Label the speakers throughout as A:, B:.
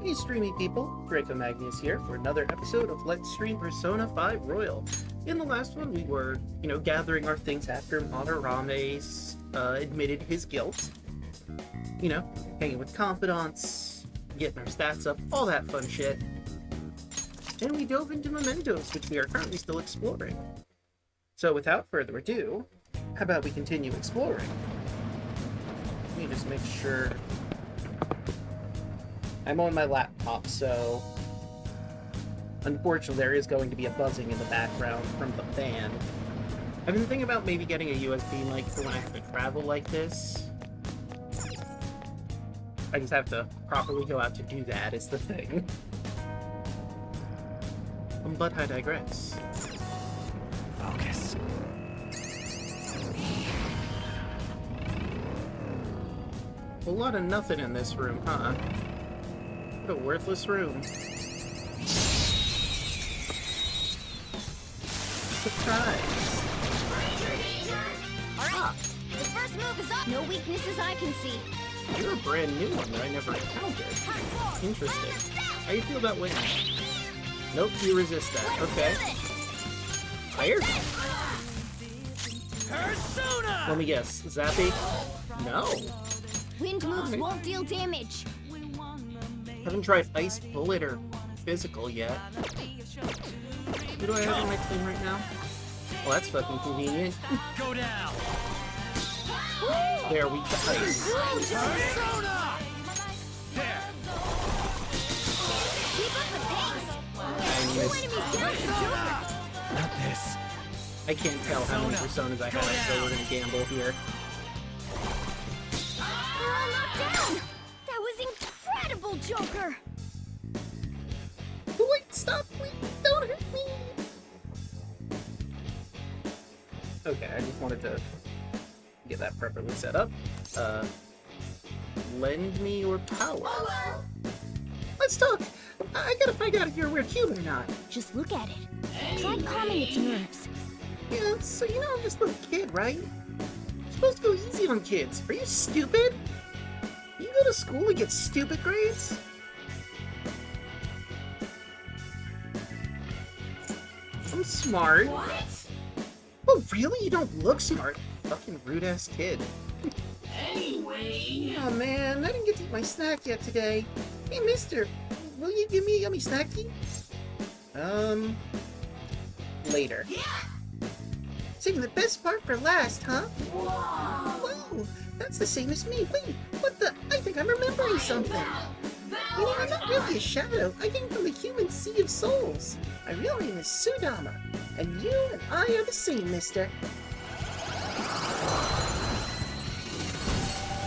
A: Hey streamy people, Draco Magnius here for another episode of Let's Stream Persona 5 Royal. In the last one we were, gathering our things after Madarame admitted his guilt. Hanging with confidants, getting our stats up, all that fun shit. And we dove into Mementos, which we are currently still exploring. So without further ado, how about we continue exploring? Let me just make sure... I'm on my laptop, so unfortunately there is going to be a buzzing in the background from the fan. I've been thinking about maybe getting a USB mic for when I have to travel like this. I just have to properly go out to do that, is the thing. But I digress.
B: Focus.
A: A lot of nothing in this room, huh? What a worthless room. Surprise!
C: Alright, the first move is up! No weaknesses I can see.
A: You're a brand new one that I never encountered. Interesting. How do you feel about winning? Nope, you resist that. Okay. Tired?
B: Persona!
A: Let me guess. Zappy? No.
C: Wind moves won't deal damage.
A: Haven't tried Ice Bullet or Physical yet. Who do I have on my team right now? Well, that's fucking convenient.
B: Go down!
A: There, we got Ice.
B: Persona! There!
C: Keep up the pace!
A: I missed.
B: Not this.
A: I can't tell how many personas I have, so we're gonna gamble here.
C: We're all knocked down! That was incredible, Joker!
A: Wait, stop! Please, don't hurt me! Okay, I just wanted to get that properly set up. Lend me your power. Let's talk! I gotta find out if you're a weird human or not.
C: Just look at it. Try calming its nerves.
A: Yeah, so I'm just a little kid, right? You're supposed to go easy on kids. Are you stupid? You go to school and get stupid grades? I'm smart.
C: What?
A: Oh, really? You don't look smart. Fucking rude-ass kid.
C: Anyway...
A: Oh, man. I didn't get to eat my snack yet today. Hey, mister. Will you give me a yummy snacky? Later.
C: Yeah!
A: Saving the best part for last, huh?
C: Wow!
A: Whoa, that's the same as me. Wait, what the? I think I'm remembering something. I'm not really a shadow. I came from the human sea of souls. My real name is Sudama, and you and I are the same, mister.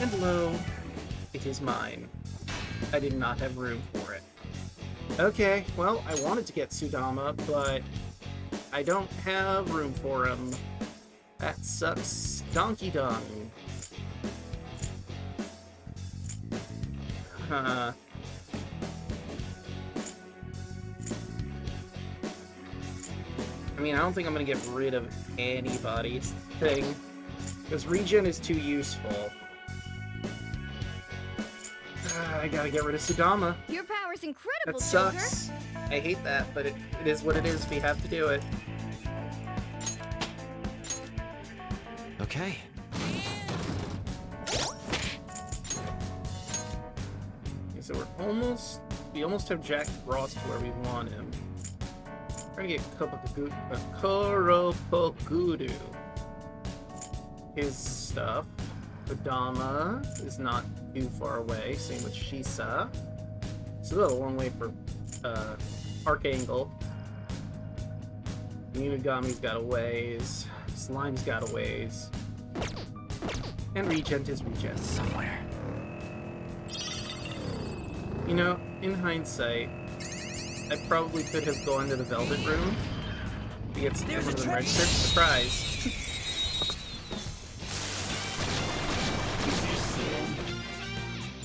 A: And lo, it is mine. I did not have room for it. Okay, well, I wanted to get Sudama, but I don't have room for him. That sucks. Donkey Dong. I mean, I don't think I'm gonna get rid of anybody's thing, because regen is too useful. I gotta get rid of Sudama.
C: Your power's incredible,
A: That sucks. I hate that, but it is what it is. We have to do it.
B: Okay.
A: Okay, so we almost have Jack Frost where we want him. Trying to get Koropogudu. His stuff. Kodama is not too far away, same with Shisa. Still a long way for Archangel. Munagami's got a ways. Slime's got a ways. And Regent is Regent.
B: Somewhere.
A: In hindsight, I probably could have gone to the Velvet Room to get some of them registered. Surprise!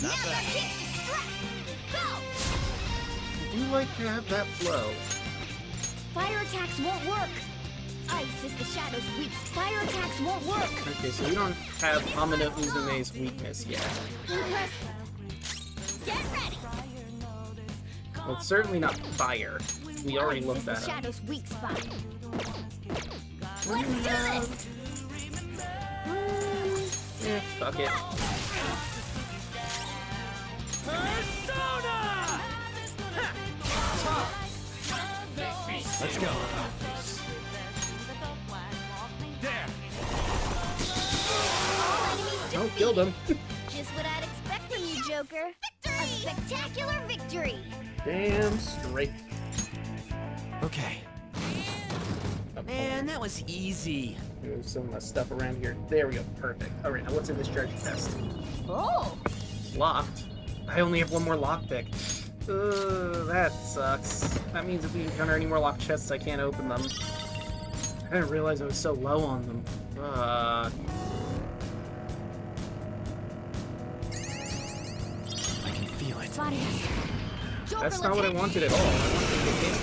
B: Not bad.
A: I do like to have that flow.
C: Fire attacks won't work. Ice is the shadow's weak. Fire attacks won't work.
A: Okay, so we don't have Amino Uzume's weakness yet.
C: Impressive. Get ready.
A: Well, it's certainly not fire. We already
C: Ice
A: looked
C: is the
A: at it.
C: shadow's weak spot. Let's do this!
A: Fuck it.
B: Persona! Let's go. There.
A: Oh, killed him.
C: Just what I'd expect from you, Joker. A spectacular victory!
A: Damn straight.
B: Okay. Man, that was easy.
A: There's some stuff around here. There we go. Perfect. Alright, now what's in this treasure chest?
C: Oh!
A: Locked. I only have one more lockpick. That sucks. That means if we encounter any more locked chests, I can't open them. I didn't realize I was so low on them.
B: I can feel it.
C: Claudius. Joker,
A: That's not what I wanted at all. I wanted to get hit.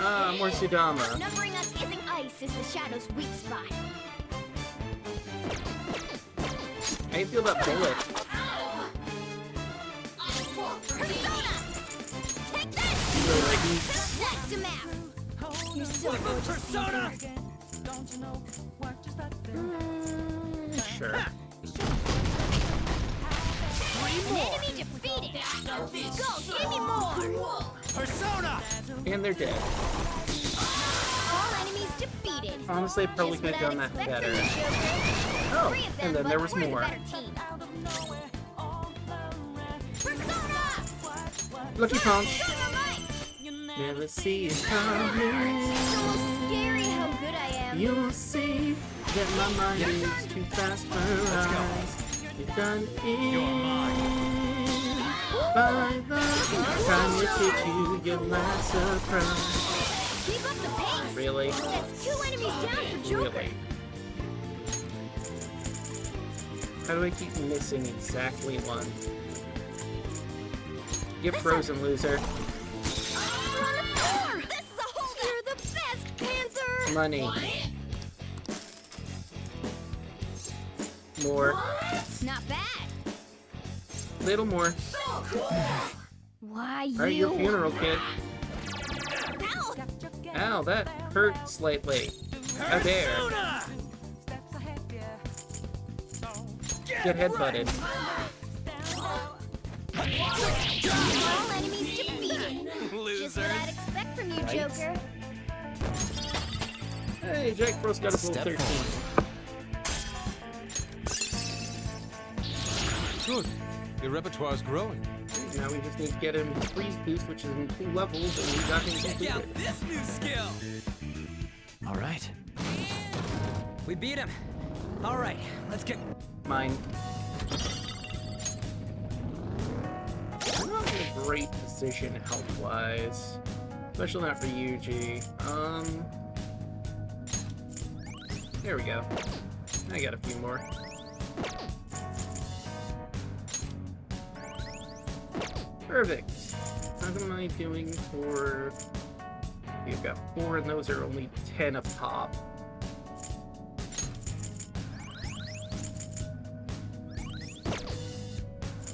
A: Ah, more Sudama.
C: Numbering us using ice is the shadow's weak spot.
A: How do you feel about bullet?
C: Persona! Take that! That's the map! You're so gorgeous,
B: Persona!
A: Sure.
C: An enemy defeated! Go, give me more!
B: Persona!
A: And they're dead.
C: All enemies defeated!
A: Honestly, I probably
C: Just
A: could have
C: what
A: done
C: I'd
A: that
C: expect
A: better.
C: from you, Joker.
A: Oh,
C: Three of them,
A: and then
C: but
A: there was
C: we're the
A: more.
C: better team. Persona!
A: Lucky Punch.
C: Dynamite!
A: Never see it coming.
C: It's almost scary how good I am.
A: You'll see that my mind is too fast for eyes. You're done in by the time you take you your last surprise.
C: Keep up the pace!
A: Really?
C: That's 2 enemies down for Joker.
A: Really? How do I keep missing exactly one? Get frozen, loser.
C: We're on the floor! This is a hold! You're the best, Panther!
A: Money. More.
C: Not bad.
A: Little more.
C: Why you?
A: Alright, your funeral, kid.
C: Ow!
A: Ow, that hurt slightly. How dare.
B: Persona!
A: Get headbutted.
C: All enemies defeated. Just
B: Losers.
C: what I'd expect from you,
A: Right.
C: Joker.
A: Hey, Jack Frost got his little
B: Step
A: 13.
D: Good. Your repertoire's growing.
A: Now we just need to get him his freeze boost, which is in 2 levels, and we got him
B: Check out
A: completed.
B: this new skill. All right. We beat him. All right, let's get.
A: Mine. I'm not in a great position health-wise. Especially not for Yuji. There we go. I got a few more. Perfect. How am I doing for... We've got 4 and those are only 10 a pop.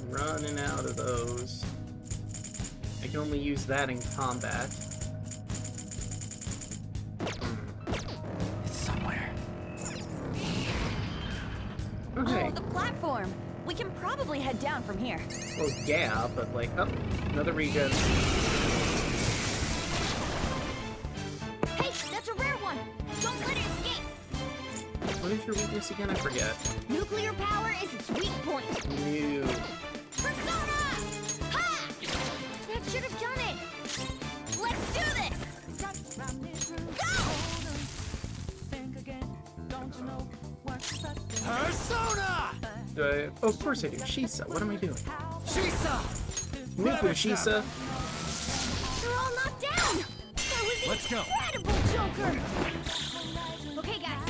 A: Running out of those. I can only use that in combat.
B: It's somewhere.
A: Okay.
E: Oh, the platform. We can probably head down from here.
A: Well, yeah, but like, oh, another regen.
C: Hey, that's a rare one. Don't let it escape.
A: What is your weakness again? I forget.
C: Nuclear power is its weak point.
A: New.
C: Persona! Ha! That should have done it. Let's do this. Go!
B: Persona!
A: Oh, of course I do. Shisa, what am I doing?
B: Shisa!
A: Nuclear Shisa.
C: They're all knocked down. That was
B: Let's go.
C: incredible, Joker. Okay, guys.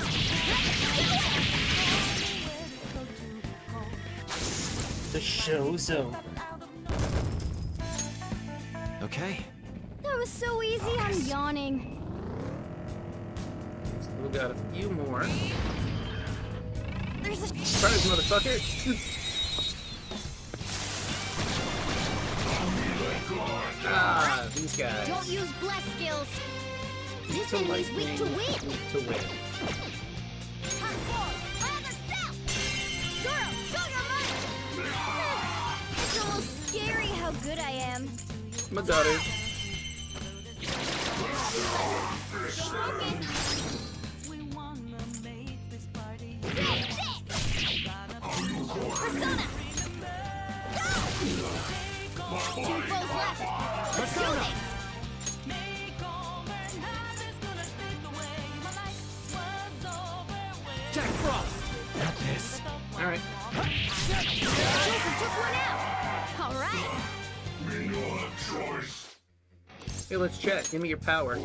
A: The show zone.
B: Okay.
C: That was so easy. I'm yawning.
A: Still got a few more.
C: There's a
A: Surprise, motherfucker! these guys.
C: Don't use bless skills. This
A: So
C: enemy's weak to
A: lightning,
C: wind.
A: weak to wind.
C: It's almost scary how good I am.
A: My daughter.
C: Persona! Go! Two foes left. Let's do this!
B: Jack Frost! Not this.
A: Alright.
C: Joker took one out. All right.
A: Hey, let's check. Give me your power.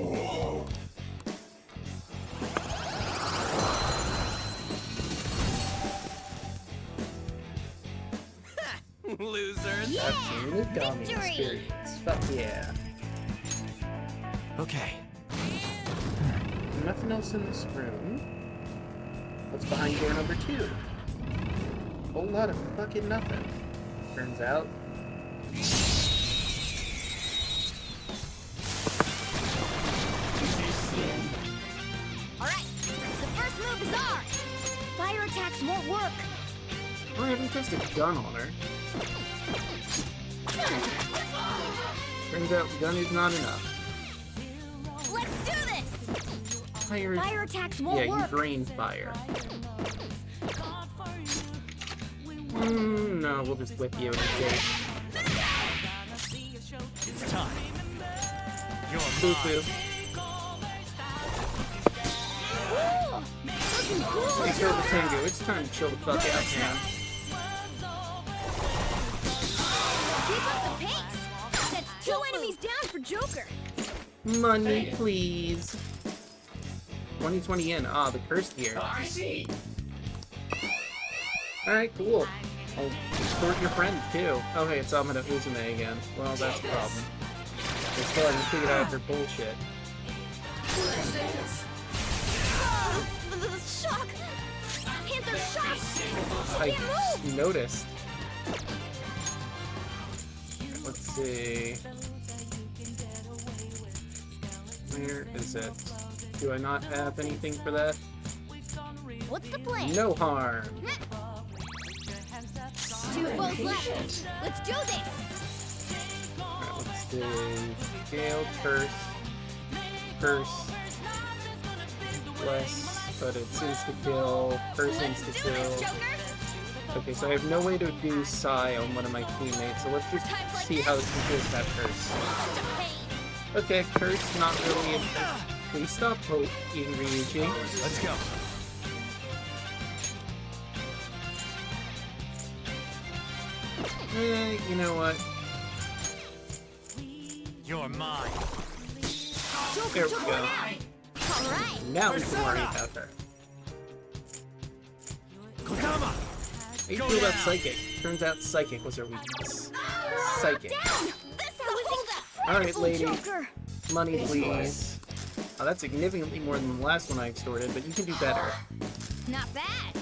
B: Losers.
C: Yeah!
A: That's a new dummy
C: Victory!
A: experience. Fuck yeah.
B: Okay.
A: Nothing else in this room. What's behind door number 2? Whole lot of fucking nothing. Turns out.
C: All right. The first move is ours. Fire attacks won't work.
A: I haven't tested gun on her. Turns out gun is not enough.
C: Let's do this.
A: Fire.
C: Fire attacks won't
A: Yeah, you
C: work.
A: drain fire. No, we'll just whip you instead.
B: It's time. You're
A: Boo-boo.
C: Ooh, looking cool.
A: Hey, Silver Tango, it's time to chill the fuck out, man.
C: Keep up the pace. That's 2 enemies down for Joker.
A: Money, please. 2020 yen. Ah, the cursed year.
F: I see.
A: Alright, cool. I'll extort your friend, too. Oh, hey, it's Amada Uzume again. Well, that's a problem. They still haven't figured out their bullshit.
C: The shock. Panther shock.
A: I noticed. Let's see. Where is it? Do I not have anything for that?
C: What's the plan?
A: No harm.
C: 2 foes left. Let's do this.
A: Alright, let's do Gale, Curse, Bless, but it's insta-kill, Curse
C: Let's do
A: insta-kill.
C: this, Joker.
A: Okay, so I have no way to do Psy on one of my teammates, so let's just see how this compares to that Curse. Okay, Curse, not really. Please stop poking Ryuji.
B: Let's go.
A: You know what?
B: You're mine.
A: There we
C: Took
A: go.
C: one out. All right.
A: Now we can worry about her.
B: Kodama!
A: How you feel about Psychic? Turns out Psychic was her weakness. Psychic.
C: Down. This was
A: Alright, lady.
C: Joker.
A: Money, please. Oh, that's significantly more than the last one I extorted, but you can do better.
C: Not bad.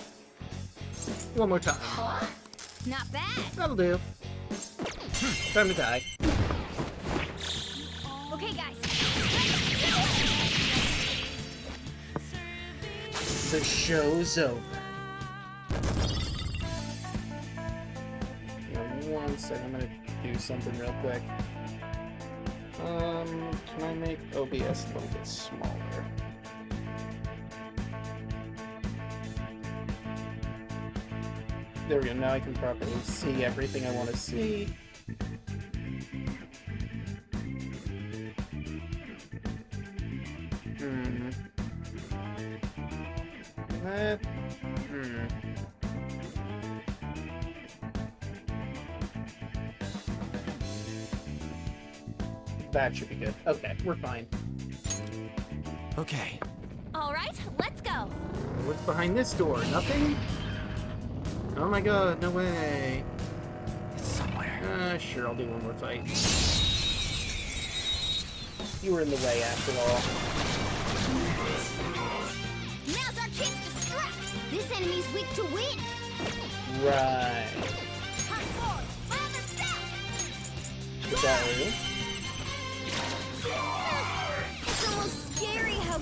A: One more time.
C: Not bad.
A: That'll do. Time to die.
C: Okay, guys.
A: The show's over. One second, I'm gonna do something real quick. Can I make OBS a little bit smaller? There we go, now I can properly see everything I want to see. That should be good. Okay, we're fine.
B: Okay.
C: All right, let's go.
A: What's behind this door? Nothing? Oh my god, no way.
B: It's somewhere.
A: Sure, I'll do one more fight. You were in the way after all.
C: Now's our chance to strike. This enemy's weak to wind.
A: Right.
C: Hard forward, further south.
A: Sorry.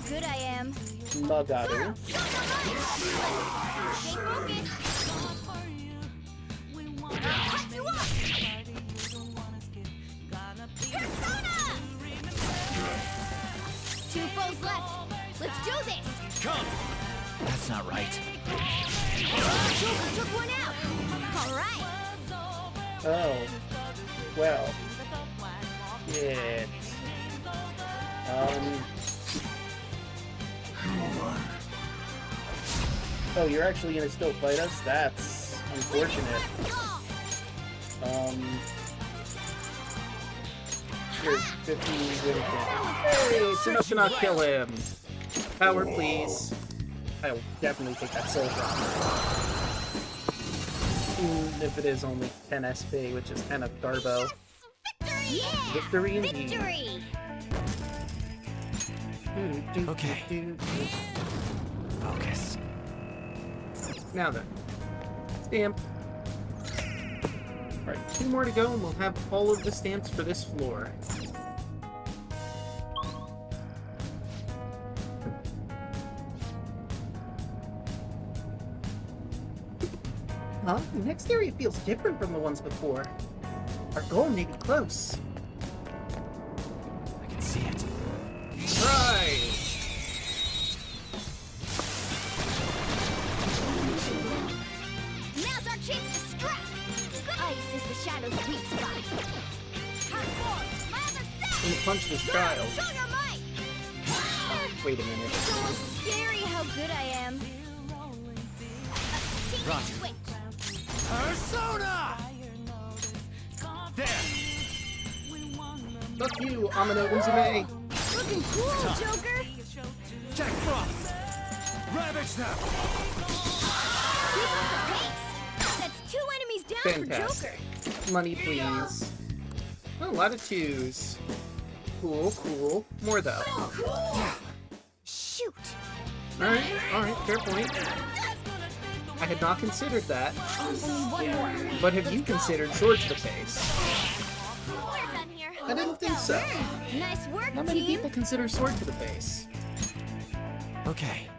C: good I am.
A: Magaru.
C: Stay focused. Cut you off. Persona! 2 foes left. Let's do this.
B: Come! That's not right.
C: Joker took one out. All right.
A: Oh. Well. Shit. Oh, you're actually gonna still fight us? That's unfortunate. Here's 50 win. Hey, it's enough to not kill him. Power, please. I will definitely take that soul drop. Even if it is only 10 SP, which is kind of Darbo.
C: Yeah!
A: Victory indeed.
C: Victory!
B: Okay. Focus.
A: Now then. Stamp. Alright, 2 more to go and we'll have all of the stamps for this floor. Huh? The next area feels different from the ones before. Our goal may be close.
B: I can see it.
A: Right!
C: Now's our chance to strike! Ice is the shadow's weak spot. Hardcore! My other set!
A: And punch this child.
C: Show your might!
A: Wait a minute.
C: So scary how good I am.
B: Roger.
C: Switch.
B: Persona! There!
A: Fuck you, Amano Uzume!
C: Looking cool, Joker!
B: Jack Frost! Ravage them!
C: Keep up the pace! That's 2 enemies down
A: Fantastic.
C: for Joker!
A: Money, please. Oh, a lot of 2s. Cool, cool. More though.
C: Shoot!
A: Alright, fair point. I had not considered that.
C: Only 1 more.
A: But have you considered sword to the face?
C: We're done here.
A: I didn't think so.
C: Nice work,
A: Not many
C: team!
A: people consider sword to the face.
B: Okay.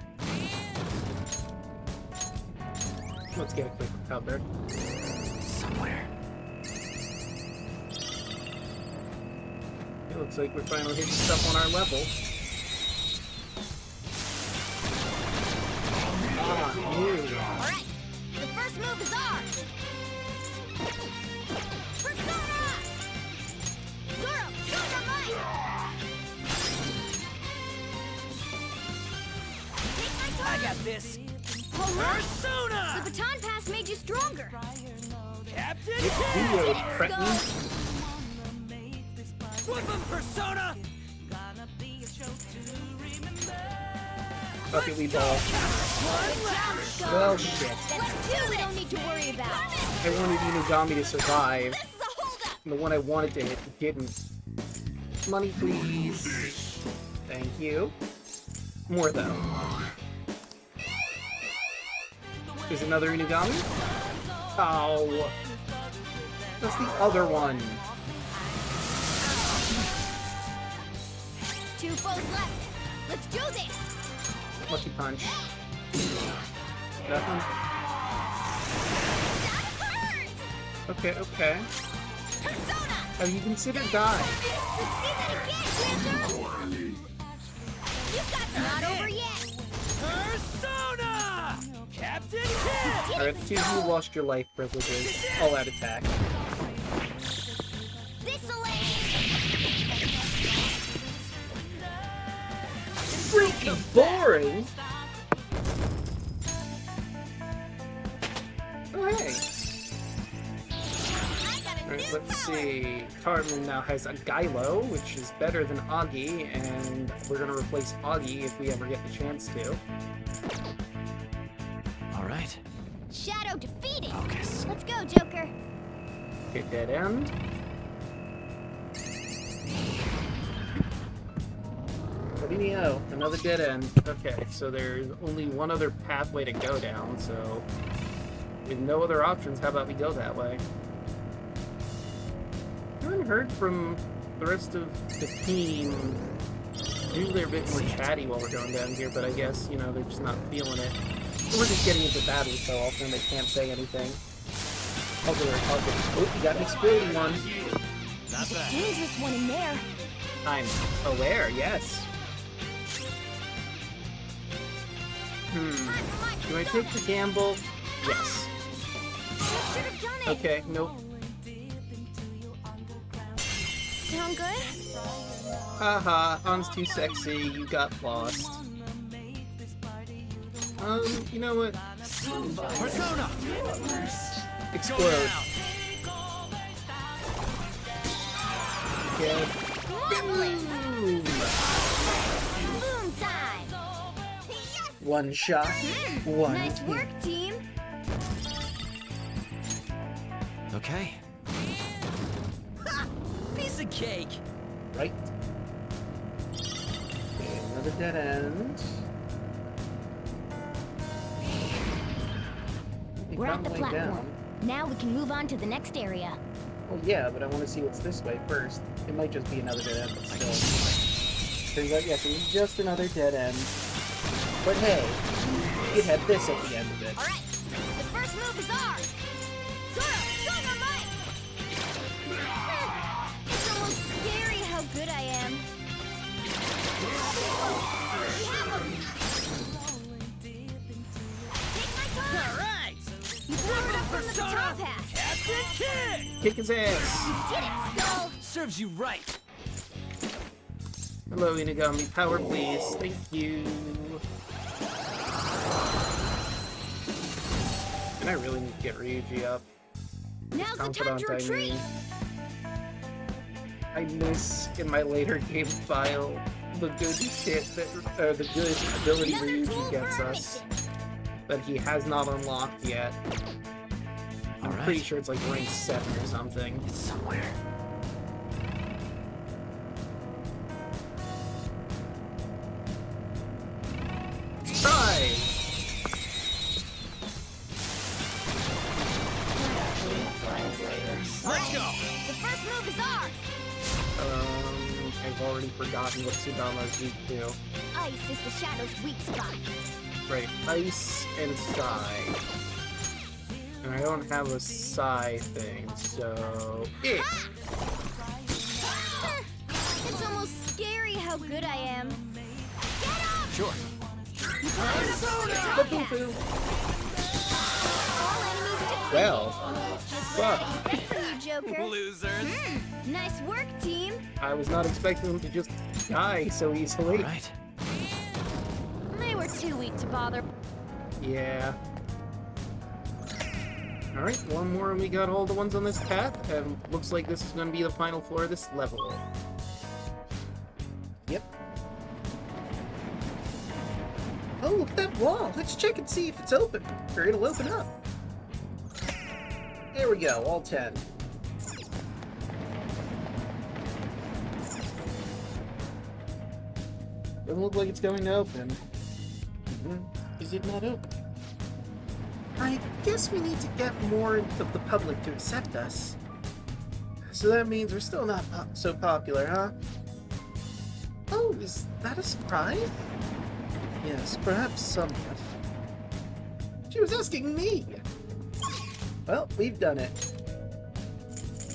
A: Let's get a quick recover.
B: Somewhere.
A: It looks like we're finally hitting stuff on our level. Ah, new.
C: Alright, the first move is ours! Persona! Zoro, show your might! Take my turn!
B: I got this.
C: Alright!
B: Persona!
C: The baton pass made you stronger!
B: Captain
A: It's Dio, cretin.
B: Whoop 'em, Persona!
A: Bucket we ball. Well, shit.
C: That's 2 we don't need to worry about!
A: I wanted Inugami to survive.
C: This is a holdup!
A: And the one I wanted to hit didn't. Money, please. Thank you. More, though. There's another Inugami? Oh. That's the other one.
C: 2 foes left! Let's do this!
A: Lucky punch. That one?
C: That hurts!
A: Okay.
C: Persona!
A: Have you considered die?
C: Let's see that again, Panther! You've got not over yet!
B: Persona! Captain Kidd!
A: Alright, the 2 of you lost your life privileges. All out attack.
C: This'll end!
A: Freaking boring! Oh, hey! Alright, let's see. Carmen now has a Gylo, which is better than Augie, and we're gonna replace Augie if we ever get the chance to.
B: All right.
C: Shadow defeated!
B: Focus.
C: Let's go, Joker!
A: Okay, dead end. Fabinho, another dead end. Okay, so there's only one other pathway to go down, so with no other options, how about we go that way? I haven't heard from the rest of the team Usually they're a bit more chatty while we're going down here, but I guess, you know, they're just not feeling it. We're just getting into battle so often they can't say anything. Although they're talking. Oh, you got an exploding one.
B: Not
E: There's a
B: bad.
E: dangerous one in there.
A: I'm aware, yes. Do I take the gamble? Yes.
C: I should have done it.
A: Okay, nope.
E: Sound good?
A: Haha, Han's too sexy, you got lost. You know what?
B: Persona!
A: Explode. Okay. Boom!
C: Boom time. Yes.
A: One shot, one
E: Nice
A: hit.
E: work, team.
B: Okay. Ha! Piece of cake!
A: Right. Okay, another dead end. We
C: We're at
A: found
C: the
A: way
C: platform.
A: down.
C: Now we can move on to the next area.
A: Well, yeah, but I want to see what's this way first. It might just be another dead end, but still. Turns out, yes, it was just another dead end. But hey, it had this at the end of it.
C: All right. The first move is ours. Zoro, show your might.
E: It's almost scary how good I am.
C: We have him. Take my time.
B: Alright!
E: You blew it up from the top hat.
B: Captain Kick!
A: Kick his ass!
C: Did it, Skull.
B: Serves you right.
A: Hello, Inagami. Power, please. Thank you. And I really need to get Ryuji up.
C: Now's the time to
A: Confidant, I
C: retreat.
A: mean. I miss in my later game file the good shit that, the good ability
C: Another tool
A: Ryuji
C: for
A: gets
C: our
A: us
C: mission.
A: that he has not unlocked yet. I'm
B: Alright.
A: pretty sure it's like rank 7 or something.
B: It's somewhere.
A: Try!
B: Let's go!
C: The first move is ours.
A: I've already forgotten what Sudama's weak to.
C: Ice is the shadow's weak spot.
A: Right, ice and Psy. And I don't have a Psy thing, so... Yeah.
E: It's almost scary how good I am.
B: Sure.
A: Ba-boom-boom.
E: All enemies defeated.
A: Well, fuck.
E: Good for you, Joker.
B: Losers.
E: Nice work, team.
A: I was not expecting him to just die so easily.
B: Alright.
E: They were too weak to bother.
A: Yeah. Alright, one more and we got all the ones on this path, and looks like this is going to be the final floor of this level. Yep. Oh, look at that wall! Let's check and see if it's open, or it'll open up. There we go, all 10. Doesn't look like it's going to open. Is it not open? I guess we need to get more of the public to accept us. So that means we're still not so popular, huh? Oh, is that a surprise? Yes, perhaps somewhat. She was asking me! Well, we've done it.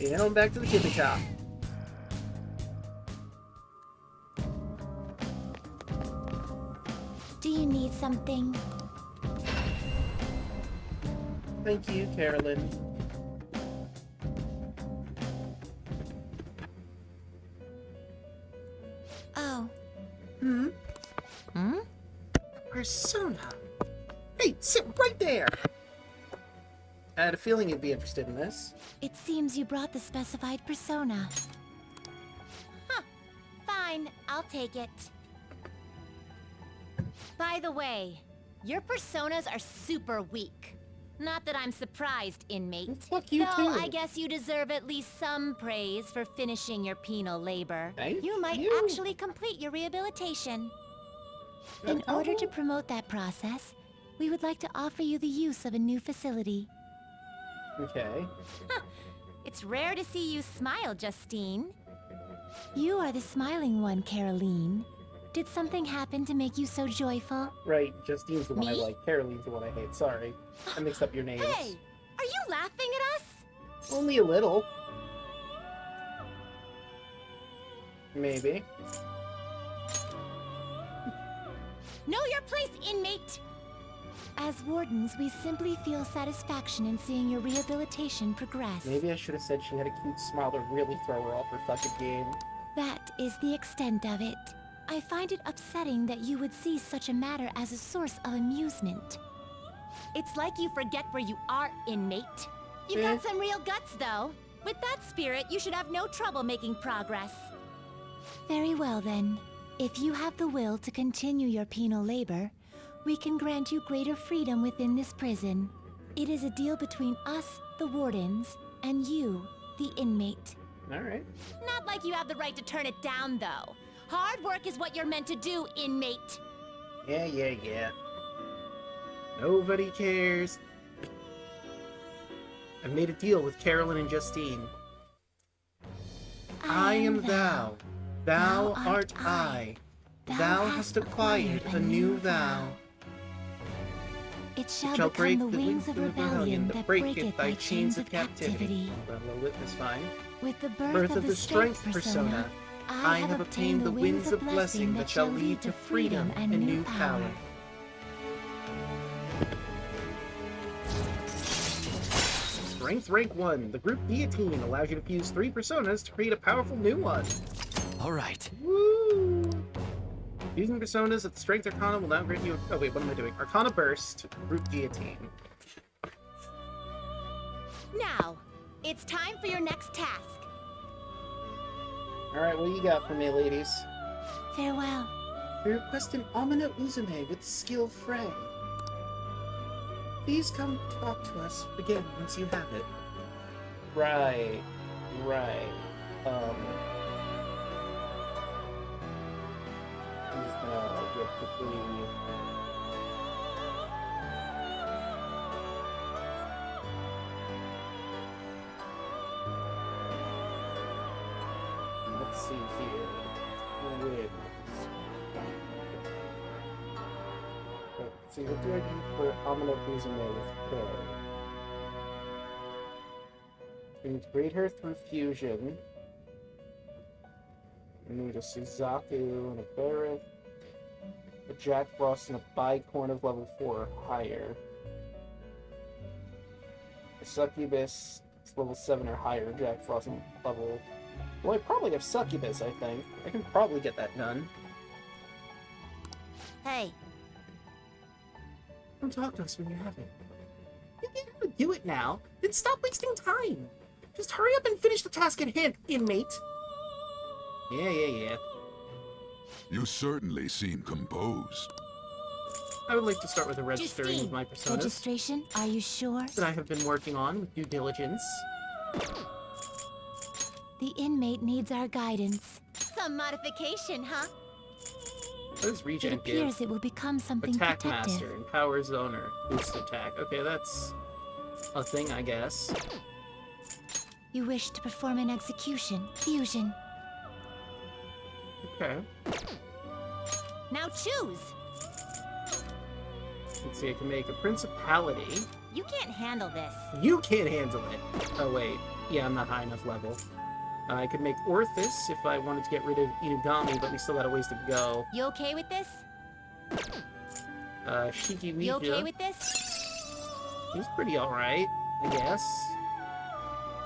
A: And on back to the tippy top.
C: Do you need something?
A: Thank you, Carolyn.
C: Oh.
A: Hmm?
C: Hmm?
A: Persona. Hey, sit right there! I had a feeling you'd be interested in this.
C: It seems you brought the specified persona. Huh. Fine, I'll take it. By the way, your personas are super weak. Not that I'm surprised, inmate.
A: Fuck you
C: Though
A: too.
C: I guess you deserve at least some praise for finishing your penal labor.
A: Thank
C: You might
A: you.
C: actually complete your rehabilitation. In order to promote that process, we would like to offer you the use of a new facility.
A: Okay.
C: It's rare to see you smile, Justine. You are the smiling one, Caroline. Did something happen to make you so joyful?
A: Right, Justine's the one I
C: Me?
A: like. Caroline's the one I hate. Sorry. I mixed up your names.
E: Hey, are you laughing at us?
A: Only a little. Maybe.
E: Know your place, inmate!
C: As wardens, we simply feel satisfaction in seeing your rehabilitation progress.
A: Maybe I should have said she had a cute smile to really throw her off her fucking game.
C: That is the extent of it. I find it upsetting that you would see such a matter as a source of amusement.
E: It's like you forget where you are, inmate. You
A: Eh.
E: got some real guts, though. With that spirit, you should have no trouble making progress.
C: Very well then. If you have the will to continue your penal labor, we can grant you greater freedom within this prison. It is a deal between us, the wardens, and you, the inmate.
A: Alright.
E: Not like you have the right to turn it down, though. Hard work is what you're meant to do, inmate.
A: Yeah. Nobody cares. I've made a deal with Carolyn and Justine. I am thou. Thou art I. Thou hast acquired a new thou.
C: It shall
A: Shall break
C: become the wings of rebellion that breaketh thy chains of captivity.
A: Well, a little bit is fine.
C: With the
A: Birth of the strength persona, I have obtained the winds of blessing that shall lead to freedom and new power. Strength rank 1. The group Guillotine allows you to fuse 3 personas to create a powerful new one.
B: All right.
A: Woo! Using personas at the Strength Arcana will now grant you... Oh wait, what am I doing? Arcana Burst, Group Guillotine.
E: Now, it's time for your next task.
A: Alright, what do you got for me, ladies?
C: Farewell.
A: We request an Amino Uzume with the skill Frey. Please come talk to us again once you have it. Right. I'm just gonna real quickly... Let's see here. Wins. Let's see, what do I do for Amino Uzume with her? We need to grade her through fusion. We need a Suzaku and a Barret, a Jack Frost, and a Bicorn of level 4 or higher. A Succubus is level 7 or higher, Jack Frost and level... Well, I probably have Succubus, I think. I can probably get that done.
E: Hey,
A: Come talk to us when you have it. You can't how to do it now. Then stop wasting time. Just hurry up and finish the task at hand, inmate. Yeah.
F: You certainly seem composed.
A: I would like to start with a registering of my personas
C: Registration? Are you sure?
A: that I have been working on with due diligence.
C: The inmate needs our guidance.
E: some modification, huh?
A: What does
C: It
A: Regent give?
C: appears it will become something
A: Attack
C: protective.
A: Master, Empower Zoner, Boost Attack. Okay, that's a thing, I guess.
C: You wish to perform an execution. Fusion.
A: Okay.
E: Now choose.
A: Let's see, I can make a Principality.
E: You can't handle this.
A: You can't handle it. Oh, wait. Yeah, I'm not high enough level. I could make Orthus if I wanted to get rid of Inugami, but we still got a ways to go.
E: You okay with this?
A: Shiki
E: You okay
A: Ouija.
E: with this?
A: He's pretty alright, I guess.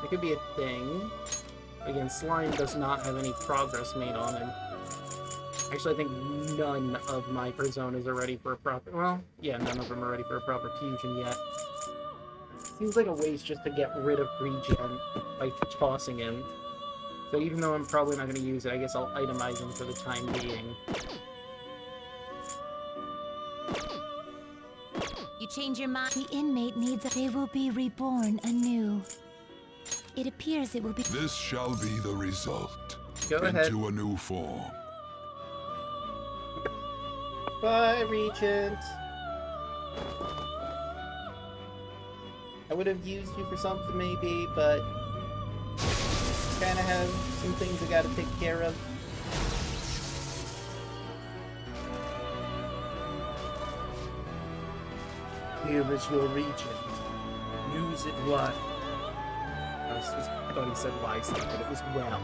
A: It could be a thing. Again, Slime does not have any progress made on him. Actually, I think none of my personas are ready for a proper... Well, yeah, none of them are ready for a proper fusion yet. Seems like a waste just to get rid of Regen by tossing him. So even though I'm probably not going to use it, I guess I'll itemize him for the time being.
E: You change your mind?
C: The inmate needs They will be reborn anew. It appears it will be...
F: This shall be the result.
A: Go ahead.
F: Into a new form.
A: Bye, Regent. I would have used you for something maybe, but kind of have some things I gotta take care of. him as your regent. Use it wisely. I thought he said wisely, but it was well.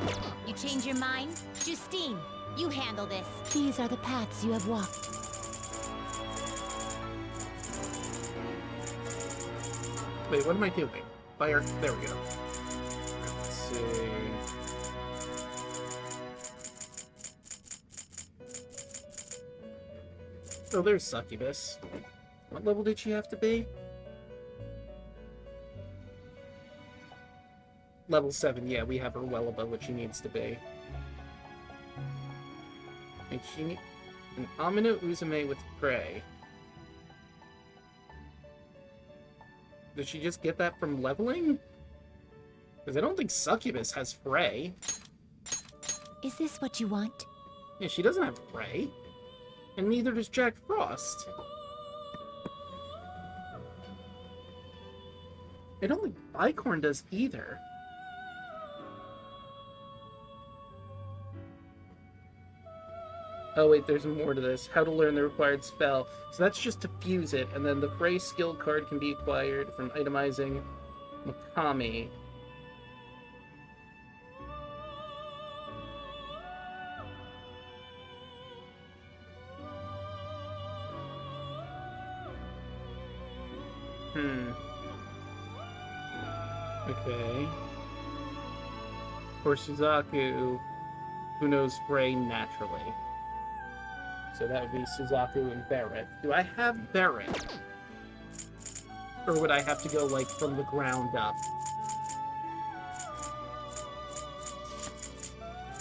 E: You change your mind? Justine, you handle this.
C: These are the paths you have walked.
A: Wait, what am I doing? Fire. There we go. Let's see. Oh, there's Succubus. What level did she have to be? Level 7, yeah, we have her well above what she needs to be. And she needs an Amino Uzume with Prey. Did she just get that from leveling? Because I don't think Succubus has Prey.
C: Is this what you want?
A: Yeah, she doesn't have Prey. And neither does Jack Frost. I don't think Bicorn does either. Oh wait, there's more to this. How to learn the required spell. So that's just to fuse it, and then the Frey skill card can be acquired from itemizing Makami. Okay. For Suzaku, who knows Frey naturally. So that would be Suzaku and Barrett. Do I have Barrett? Or would I have to go, like, from the ground up?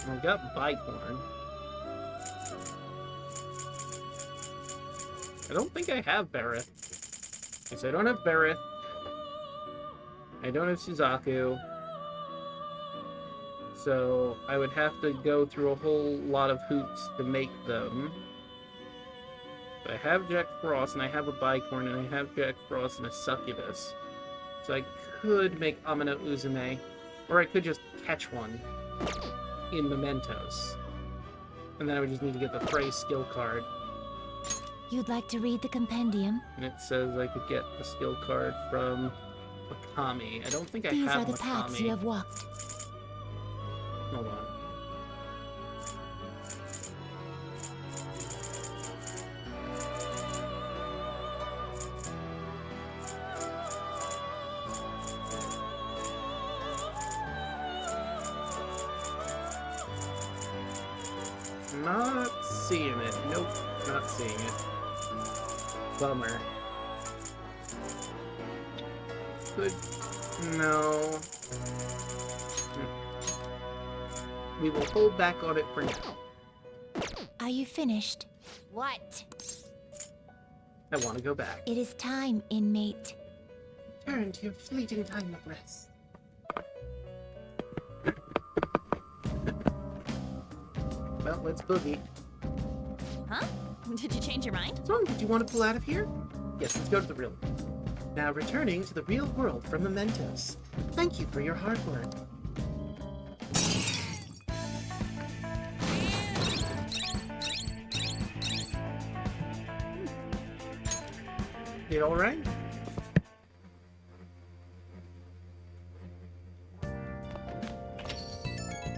A: I've got Bicorn. I don't think I have Barrett. Okay, so I don't have Barrett. I don't have Suzaku. So I would have to go through a whole lot of hoops to make them. But I have Jack Frost, and I have a Bicorn, and I have Jack Frost and a Succubus. So I could make Amino Uzume, or I could just catch one in Mementos. And then I would just need to get the Frey skill card.
C: You'd like to read the compendium?
A: And it says I could get the skill card from Makami. I don't think I
C: These
A: have
C: are the paths you
A: Makami.
C: have walked.
A: Hold on. Not seeing it. Nope, not seeing it. Bummer. Good. No. We will hold back on it for now.
C: Are you finished?
E: What?
A: I want to go back.
C: It is time, inmate.
A: Turn to your fleeting time of rest. Well, let's boogie.
E: Huh? Did you change your mind?
A: What's wrong? Did you want to pull out of here? Yes, let's go to the real world. Now returning to the real world from Mementos. Thank you for your hard work. Did all right?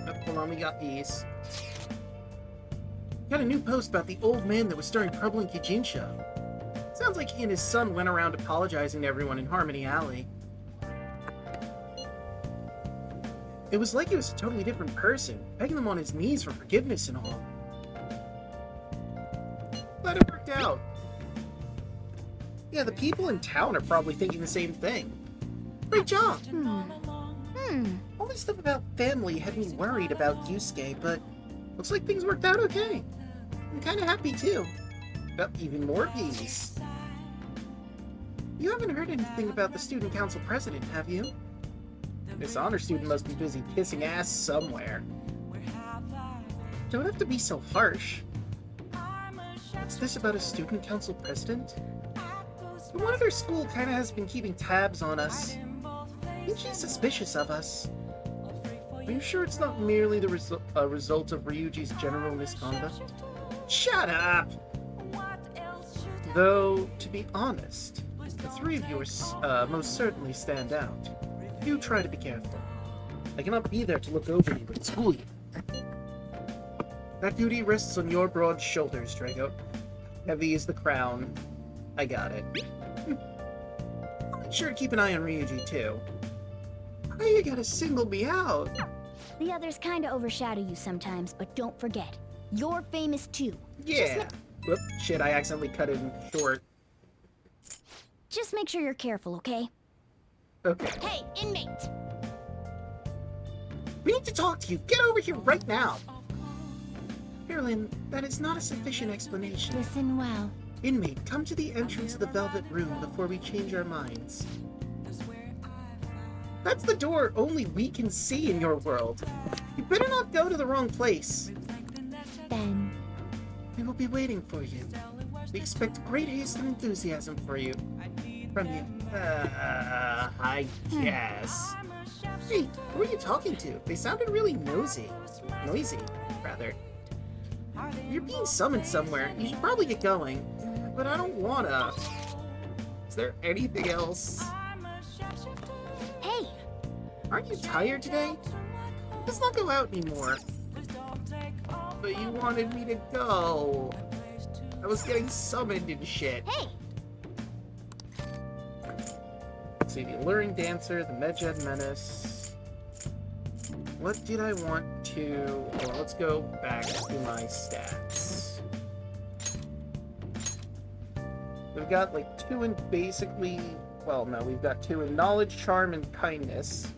A: Oh, hold on, we got these. Got a new post about the old man that was starring trouble in Kijincho. Sounds like he and his son went around apologizing to everyone in Harmony Alley. It was like he was a totally different person, begging them on his knees for forgiveness and all. Glad it worked out. Yeah, the people in town are probably thinking the same thing. Great job! All this stuff about family had me worried about Yusuke, but looks like things worked out okay. I'm kinda happy too. Oh, even more bees. You haven't heard anything about the student council president, have you? This honor student must be busy kissing ass somewhere. Don't have to be so harsh. What's this about a student council president? One of their school kinda has been keeping tabs on us. I think she's suspicious of us. Are you sure it's not merely the result of Ryuji's general misconduct? Shut up! Though, to be honest, The three of you most certainly stand out. Do try to be careful. I cannot be there to look over you and school you. That duty rests on your broad shoulders, Draco. Heavy is the crown. I got it. I'll make sure to keep an eye on Ryuji, too. Why you gotta single me out?
G: The others kinda overshadow you sometimes, but don't forget, you're famous too.
A: Yeah. Whoop, shit, I accidentally cut it in short.
G: Just make sure you're careful, okay?
A: Okay.
E: Hey, inmate!
A: We need to talk to you. Get over here right now. Carolyn, that is not a sufficient explanation.
C: Listen well.
A: Inmate, come to the entrance of the Velvet Room before we change our minds. That's the door only we can see in your world. You better not go to the wrong place.
C: Then,
A: We will be waiting for you. We expect great haste and enthusiasm from you. I guess. Hey, who are you talking to? They sounded really noisy, rather. You're being summoned somewhere. You should probably get going. But I don't wanna. Is there anything else?
G: Hey,
A: Aren't you tired today? Let's not go out anymore. But you wanted me to go. I was getting summoned and shit.
G: hey!
A: Let's see, the Alluring Dancer, the Medjed Menace. What did I want to... Well, let's go back to my stats. We've got like 2 in basically... Well, no, we've got 2 in Knowledge, Charm, and Kindness.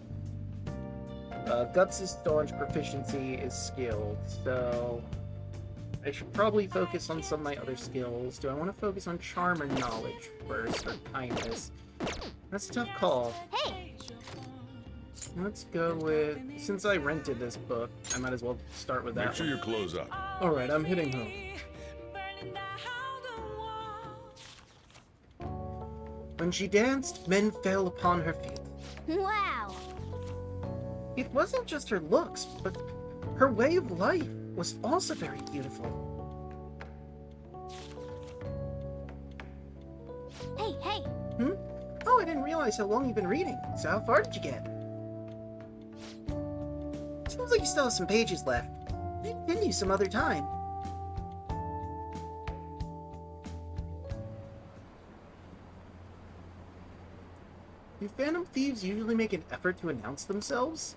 A: Guts is staunch, Proficiency is skilled, so... I should probably focus on some of my other skills. Do I want to focus on Charm or Knowledge first, or Kindness? That's a tough call.
G: Hey!
A: Let's go with... Since I rented this book, I might as well start with that
F: Make sure
A: one.
F: your clothes up.
A: Alright, I'm hitting home. When she danced, men fell upon her feet.
G: Wow!
A: It wasn't just her looks, but her way of life was also very beautiful.
G: Hey, hey!
A: Hmm? Oh, I didn't realize how long you've been reading. So how far did you get? Seems like you still have some pages left. Maybe continue some other time. Do Phantom Thieves usually make an effort to announce themselves?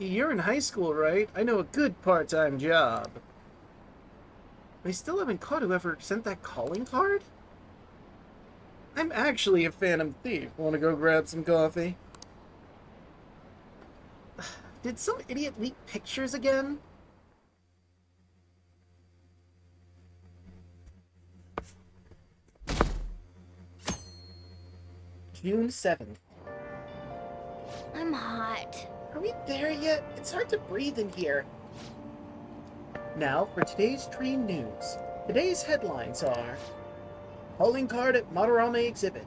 A: You're in high school, right? I know a good part-time job. I still haven't caught whoever sent that calling card? I'm actually a Phantom Thief. Want to go grab some coffee? Did some idiot leak pictures again? June 7th.
G: I'm hot.
A: Are we there yet? It's hard to breathe in here. Now for today's train news. Today's headlines are: calling card at Madarame exhibit.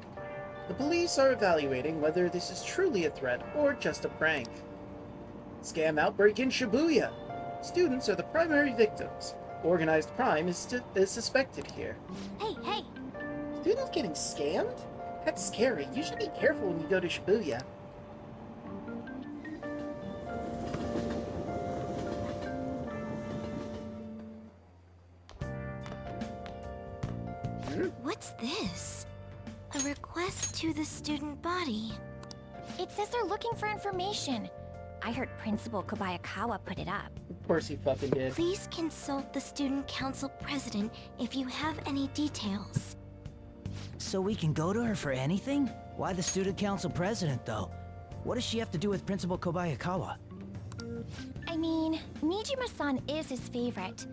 A: The police are evaluating whether this is truly a threat or just a prank. Scam outbreak in Shibuya. Students are the primary victims. Organized crime is suspected here.
G: Hey, hey!
A: Students getting scammed? That's scary. You should be careful when you go to Shibuya.
C: what's this? A request to the student body.
E: It says they're looking for information. I heard Principal Kobayakawa put it up.
A: Of course he fucking did.
C: Please consult the student council president if you have any details.
H: So we can go to her for anything? Why the student council president, though? What does she have to do with Principal Kobayakawa?
E: I mean, Nijima-san is his favorite.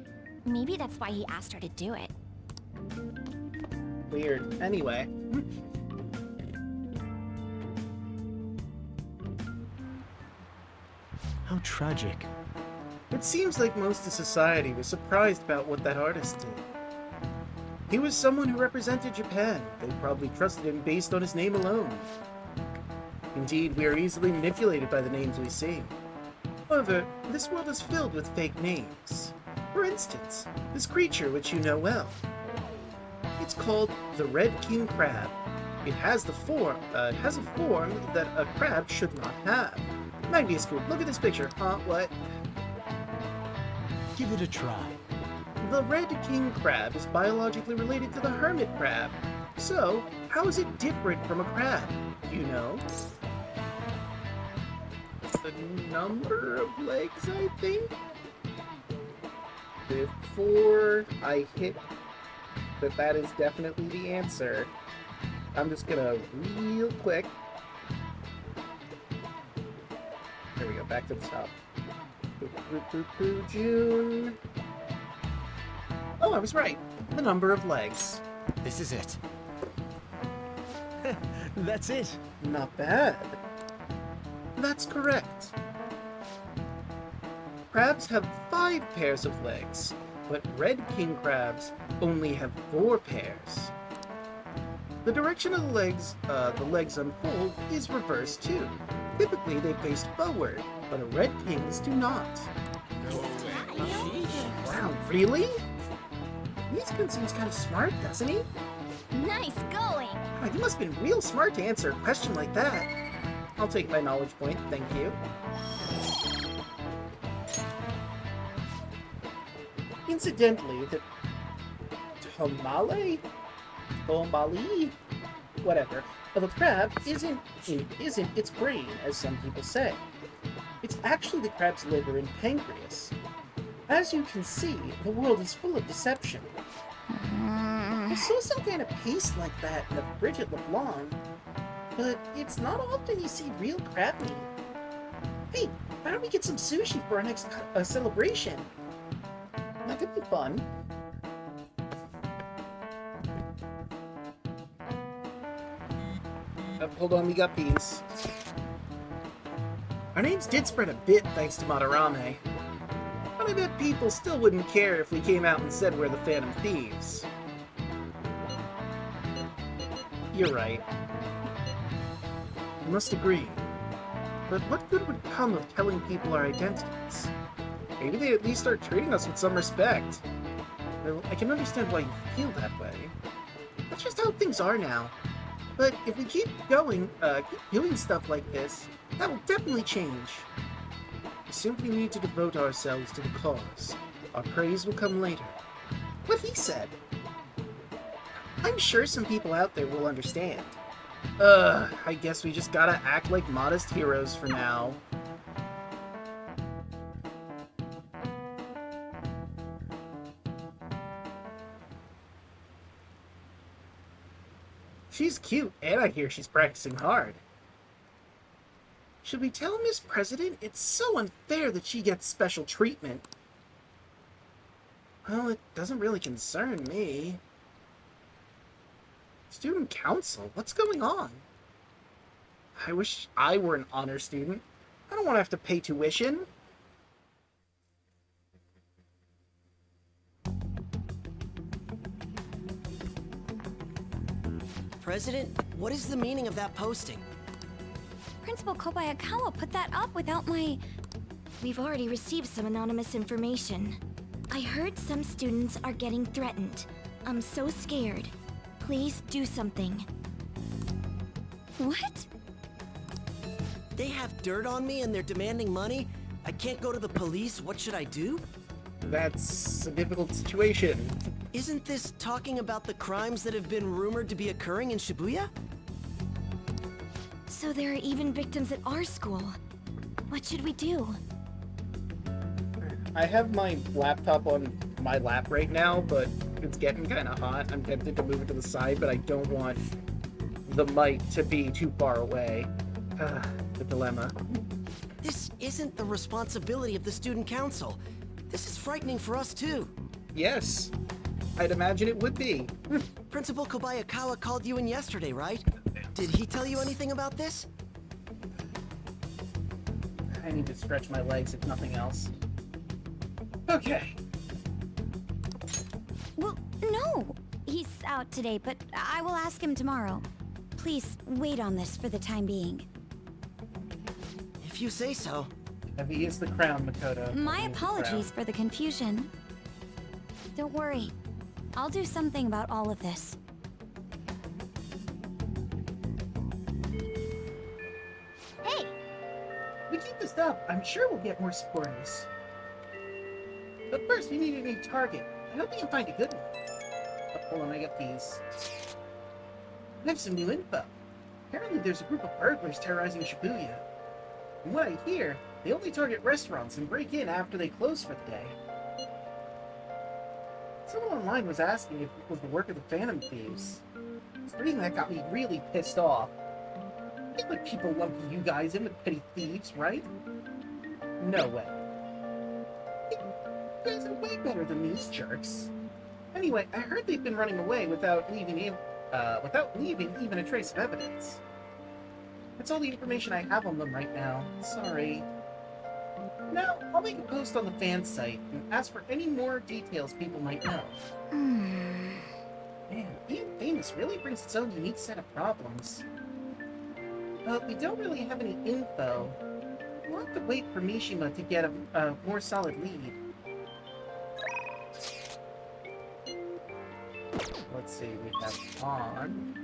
E: Maybe that's why he asked her to do it.
A: Weird. Anyway.
H: How tragic.
A: It seems like most of society was surprised about what that artist did. He was someone who represented Japan. They probably trusted him based on his name alone. Indeed, we are easily manipulated by the names we see. However, this world is filled with fake names. For instance, this creature which you know well. It's called the Red King Crab. It has a form that a crab should not have. Magnius, look at this picture. What?
H: Give it a try.
A: The red king crab is biologically related to the hermit crab. So, how is it different from a crab? You know? The number of legs, I think? Before I hit that is definitely the answer, I'm just gonna real quick. There we go, back to the top. June. Oh, I was right. The number of legs.
B: This is it.
H: That's it.
A: Not bad. That's correct. Crabs have 5 pairs of legs, but red king crabs only have 4 pairs. The direction of the legs unfold is reversed too. Typically they face forward, but red kings do not. Wow, really? Yusuke seems kind of smart, doesn't he?
G: Nice going!
A: God, you must have been real smart to answer a question like that. I'll take my knowledge point, thank you. Incidentally, the tomale, whatever, of a crab isn't its brain, as some people say. It's actually the crab's liver and pancreas. As you can see, the world is full of deception. I saw some kind of paste like that in the fridge at LeBlanc, but it's not often you see real crab meat. Hey, why don't we get some sushi for our next celebration? That could be fun. Hold on, we got peas. Our names did spread a bit thanks to Madarame. But I bet people still wouldn't care if we came out and said we're the Phantom Thieves. You're right. I must agree. But what good would come of telling people our identities? Maybe they'd at least start treating us with some respect. Well, I can understand why you feel that way. That's just how things are now. But if we keep doing stuff like this, that will definitely change. We simply need to devote ourselves to the cause. Our praise will come later. What he said. I'm sure some people out there will understand. I guess we just gotta act like modest heroes for now. She's cute, and I hear she's practicing hard. Should we tell Miss President it's so unfair that she gets special treatment? Well, it doesn't really concern me. Student council? What's going on? I wish I were an honor student. I don't want to have to pay tuition.
I: President, what is the meaning of that posting?
E: Principal Kobayakawa put that up without my... We've already received some anonymous information. I heard some students are getting threatened. I'm so scared. Please do something. What?
I: They have dirt on me and they're demanding money? I can't go to the police, what should I do?
A: That's a difficult situation.
I: Isn't this talking about the crimes that have been rumored to be occurring in Shibuya?
E: So there are even victims at our school. What should we do?
A: I have my laptop on my lap right now, but it's getting kind of hot. I'm tempted to move it to the side, but I don't want the mic to be too far away. The dilemma.
I: This isn't the responsibility of the student council. This is frightening for us too.
A: Yes, I'd imagine it would be.
I: Principal Kobayakawa called you in yesterday, right? Did he tell you anything about this?
A: I need to stretch my legs if nothing else. Okay.
E: Well, no. He's out today, but I will ask him tomorrow. Please wait on this for the time being.
I: If you say so.
A: Heavy is the crown, Makoto.
E: My
A: Heavy is the
E: apologies
A: crown.
E: for the confusion. Don't worry. I'll do something about all of this.
A: we keep this up, I'm sure we'll get more supporters. But first, we need a new target. I hope we can find a good one. Oh, hold on, I got these. I have some new info. Apparently there's a group of burglars terrorizing Shibuya. From what I hear, they only target restaurants and break in after they close for the day. Someone online was asking if it was the work of the Phantom Thieves. Reading that got me really pissed off. You can't let people lump you guys in with petty thieves, right? No way. You guys are way better than these jerks. Anyway, I heard they've been running away without leaving even a trace of evidence. That's all the information I have on them right now. Sorry. Now, I'll make a post on the fan site and ask for any more details people might know. Man, being famous really brings its own unique set of problems. But we don't really have any info. We'll have to wait for Mishima to get a more solid lead. Let's see, we have On.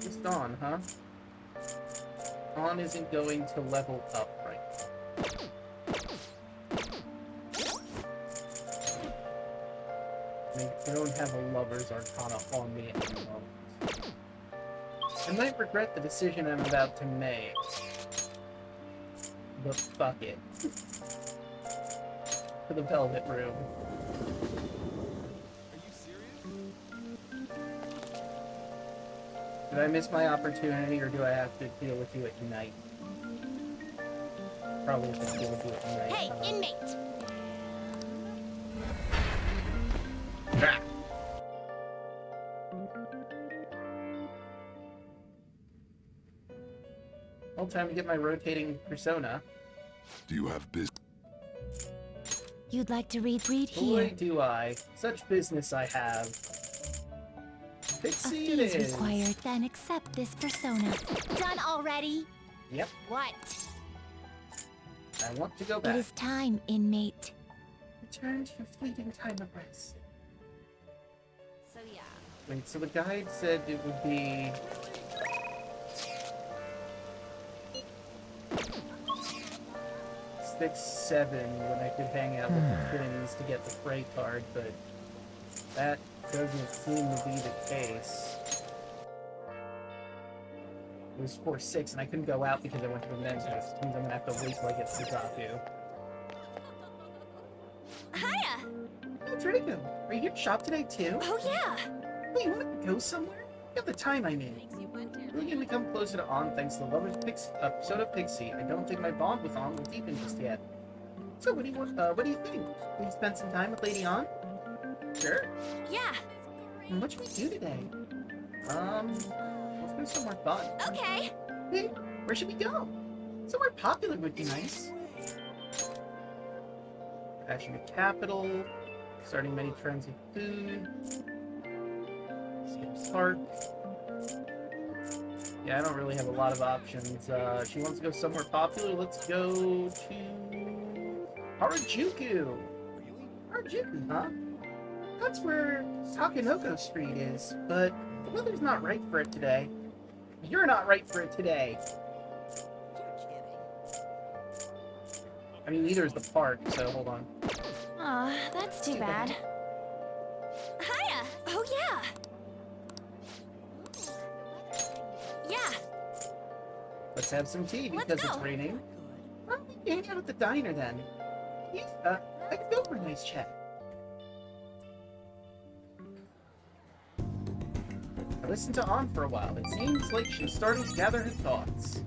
A: Just On, huh? On isn't going to level up right now. I don't have a Lover's Arcana on me at the moment. I might regret the decision I'm about to make. But fuck it. For the Velvet Room. Did I miss my opportunity, or do I have to deal with you at night? Probably have to deal with you at night.
E: Hey, inmate!
A: Ah. Well, time to get my rotating persona.
F: Do you have business?
C: You'd like to read
A: Boy,
C: here.
A: do I. Such business I have.
C: A
A: Pixie
C: fee
A: it
C: is
A: is.
C: required, then accept this persona. Done already?
A: Yep,
C: What?
A: I want to go
C: It
A: back.
C: is time, inmate.
A: Return to your fleeting time of rest.
E: So yeah.
A: Wait, so the guide said it would be... Six, 7 when I could hang out with the twins to get the Frey card, but that doesn't seem to be the case. It was 4, 6, and I couldn't go out because I went to Mementos. It means I'm gonna have to wait till I get to Draco.
E: Hiya!
A: Oh, Draco, are you here to shop today too?
E: Oh yeah!
A: Wait, you wanna go somewhere? You have the time I mean. Really gonna come closer to On thanks to the Lover's Persona Pixie. I don't think my bond with On will deepen just yet. So what do you want? What do you think? Will you spend some time with Lady On? Sure.
E: Yeah,
A: And what should we do today? Let's go somewhere fun.
E: okay!
A: Hey, where should we go? Somewhere popular would be nice. Fashion capital. Starting many trends of food. Park. Yeah, I don't really have a lot of options. She wants to go somewhere popular. Let's go to Harajuku. Harajuku, huh? That's where Takanoko Street is, but the weather's not right for it today. You're not right for it today. I mean, neither is the park, so hold on.
E: Aw, that's too bad. Hiya! Oh yeah! Yeah,
A: Let's have some tea
E: Let's
A: because it's
E: go.
A: raining. Why don't we hang out at the diner then? Yes, I could go for a nice chat. I listened to On for a while. It seems like she's starting to gather her thoughts.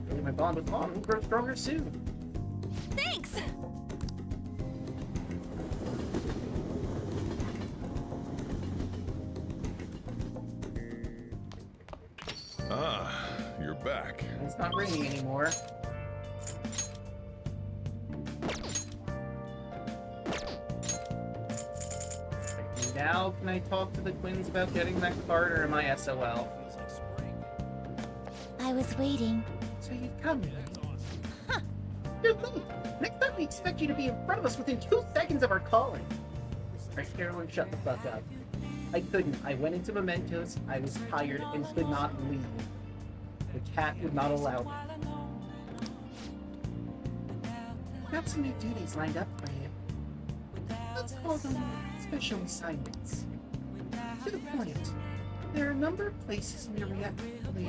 A: Maybe my bond with On will grow stronger soon.
E: thanks!
F: Ah, you're back.
A: It's not raining anymore. Now can I talk to the twins about getting that card, or am I SOL?
C: I was waiting.
A: So you've come. Huh. You're late. Next time we expect you to be in front of us within 2 seconds of our calling. Alright, Carolyn, shut the fuck up. I couldn't. I went into Mementos, I was tired, and could not leave. The cat would not allow me. Got some new duties lined up for you. Let's call them special assignments. To the point, there are a number of places in your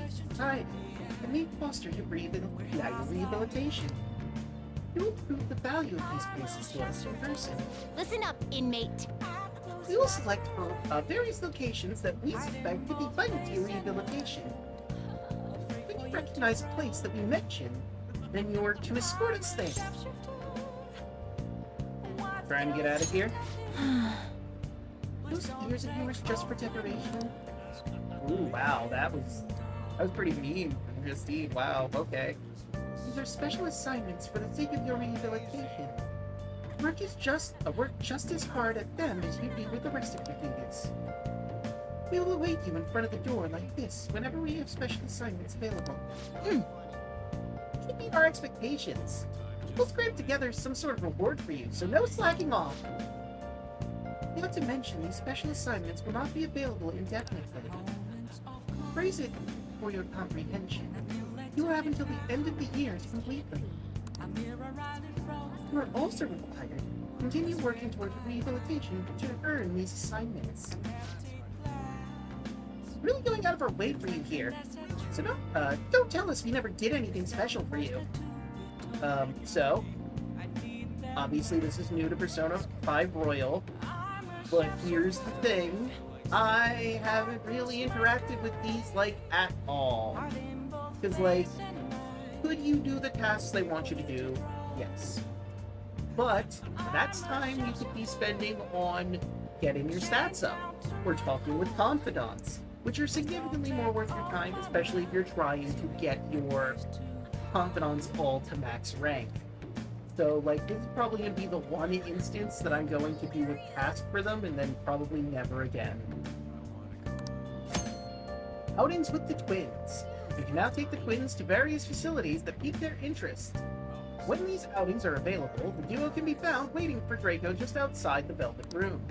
A: society that may foster your rehabilitation. You will prove the value of these places to us in person.
C: Listen up, inmate.
A: We will select various locations that we suspect could be vital to your rehabilitation. When you recognize a place that we mention, then you're to escort us there. Trying to get out of here? Those ears of yours just for decoration? Ooh, wow, that was pretty mean from Justine. Wow, okay. These are special assignments for the sake of your rehabilitation. Work just as hard at them as you do with the rest of your duties. We will await you in front of the door like this whenever we have special assignments available. To meet our expectations, we'll scrape together some sort of reward for you, so no slacking off. Not to mention, these special assignments will not be available indefinitely. Phrase it for your comprehension. You will have until the end of the year to complete them. You are also required to continue working towards rehabilitation to earn these assignments. Really going out of our way for you here. So don't tell us we never did anything special for you. So, obviously this is new to Persona 5 Royal, but here's the thing. I haven't really interacted with these, like, at all. Because, like, could you do the tasks they want you to do? Yes. But that's time you could be spending on getting your stats up, or talking with confidants, which are significantly more worth your time, especially if you're trying to get your confidants all to max rank. So, like, this is probably going to be the one instance that I'm going to do a task for them, and then probably never again. Outings with the twins. You can now take the twins to various facilities that pique their interest. When these outings are available, the duo can be found waiting for Draco just outside the Velvet Room.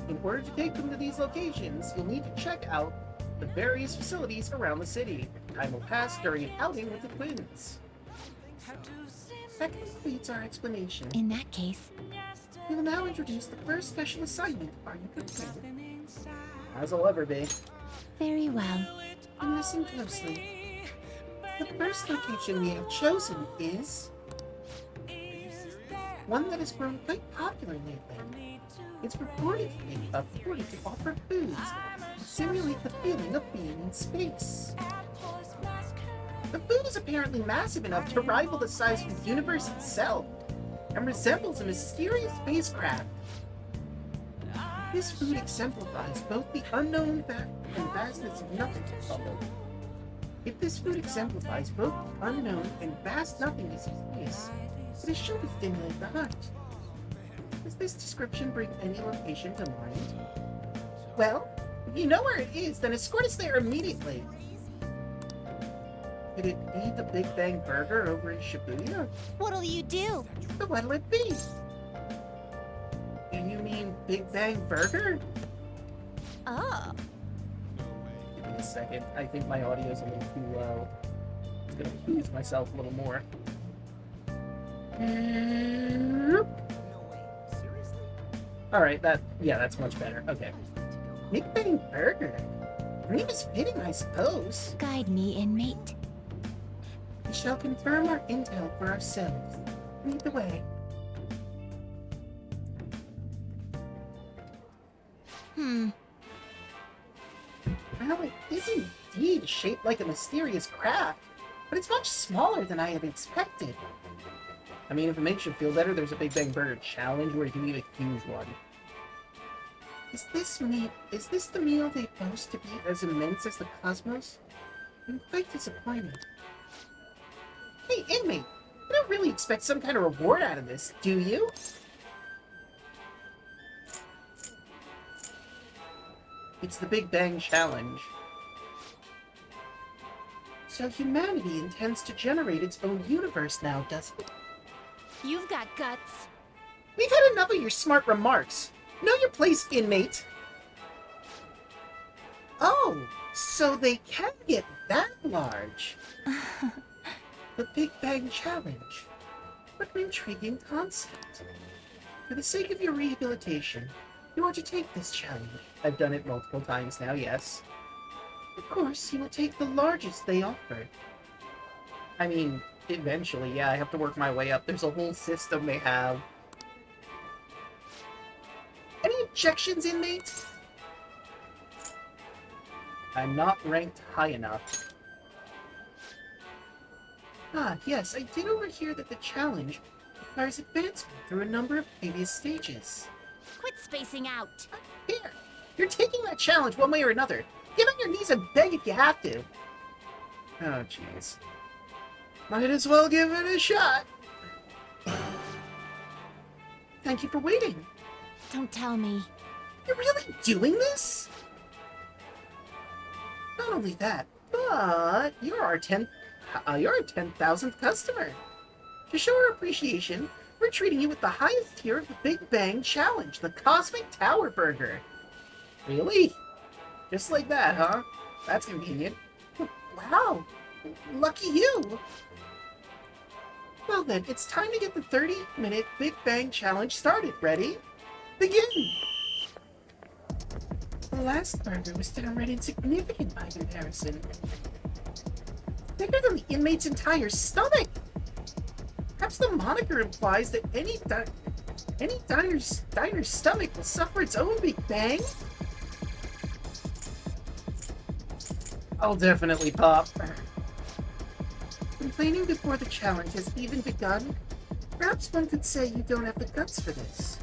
A: In order to take them to these locations, you'll need to check out the various facilities around the city. Time will pass during an outing with the twins. That completes our explanation.
C: In that case,
A: We will now introduce the first special assignment. Are you prepared? As I'll ever be.
C: very well.
A: And listen closely. The first location we have chosen is one that has grown quite popular lately. It's purported to offer foods that simulate the feeling of being in space. The food is apparently massive enough to rival the size of the universe itself, and resembles a mysterious spacecraft. This food exemplifies both the unknown and vastness of nothing to follow. If this food exemplifies both the unknown and vast nothingness of space, it is sure to stimulate the hunt. Does this description bring any location to mind? Well, if you know where it is, then escort us there immediately. Could it be the Big Bang Burger over in Shibuya?
C: What'll you do?
A: But what'll it be? Do you mean Big Bang Burger?
C: Oh.
A: Give me a second. I think my audio's a little too low. I'm gonna lose myself a little more. Alright, that's much better. Okay. Big Bang Burger. Your name is fitting, I suppose.
C: Guide me, inmate.
A: We shall confirm our intel for ourselves. Lead the way. Well, it is indeed shaped like a mysterious craft, but it's much smaller than I had expected. I mean, if it makes you feel better, there's a Big Bang Burger challenge where you can eat a huge one. Is this the meal they boast to be as immense as the cosmos? I'm quite disappointed. Hey, inmate! You don't really expect some kind of reward out of this, do you? It's the Big Bang Challenge. So humanity intends to generate its own universe now, doesn't it?
C: You've got guts.
A: We've had enough of your smart remarks. Know your place, inmate. Oh, so they can get that large. The Big Bang Challenge. What an intriguing concept. For the sake of your rehabilitation, you want to take this challenge. I've done it multiple times now, yes. Of course, you will take the largest they offer. I mean, eventually, yeah, I have to work my way up. There's a whole system they have. Any objections, inmates? I'm not ranked high enough. Ah, yes, I did overhear that the challenge requires advancement through a number of previous stages.
C: Quit spacing out.
A: Here, you're taking that challenge one way or another. Get on your knees and beg if you have to. Oh, jeez. Might as well give it a shot. Thank you for waiting.
C: Don't tell me.
A: You're really doing this? Not only that, but you're our 10,000th customer. To show our appreciation, we're treating you with the highest tier of the Big Bang Challenge, the Cosmic Tower Burger. Really? Just like that, huh? That's convenient. Wow, lucky you. Well then, it's time to get the 30-minute Big Bang Challenge started. Ready? Begin! The last burger was downright insignificant by comparison. Bigger than the inmate's entire stomach! Perhaps the moniker implies that any diner's stomach will suffer its own Big Bang? I'll definitely pop. Complaining before the challenge has even begun? Perhaps one could say you don't have the guts for this.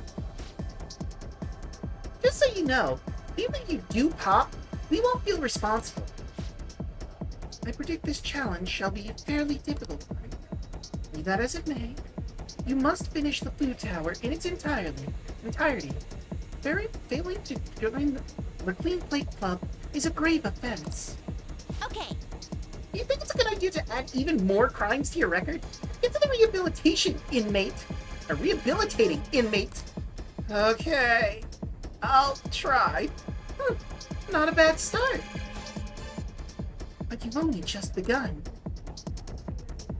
A: Just so you know, even if you do pop, we won't feel responsible. I predict this challenge shall be a fairly difficult one. Be that as it may, you must finish the food tower in its entirety. Failing to join the Clean Plate Club is a grave offense.
C: Okay.
A: You think it's a good idea to add even more crimes to your record? Get to the rehabilitation inmate. A rehabilitating inmate. Okay. I'll try. Not a bad start. But you've only just begun.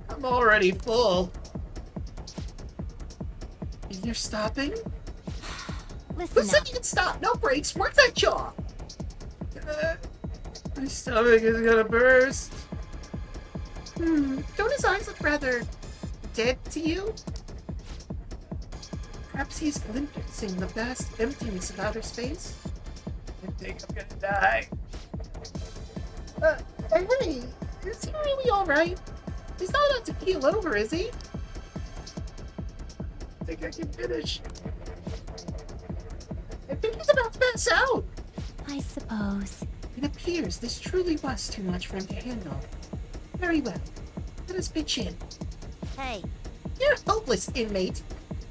A: I'm already full. You're stopping?
C: Listen
A: Who
C: up.
A: said you could stop? No breaks. Work that jaw. My stomach is gonna burst. Don't his eyes look rather dead to you? Perhaps he's glimpsing the vast emptiness of outer space? I think I'm gonna die. Hey, is he really alright? He's not about to keel over, is he? I think I can finish. I think he's about to pass out.
C: I suppose.
A: It appears this truly was too much for him to handle. Very well. Let us pitch in.
C: Hey.
A: You're hopeless, inmate.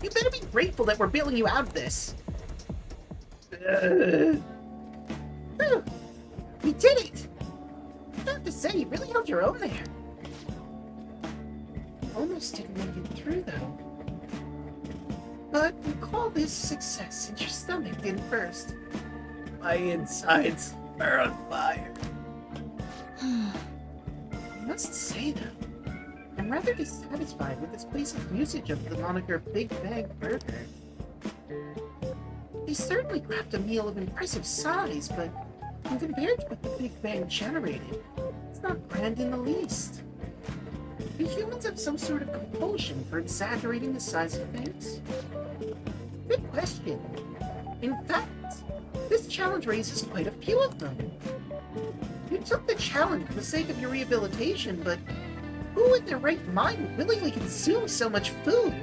A: You better be grateful that we're bailing you out of this. Whew. We did it! I have to say, you really held your own there. Almost didn't make it through, though. But we call this success since your stomach didn't burst. My insides are on fire. I must say, though, I'm rather dissatisfied with this place's usage of the moniker Big Bang Burger. They certainly grabbed a meal of impressive size, but when compared to what the Big Bang generated, it's not grand in the least. Do humans have some sort of compulsion for exaggerating the size of things? Good question. In fact, this challenge raises quite a few of them. You took the challenge for the sake of your rehabilitation, but who in their right mind would willingly consume so much food?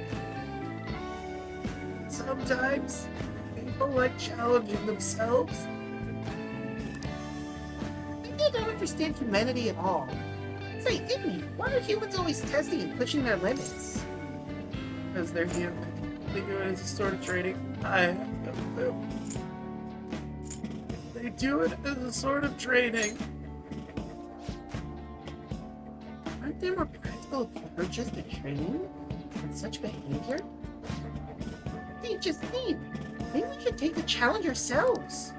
A: Sometimes, people like challenging themselves. Maybe I don't understand humanity at all. Say, Igni, why are humans always testing and pushing their limits? Because they're human. They do it as a sort of training. I have no clue. They do it as a sort of training. Aren't there more practical approaches to training than such behavior? Hey, just think. Maybe we should take the challenge ourselves.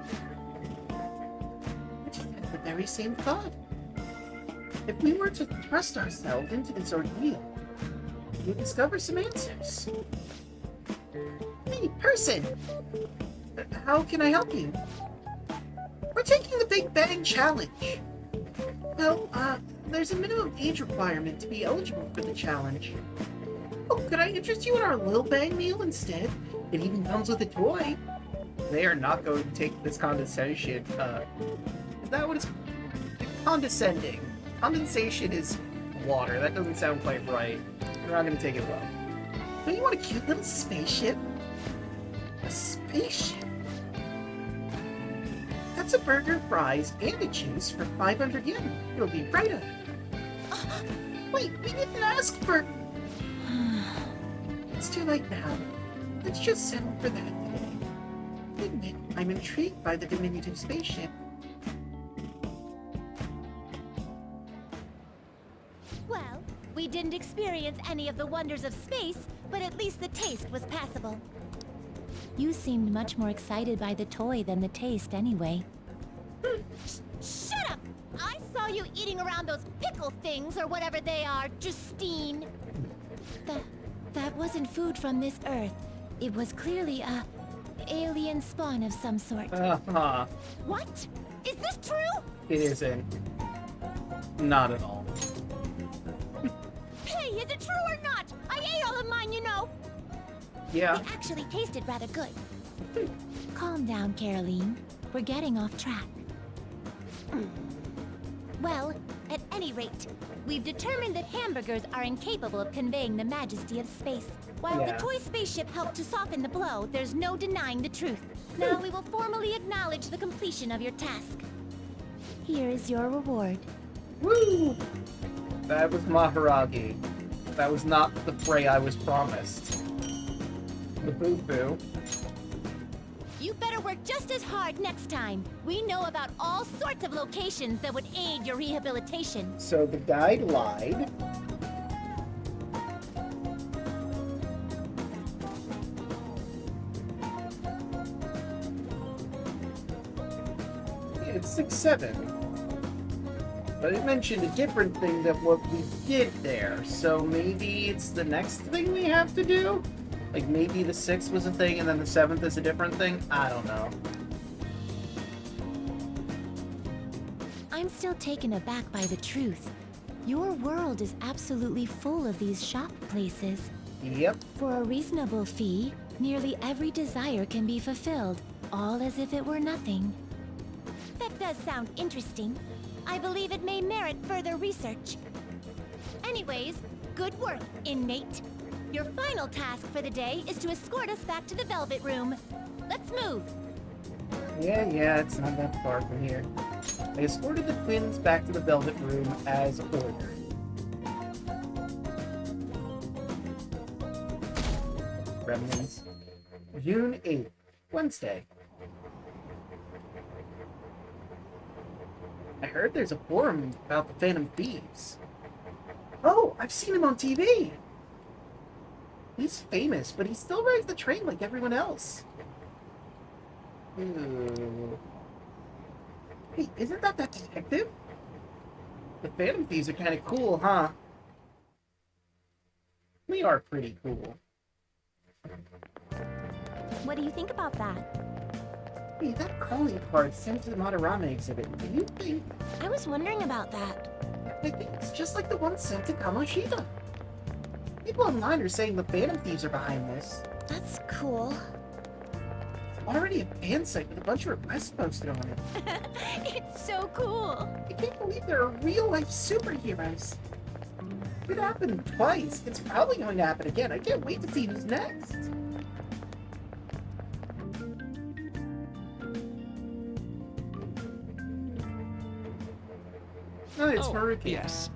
A: I just had very same thought. If we were to thrust ourselves into this ordeal, we'd discover some answers. Hey, person! How can I help you? We're taking the Big Bang Challenge. Well, there's a minimum age requirement to be eligible for the challenge. Oh, could I interest you in our Lil Bang meal instead? It even comes with a toy. They are not going to take this condensation. Is that what it's... Condescending. Condensation is water. That doesn't sound quite right. We're not going to take it well. Don't you want a cute little spaceship? A spaceship? That's a burger, fries, and a juice for 500 yen. It'll be right up. Wait, we didn't ask for... It's too late now. Let's just settle for that today. Admit, I'm intrigued by the diminutive spaceship.
C: Well, we didn't experience any of the wonders of space, but at least the taste was passable. You seemed much more excited by the toy than the taste anyway. Shut up! I saw you eating around those pickle things or whatever they are, Justine. That wasn't food from this Earth. It was clearly a alien spawn of some sort.
A: Uh-huh.
C: What? Is this true?
A: It isn't. Not at all.
C: Hey, is it true or not? I ate all of mine, you know.
A: Yeah.
C: They actually tasted rather good. Calm down, Caroline. We're getting off track. Well, at any rate, we've determined that hamburgers are incapable of conveying the majesty of space. While
A: Yeah.
C: the toy spaceship helped to soften the blow, there's no denying the truth. Now we will formally acknowledge the completion of your task. Here is your reward.
A: Woo! That was Maharagi. That was not the prey I was promised. The boo-boo.
C: You better work just as hard next time. We know about all sorts of locations that would aid your rehabilitation.
A: So the guide lied. Yeah, it's 6-7. But it mentioned a different thing than what we did there. So maybe it's the next thing we have to do? Like maybe the 6th was a thing and then the 7th is a different thing? I don't know.
C: I'm still taken aback by the truth. Your world is absolutely full of these shop places.
A: Yep.
C: For a reasonable fee, nearly every desire can be fulfilled, all as if it were nothing. That does sound interesting. I believe it may merit further research. Anyways, good work, inmate. Your final task for the day is to escort us back to the Velvet Room. Let's move.
A: Yeah, it's not that far from here. I escorted the twins back to the Velvet Room as ordered. Remnants. June 8th, Wednesday. I heard there's a forum about the Phantom Thieves. Oh, I've seen him on TV! He's famous, but he still rides the train like everyone else. Ooh. Hey, isn't that detective? The Phantom Thieves are kind of cool, huh? They are pretty cool.
C: What do you think about that?
A: Hey, that calling card sent to the Madarame exhibit, do you think...
C: I was wondering about that.
A: I think it's just like the one sent to Kamoshida. People online are saying the Phantom Thieves are behind this.
C: That's cool.
A: It's already a fan site with a bunch of requests posted on it.
C: It's so cool.
A: I can't believe there are real-life superheroes. It happened twice. It's probably going to happen again. I can't wait to see who's next. Oh, it's Haruki.
B: Yes.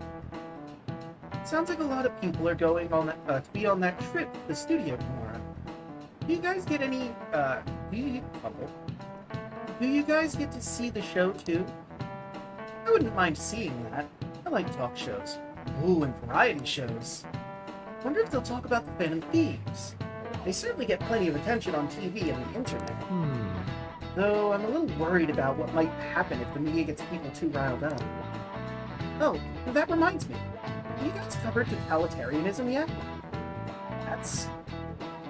A: Sounds like a lot of people are going on to be on that trip to the studio tomorrow. Do you guys get any, do you guys get to see the show too? I wouldn't mind seeing that. I like talk shows. Ooh, and variety shows. Wonder if they'll talk about the Phantom Thieves. They certainly get plenty of attention on TV and the internet. Though I'm a little worried about what might happen if the media gets people too riled up. Oh, that reminds me. Have you guys covered totalitarianism yet? That's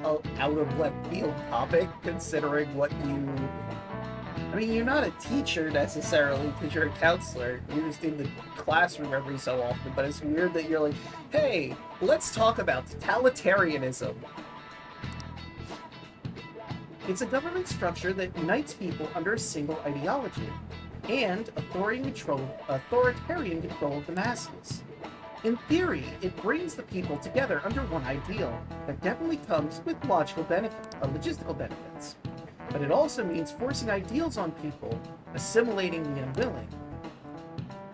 A: an out-of-left field topic, considering what you... I mean, you're not a teacher necessarily, because you're a counselor. You're just in the classroom every so often, but it's weird that you're like, hey, let's talk about totalitarianism. It's a government structure that unites people under a single ideology, and authoritarian control of the masses. In theory, it brings the people together under one ideal that definitely comes with logistical benefits. But it also means forcing ideals on people, assimilating the unwilling.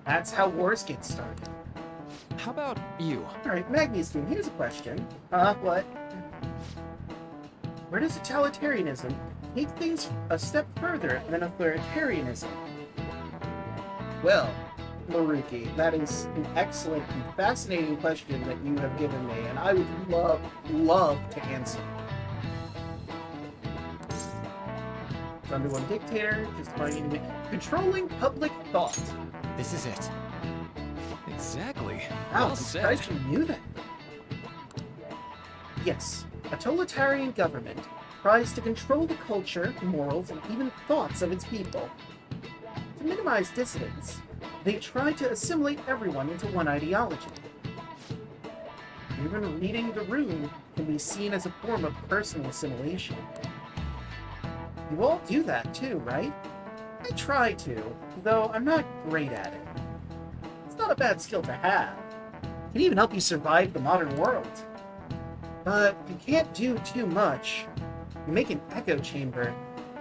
A: That's how wars get started.
D: How about you?
A: Alright, Magnius, here's a question. What? Where does totalitarianism take things a step further than authoritarianism? Well, Maruki, that is an excellent and fascinating question that you have given me, and I would love to answer. Under one dictator, just finding controlling public thought.
D: This is it. Exactly.
A: Wow,
D: Well
A: I'm
D: said.
A: surprised you knew that. Yes, a totalitarian government tries to control the culture, morals, and even thoughts of its people. To minimize dissidence, they try to assimilate everyone into one ideology. Even reading the room can be seen as a form of personal assimilation. You all do that too, right? I try to, though I'm not great at it. It's not a bad skill to have. It can even help you survive the modern world. But you can't do too much. You make an echo chamber,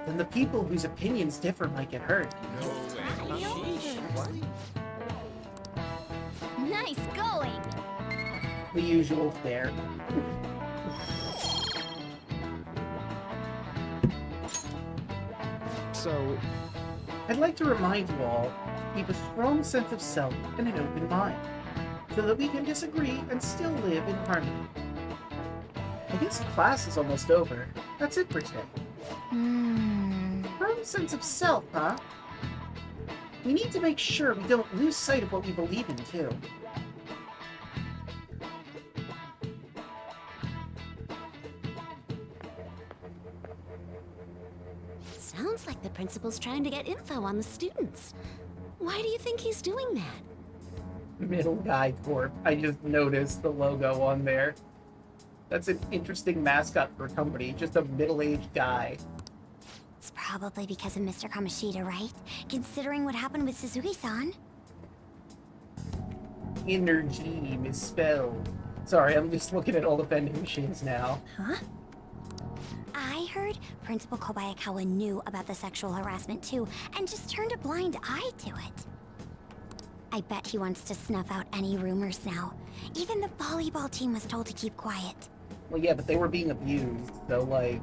A: then the people whose opinions differ might get hurt.
G: Nice going!
A: The usual fare.
D: So,
A: I'd like to remind you all to keep a strong sense of self and an open mind, so that we can disagree and still live in harmony. I guess class is almost over. That's it for today. Strong sense of self, huh? We need to make sure we don't lose sight of what we believe in, too.
G: Sounds like the principal's trying to get info on the students. Why do you think he's doing that?
A: Middle Guy Corp. I just noticed the logo on there. That's an interesting mascot for a company. Just a middle-aged guy.
E: It's probably because of Mr. Kamoshida, right? Considering what happened with Suzuki-san.
A: Energy misspelled. Sorry, I'm just looking at all the vending machines now.
E: Huh? I heard Principal Kobayakawa knew about the sexual harassment too, and just turned a blind eye to it. I bet he wants to snuff out any rumors now. Even the volleyball team was told to keep quiet.
A: Well, yeah, but they were being abused, so, like,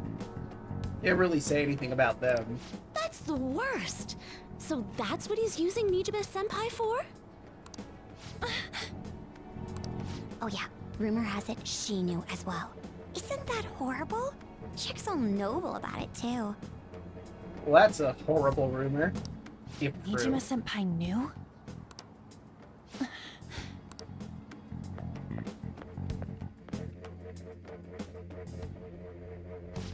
A: didn't really say anything about them.
G: That's the worst! So that's what he's using Nijibe-senpai for?
E: Oh yeah, rumor has it she knew as well. Isn't that horrible? Chick's all noble about it too.
A: Well, that's a horrible rumor. If true.
C: Nijima-senpai knew?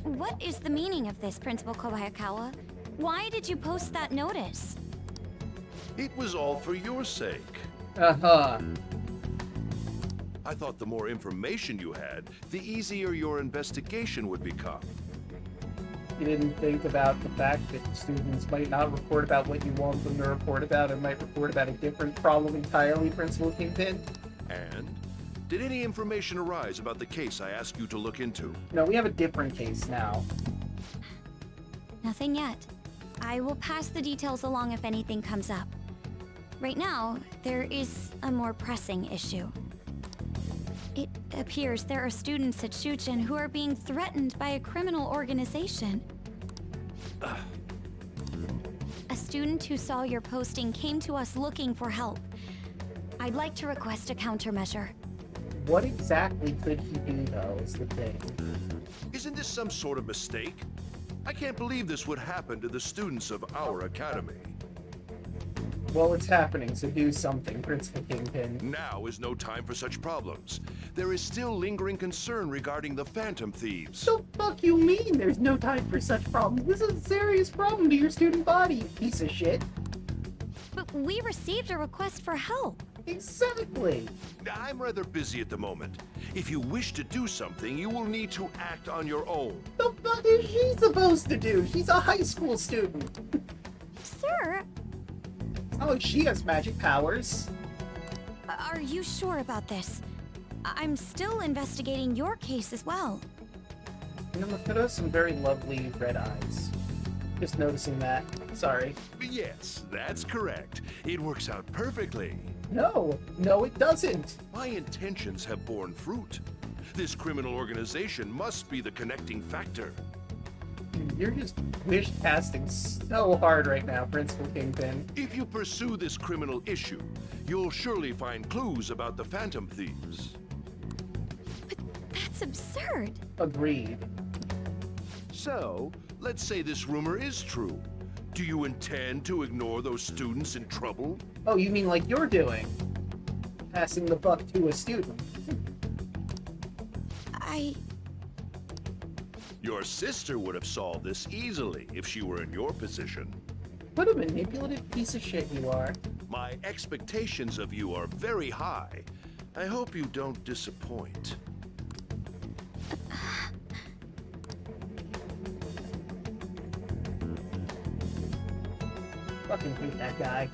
E: What is the meaning of this, Principal Kobayakawa? Why did you post that notice?
J: It was all for your sake.
A: Uh-huh.
J: I thought the more information you had, the easier your investigation would become.
A: You didn't think about the fact that students might not report about what you want them to report about and might report about a different problem entirely, Principal Kingpin?
J: And? Did any information arise about the case I asked you to look into?
A: No, we have a different case now.
E: Nothing yet. I will pass the details along if anything comes up. Right now, there is a more pressing issue. It appears there are students at Shuchen who are being threatened by a criminal organization. A student who saw your posting came to us looking for help. I'd like to request a countermeasure.
A: What exactly could he do, though, is the thing.
J: Isn't this some sort of mistake? I can't believe this would happen to the students of our academy.
A: Well, it's happening, so do something, Principal Kingpin.
J: Now is no time for such problems. There is still lingering concern regarding the Phantom Thieves.
A: The fuck you mean there's no time for such problems? This is a serious problem to your student body, you piece of shit.
E: But we received a request for help.
A: Exactly.
J: I'm rather busy at the moment. If you wish to do something, you will need to act on your own.
A: The fuck is she supposed to do? She's a high school student.
E: Sir,
A: Oh, she has magic powers.
E: are you sure about this? I'm still investigating your case as well.
A: You know, Makoto has some very lovely red eyes. Just noticing that. Sorry.
J: Yes, that's correct. It works out perfectly.
A: No, it doesn't.
J: My intentions have borne fruit. This criminal organization must be the connecting factor.
A: You're just wish casting so hard right now, Principal Kingpin.
J: If you pursue this criminal issue, you'll surely find clues about the Phantom Thieves.
E: But that's absurd.
A: Agreed.
J: So, let's say this rumor is true. Do you intend to ignore those students in trouble?
A: Oh, you mean like you're doing? Passing the buck to a student.
J: Your sister would have solved this easily if she were in your position.
A: What a manipulative piece of shit you are.
J: My expectations of you are very high. I hope you don't disappoint.
A: Fucking hate that guy.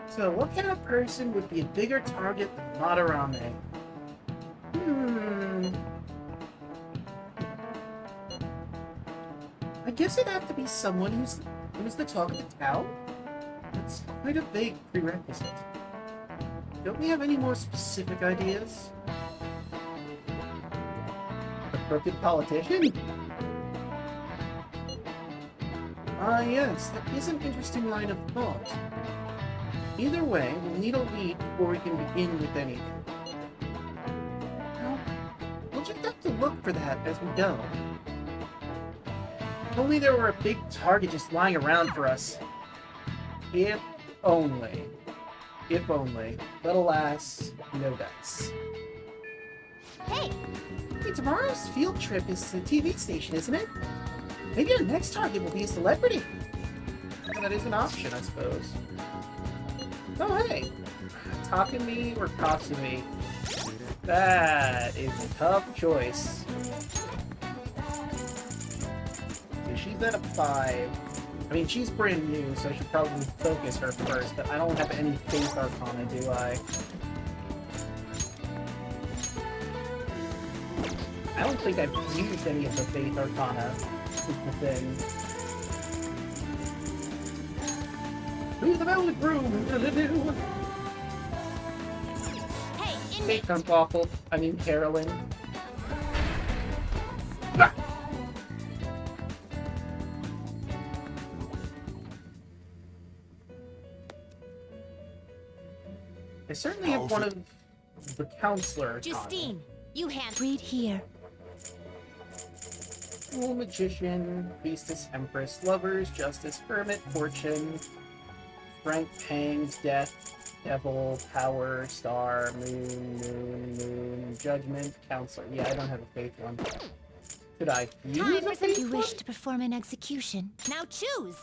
A: So, what kind of person would be a bigger target than Madarame? I guess it'd have to be someone who's the talk of the town. It's quite a vague prerequisite. Don't we have any more specific ideas? A crooked politician? Ah, yes, that is an interesting line of thought. Either way, we'll need a lead before we can begin with anything. Well, we'll just have to look for that as we go. If only there were a big target just lying around for us. If only. If only. But alas, no dice.
C: Hey!
A: Hey, tomorrow's field trip is to the TV station, isn't it? Maybe our next target will be a celebrity. Well, that is an option, I suppose. Oh, hey! Takumi or Kasumi? That is a tough choice. So she's at a 5. I mean, she's brand new, so I should probably focus her first, but I don't have any Faith Arcana, do I? I don't think I've used any of the Faith Arcana, is the thing. Who's the velvet broom?
C: Hey,
A: Faith comes awful. I mean, Carolyn. I certainly have one of the counselor.
C: Justine, you hand. Read here.
A: Fool, magician, priestess, empress, lovers, justice, hermit, fortune, rank, pangs, death, devil, power, star, moon, judgment, counselor. Yeah, I don't have a faith one. Could I use a faith
C: You
A: one?
C: wish to perform an execution. Now choose!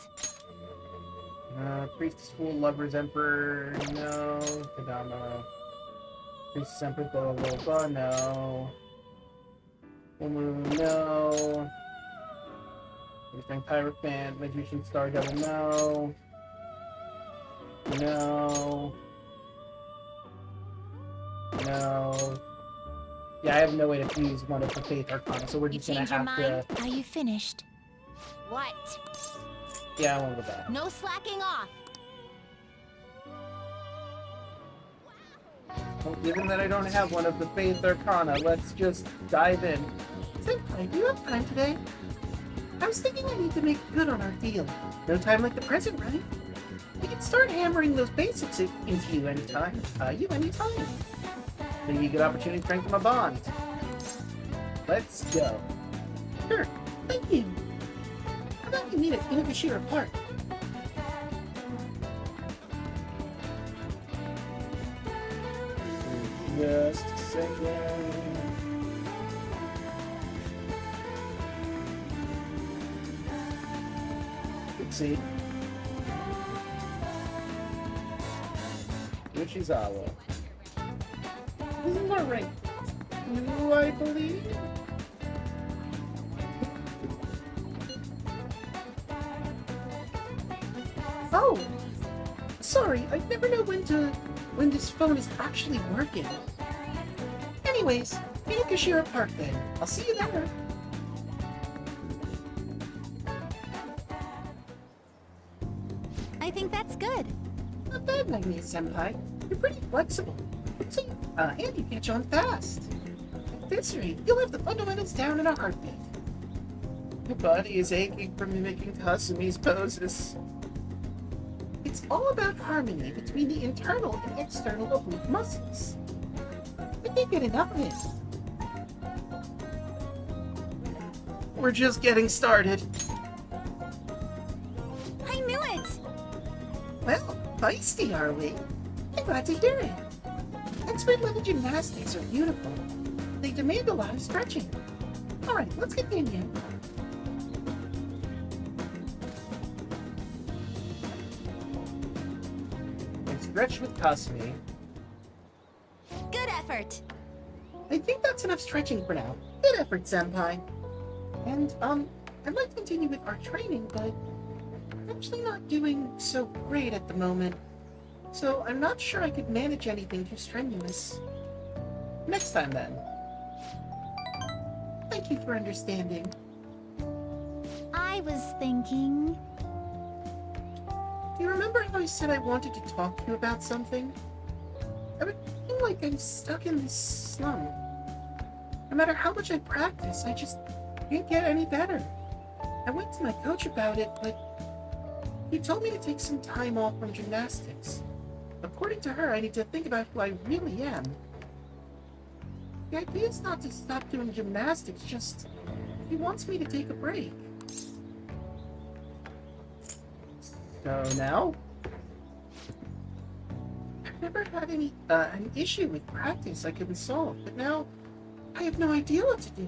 A: Priestess, fool, lovers, emperor, no. Kadama. Priestess, empress, blah, blah, blah, no. Full moon, no. Everything, Hierophant, magician, star, devil, no. No. No. Yeah, I have no way to fuse one of the Faith Arcana, so we're
C: You
A: just gonna
C: change your
A: have
C: mind?
A: to...
C: Are you finished? What?
A: Yeah, I won't go back.
C: No slacking off!
A: Well, given that I don't have one of the Faith Arcana, let's just dive in. Senpai, do you have time today? I was thinking I need to make good on our deal. No time like the present, right? We can start hammering those basics into you anytime. You anytime. Maybe a good opportunity to strengthen my bond. Let's go. Sure, thank you. How about you meet at Inagashira Park? Just a second. Let's see. Yoshizawa. This is not right. Do I believe? Oh! Sorry, I never know when this phone is actually working. Anyways, Inagashira Park then. I'll see you there.
C: I think that's good.
A: Not bad, Magnius-senpai. You're pretty flexible. So, and you catch on fast. At this rate, you'll have the fundamentals down in a heartbeat. Your body is aching from mimicking Kasumi's poses. It's all about harmony between the internal and external oblique muscles. I can't get enough of it. We're just getting started.
E: I knew it!
A: Well, feisty, are we? I'm glad to hear it. Expert level gymnastics are beautiful. They demand a lot of stretching. Alright, let's continue. And stretch with Kasumi.
E: Good effort!
A: I think that's enough stretching for now. Good effort, Senpai. And, I'd like to continue with our training, but I'm actually not doing so great at the moment. So I'm not sure I could manage anything too strenuous. Next time, then. Thank you for understanding.
C: I was thinking...
A: Do you remember how I said I wanted to talk to you about something? I would feel like I'm stuck in this slump. No matter how much I practice, I just can't get any better. I went to my coach about it, but he told me to take some time off from gymnastics. According to her, I need to think about who I really am. The idea is not to stop doing gymnastics, just he wants me to take a break. So now? I've never had an issue with practice I couldn't solve, but now I have no idea what to do.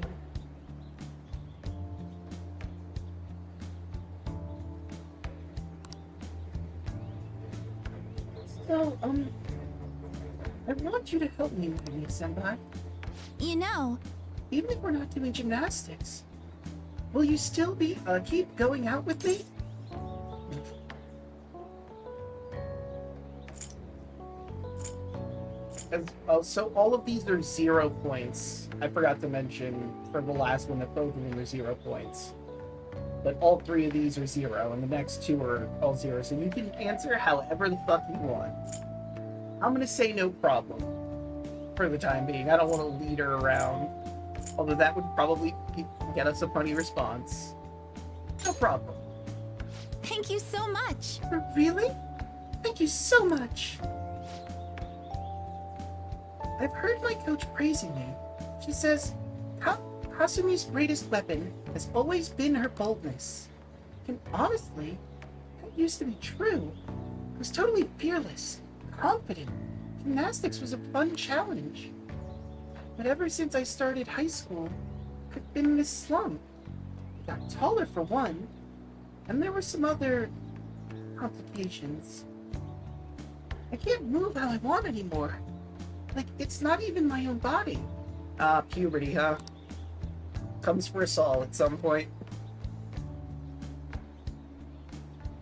A: So, I want you to help me, Magnius-senpai.
C: You know,
A: Even if we're not doing gymnastics, will you still keep going out with me? So all of these are 0 points. I forgot to mention for the last one that both of them are 0 points. But all 3 of these are 0, and the next 2 are all 0, so you can answer however the fuck you want. I'm gonna say no problem. For the time being. I don't want to lead her around. Although that would probably get us a funny response. No problem.
C: thank you so much.
A: Really? Thank you so much. I've heard my coach praising me. She says, Kasumi's greatest weapon has always been her boldness. And honestly, that used to be true. I was totally fearless, confident. Gymnastics was a fun challenge. But ever since I started high school, I've been in this slump. I got taller for one, and there were some other complications. I can't move how I want anymore. Like, it's not even my own body. Puberty, huh? Comes for us all at some point.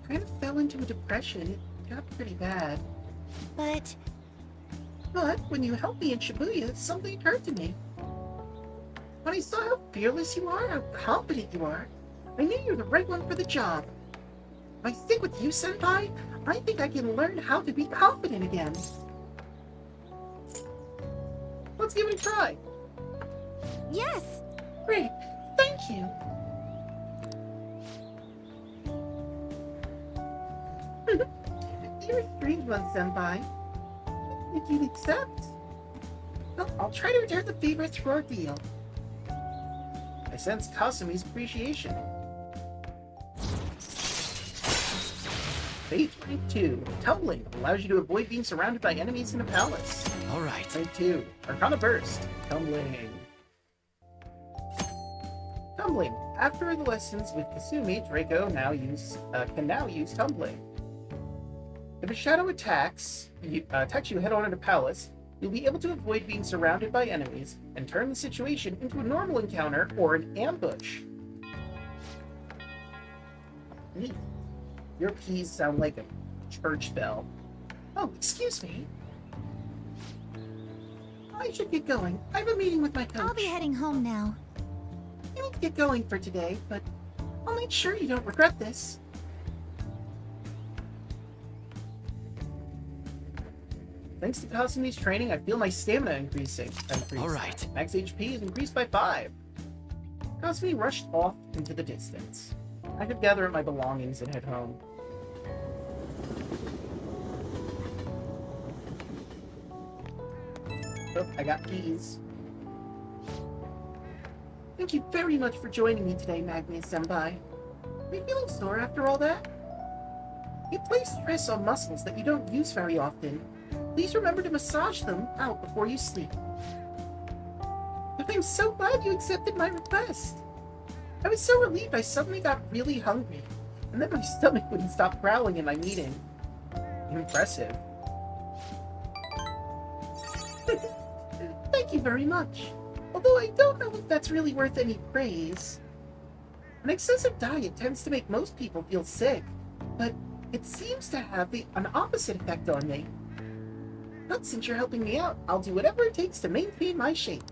A: Kind of fell into a depression. It got pretty bad.
C: But
A: when you helped me in Shibuya, something occurred to me. When I saw how fearless you are, how confident you are, I knew you were the right one for the job. If I stick with you, Senpai, I think I can learn how to be confident again. Let's give it a try.
E: Yes!
A: Great, thank you. You're a strange one, Senpai. If you'd accept, well, I'll try to return the favor through our deal. I sense Kasumi's appreciation. Fate rank 2. Tumbling allows you to avoid being surrounded by enemies in a palace.
D: All right.
A: Rank 2. Arcana Burst. Tumbling. Tumbling. After the lessons with Kasumi, Draco can now use tumbling. If a shadow attacks you head-on in a palace, you'll be able to avoid being surrounded by enemies and turn the situation into a normal encounter or an ambush. Neat. Your keys sound like a church bell. Oh, excuse me. I should get going. I have a meeting with my coach.
C: I'll be heading home now.
A: I need to get going for today, but I'll make sure you don't regret this. Thanks to Kasumi's training, I feel my stamina increasing.
D: All right.
A: Max HP is increased by 5. Kasumi rushed off into the distance. I could gather up my belongings and head home. Oh, I got keys. Thank you very much for joining me today, Magnius-senpai. Are you feeling sore after all that? You place stress on muscles that you don't use very often. Please remember to massage them out before you sleep. I'm so glad you accepted my request. I was so relieved I suddenly got really hungry, and then my stomach wouldn't stop growling in my meeting. Impressive. Thank you very much. Although I don't know if that's really worth any praise. An excessive diet tends to make most people feel sick, but it seems to have an opposite effect on me. But since you're helping me out, I'll do whatever it takes to maintain my shape.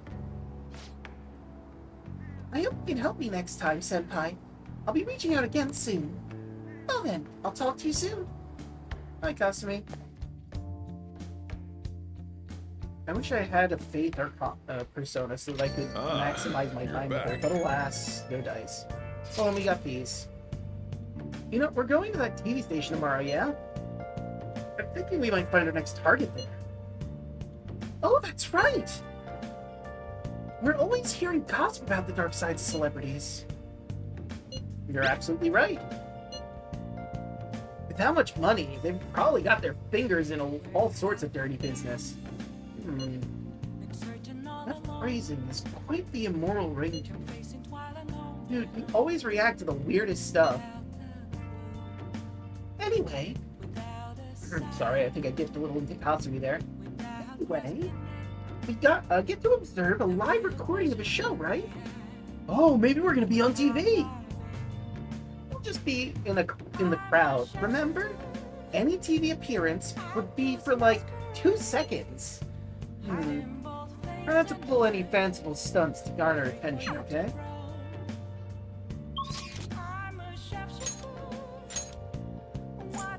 A: I hope you can help me next time, Senpai. I'll be reaching out again soon. Well then, I'll talk to you soon. Bye, Kasumi. I wish I had a Faith or Persona so that I could maximize my time with her, but alas, no dice. Oh, and we got these. You know, we're going to that TV station tomorrow, yeah? I'm thinking we might find our next target there. Oh, that's right! We're always hearing gossip about the dark sides of celebrities. You're absolutely right. With how much money, they've probably got their fingers in all sorts of dirty business. That phrasing is quite the immoral ring to it. Dude, you always react to the weirdest stuff. Anyway... Sorry, I think I dipped a little into Katsumi there. Anyway... We get to observe a live recording of a show, right? Oh, maybe we're gonna be on TV! We'll just be in the crowd, remember? Any TV appearance would be for like 2 seconds. Try not to pull any fanciful stunts to garner attention, okay? I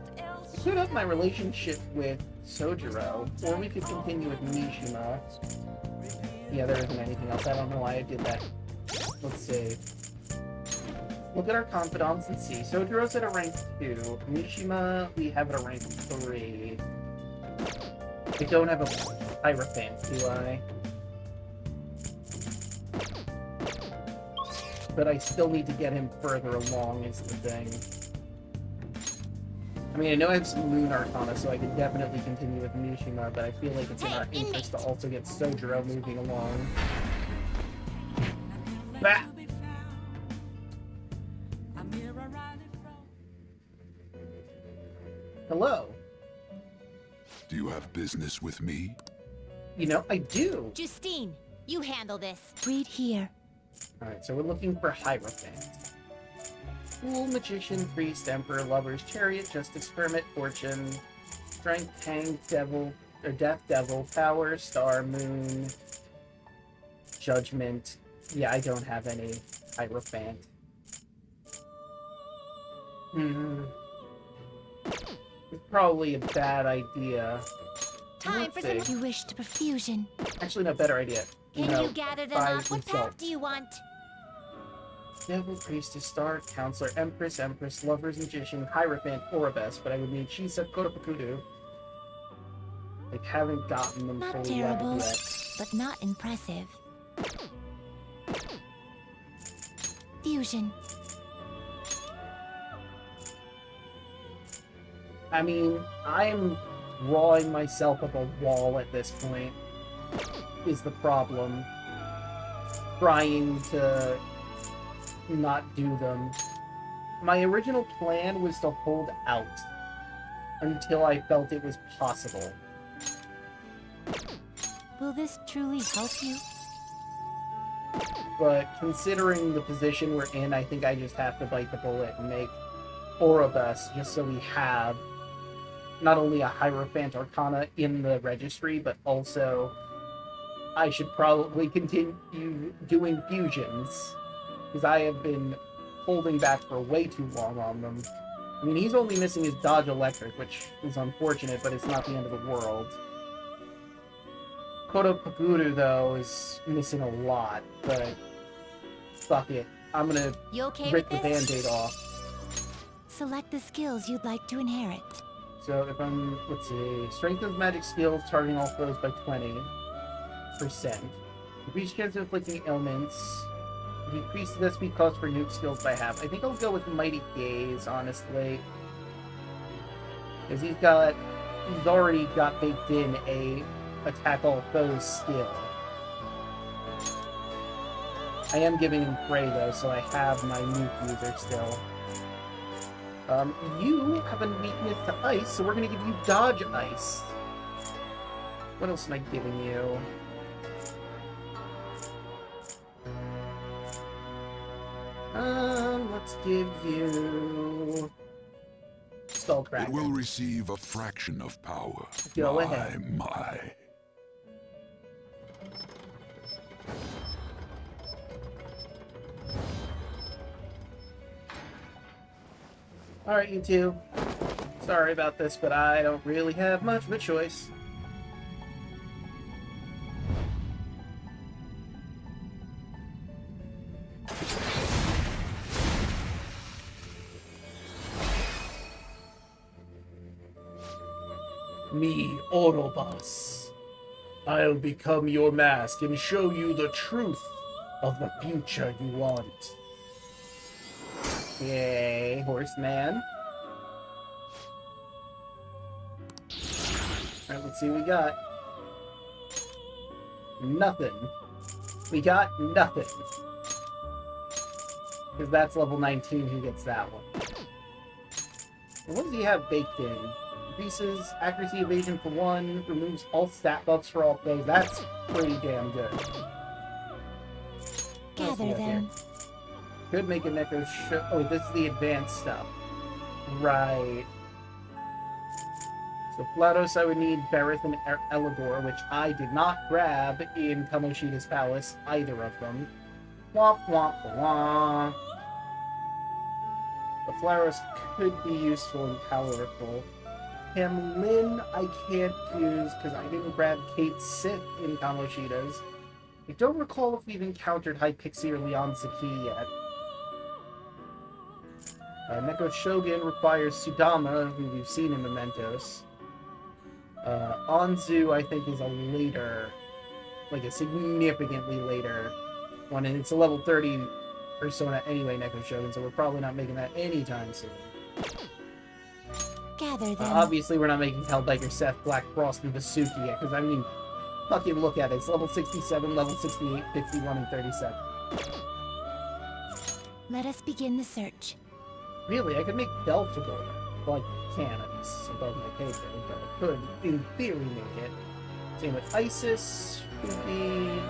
A: could have my relationship with Sojiro, or we could continue with Mishima. Yeah, there isn't anything else. I don't know why I did that. Let's see. Look at our confidants and see. Sojiro's at a rank 2. Mishima, we have at a rank 3. I don't have a Hierophant, do I? But I still need to get him further along, is the thing. I mean, I know I have some Moon Arcana, so I could definitely continue with Mishima, but I feel like it's in our interest to also get Sojiro moving along. Bah! Hello.
F: Do you have business with me?
A: You know, I do.
C: Justine, you handle this. Read here.
A: Alright, so we're looking for Hierophant. Fool, Magician, Priest, Emperor, Lovers, Chariot, Justice, Hermit, Fortune, Strength, Hang, Devil, or Death, Devil, Power, Star, Moon, Judgment. Yeah, I don't have any Hierophant. It's probably a bad idea.
C: Time for some. You wish to perfusion.
A: Actually, no, better idea.
C: Can you gather them up? What path do you want?
A: Devil, Priestess, Star, Counselor, Empress, Lovers, Magician, Hierophant, Oribus, but I would need Shisa, Kotopakudu. Like, haven't gotten them
C: Not
A: fully
C: terrible,
A: yet.
C: but not impressive. fusion.
A: I mean, I'm drawing myself up a wall at this point, is the problem. Trying to not do them. My original plan was to hold out until I felt it was possible.
C: Will this truly help you?
A: But considering the position we're in, I think I just have to bite the bullet and make Orobus, just so we have not only a Hierophant Arcana in the registry, but also I should probably continue doing fusions, because I have been holding back for way too long on them. I mean, he's only missing his Dodge Electric, which is unfortunate, but it's not the end of the world. Kodo Paguru, though, is missing a lot, but fuck it. I'm gonna rip the Band-Aid off.
C: Select the skills you'd like to inherit.
A: So if I'm, let's see, Strength of Magic Skills, targeting all foes by 20%. Increased chance of inflicting ailments. Decrease the SP cost for nuke skills by half. I think I'll go with Mighty Gaze, honestly. Because he's already got baked in a attack all foes skill. I am giving him Prey though, so I have my nuke user still. You have a weakness to ice, so we're gonna give you Dodge Ice. What else am I giving you? Let's give you Skullcracker.
F: It will receive a fraction of power.
A: Go ahead.
F: My.
A: Alright, you two. Sorry about this, but I don't really have much of a choice. Me, Orobus. I'll become your mask and show you the truth of the future you want. Yay, Horseman. Alright, let's see what we got. Nothing. We got nothing. Because that's level 19 who gets that one. And what does he have baked in? Increases accuracy evasion for 1, removes all stat buffs for all foes. That's pretty damn good.
C: Gather them.
A: Could make a Neko show. Oh, this is the advanced stuff. Right. So Flatos, I would need Berith and Eligor, which I did not grab in Kamoshida's Palace, either of them. Womp womp womp. The Flaros could be useful and powerful. Hamlin I can't use because I didn't grab Kate Sith in Kamoshida's. I don't recall if we've encountered Hypixie or Leon Saki yet. Neko Shogun requires Sudama, who we've seen in Mementos. Anzu, I think, is a later, like a significantly later one, and it's a level 30 persona anyway, Neko Shogun, so we're probably not making that anytime soon.
C: Gather them.
A: Obviously, we're not making Hellbiker, Seth, Black Frost, and Vasuki yet, because, I mean, fucking look at it. It's level 67, level 68, 51, and 37.
C: Let us begin the search.
A: Really, I could make Belphegor. Well, I can't. It's above my pay grade, but I could, in theory, make it. Same with Isis, Spooky.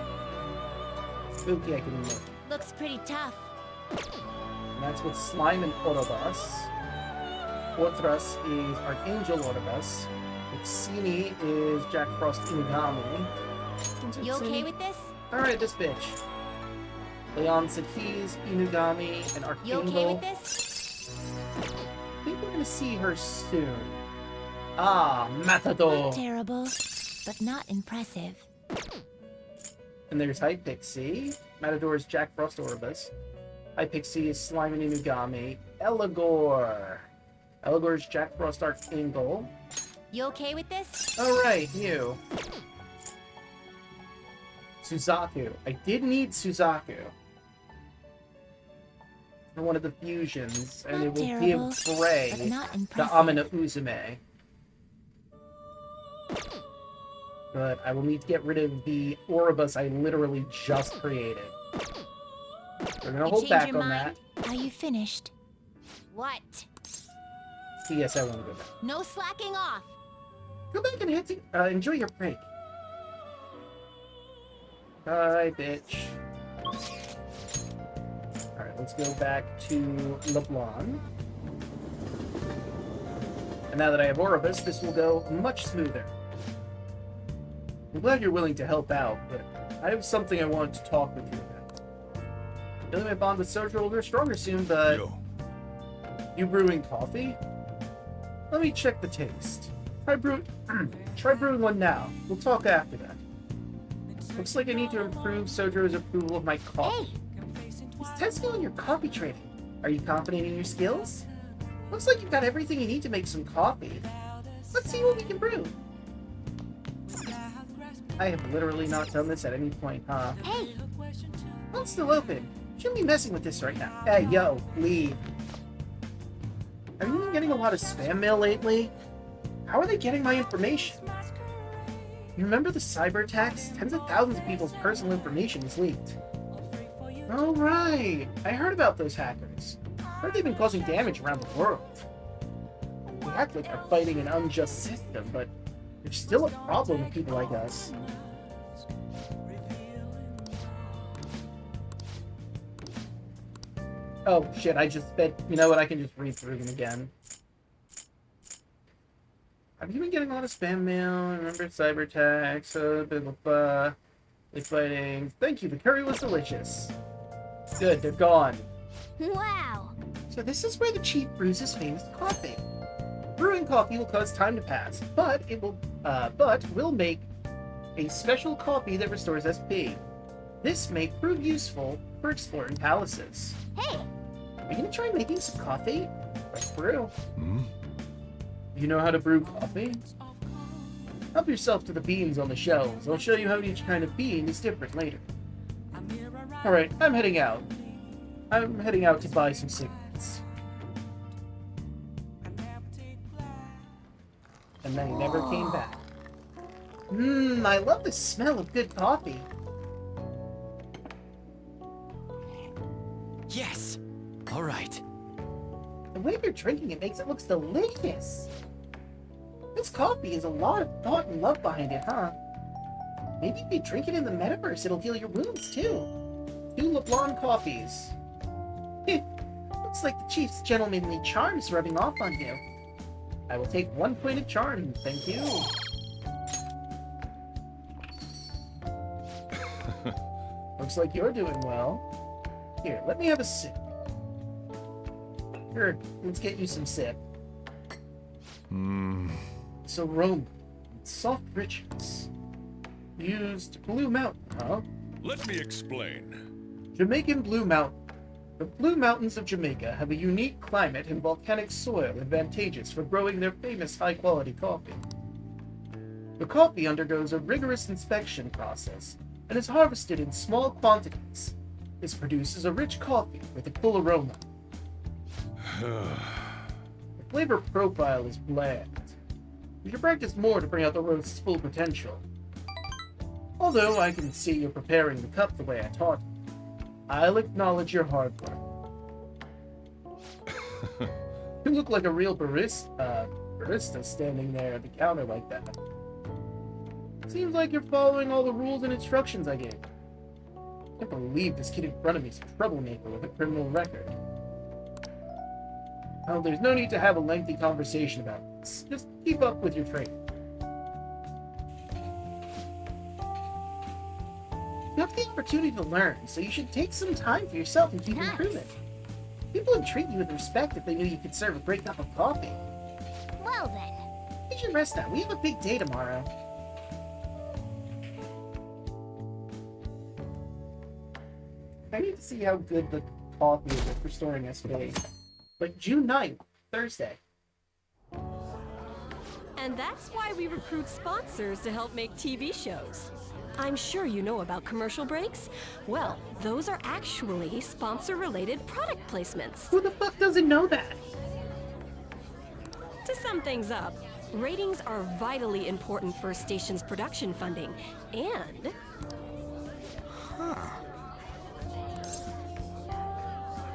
A: Spooky I can make.
C: Looks pretty tough.
A: And that's with Slime and Orobus. Orthros is Archangel Orobus. Ixini is Jack Frost Inugami.
C: You okay with this?
A: Alright, this bitch. Leon Saki's Inugami and Archangel.
C: You okay with this?
A: I think we're gonna see her soon. Ah, Matador!
C: Not terrible, but not impressive.
A: And there's Hypixie. Matador is Jack Frost Orobus. Hypixie is Slime and Inugami. Eligor. Eligor is Jack Frost Archangel.
C: You okay with this?
A: Alright, you. Suzaku. I did need Suzaku. for one of the fusions, and
C: Not
A: it will
C: terrible,
A: give Bray
C: but not
A: the
C: impressive.
A: Amino Uzume. But I will need to get rid of the Oribus I literally just created. We're gonna hold back on that.
C: Are you finished?
G: What?
A: Yes, I want to go back.
G: No slacking off.
A: Go back and enjoy your break. Bye, bitch. Alright, let's go back to LeBlanc. And now that I have Oribus, this will go much smoother. I'm glad you're willing to help out, but I have something I wanted to talk with you about. Feeling my bond with Sojo will grow stronger soon, but...
F: Yo.
A: You brewing coffee? Let me check the taste. Try brewing one now. We'll talk after that. Looks like I need to improve Sojo's approval of my coffee. He's testing on your coffee training. Are you confident in your skills? Looks like you've got everything you need to make some coffee. Let's see what we can brew. I have literally not done this at any point, huh?
G: Hey!
A: Phone's still open. Shouldn't be messing with this right now. Hey, yo, leave. Have you been getting a lot of spam mail lately? How are they getting my information? You remember the cyber attacks? Tens of thousands of people's personal information was leaked. Oh, right. I heard about those hackers. Heard they've been causing damage around the world. They act like they're fighting an unjust system, but there's still a problem with people like us. Oh, shit, I just bet... You know what, I can just read through them again. Have you been getting a lot of spam mail? Remember cyber attacks? Blah, blah, blah. They're fighting. Thank you, the curry was delicious. Good, they're gone.
E: Wow.
A: So this is where the chief brews his famous coffee. Brewing coffee will cause time to pass, but will make a special coffee that restores SP. This may prove useful for exploring palaces.
E: Hey!
A: Are you gonna try making some coffee? Let's brew.
F: Hmm?
A: You know how to brew coffee? Help yourself to the beans on the shelves. I'll show you how each kind of bean is different later. Alright, I'm heading out. I'm heading out to buy some cigarettes. And then he never came back. I love the smell of good coffee.
D: Yes! Alright.
A: The way you're drinking it makes it look delicious. This coffee has a lot of thought and love behind it, huh? Maybe if you drink it in the metaverse, it'll heal your wounds, too. 2 LeBlanc coffees. Looks like the chief's gentlemanly charm is rubbing off on you. I will take 1 point of charm, thank you. Looks like you're doing well. Here, let me have a sip. Here, let's get you some sip. It's aroma, soft richness. Used Blue Mountain, huh?
J: Let me explain.
A: Jamaican Blue Mountain. The Blue Mountains of Jamaica have a unique climate and volcanic soil advantageous for growing their famous high-quality coffee. The coffee undergoes a rigorous inspection process and is harvested in small quantities. This produces a rich coffee with a full aroma. The flavor profile is bland. You should practice more to bring out the roast's full potential. Although I can see you're preparing the cup the way I taught you, I'll acknowledge your hard work. You look like a real barista standing there at the counter like that. Seems like you're following all the rules and instructions I gave. I can't believe this kid in front of me is a troublemaker with a criminal record. Well, there's no need to have a lengthy conversation about this. Just keep up with your training. You have the opportunity to learn, so you should take some time for yourself and keep improving. People would treat you with respect if they knew you could serve a great cup of coffee.
E: Well then.
A: You should rest now. We have a big day tomorrow. I need to see how good the coffee is at restoring SP. But June 9th, Thursday.
K: And that's why we recruit sponsors to help make TV shows. I'm sure you know about commercial breaks. Well, those are actually sponsor-related product placements.
A: Who the fuck doesn't know that?
K: To sum things up, ratings are vitally important for a station's production funding, and...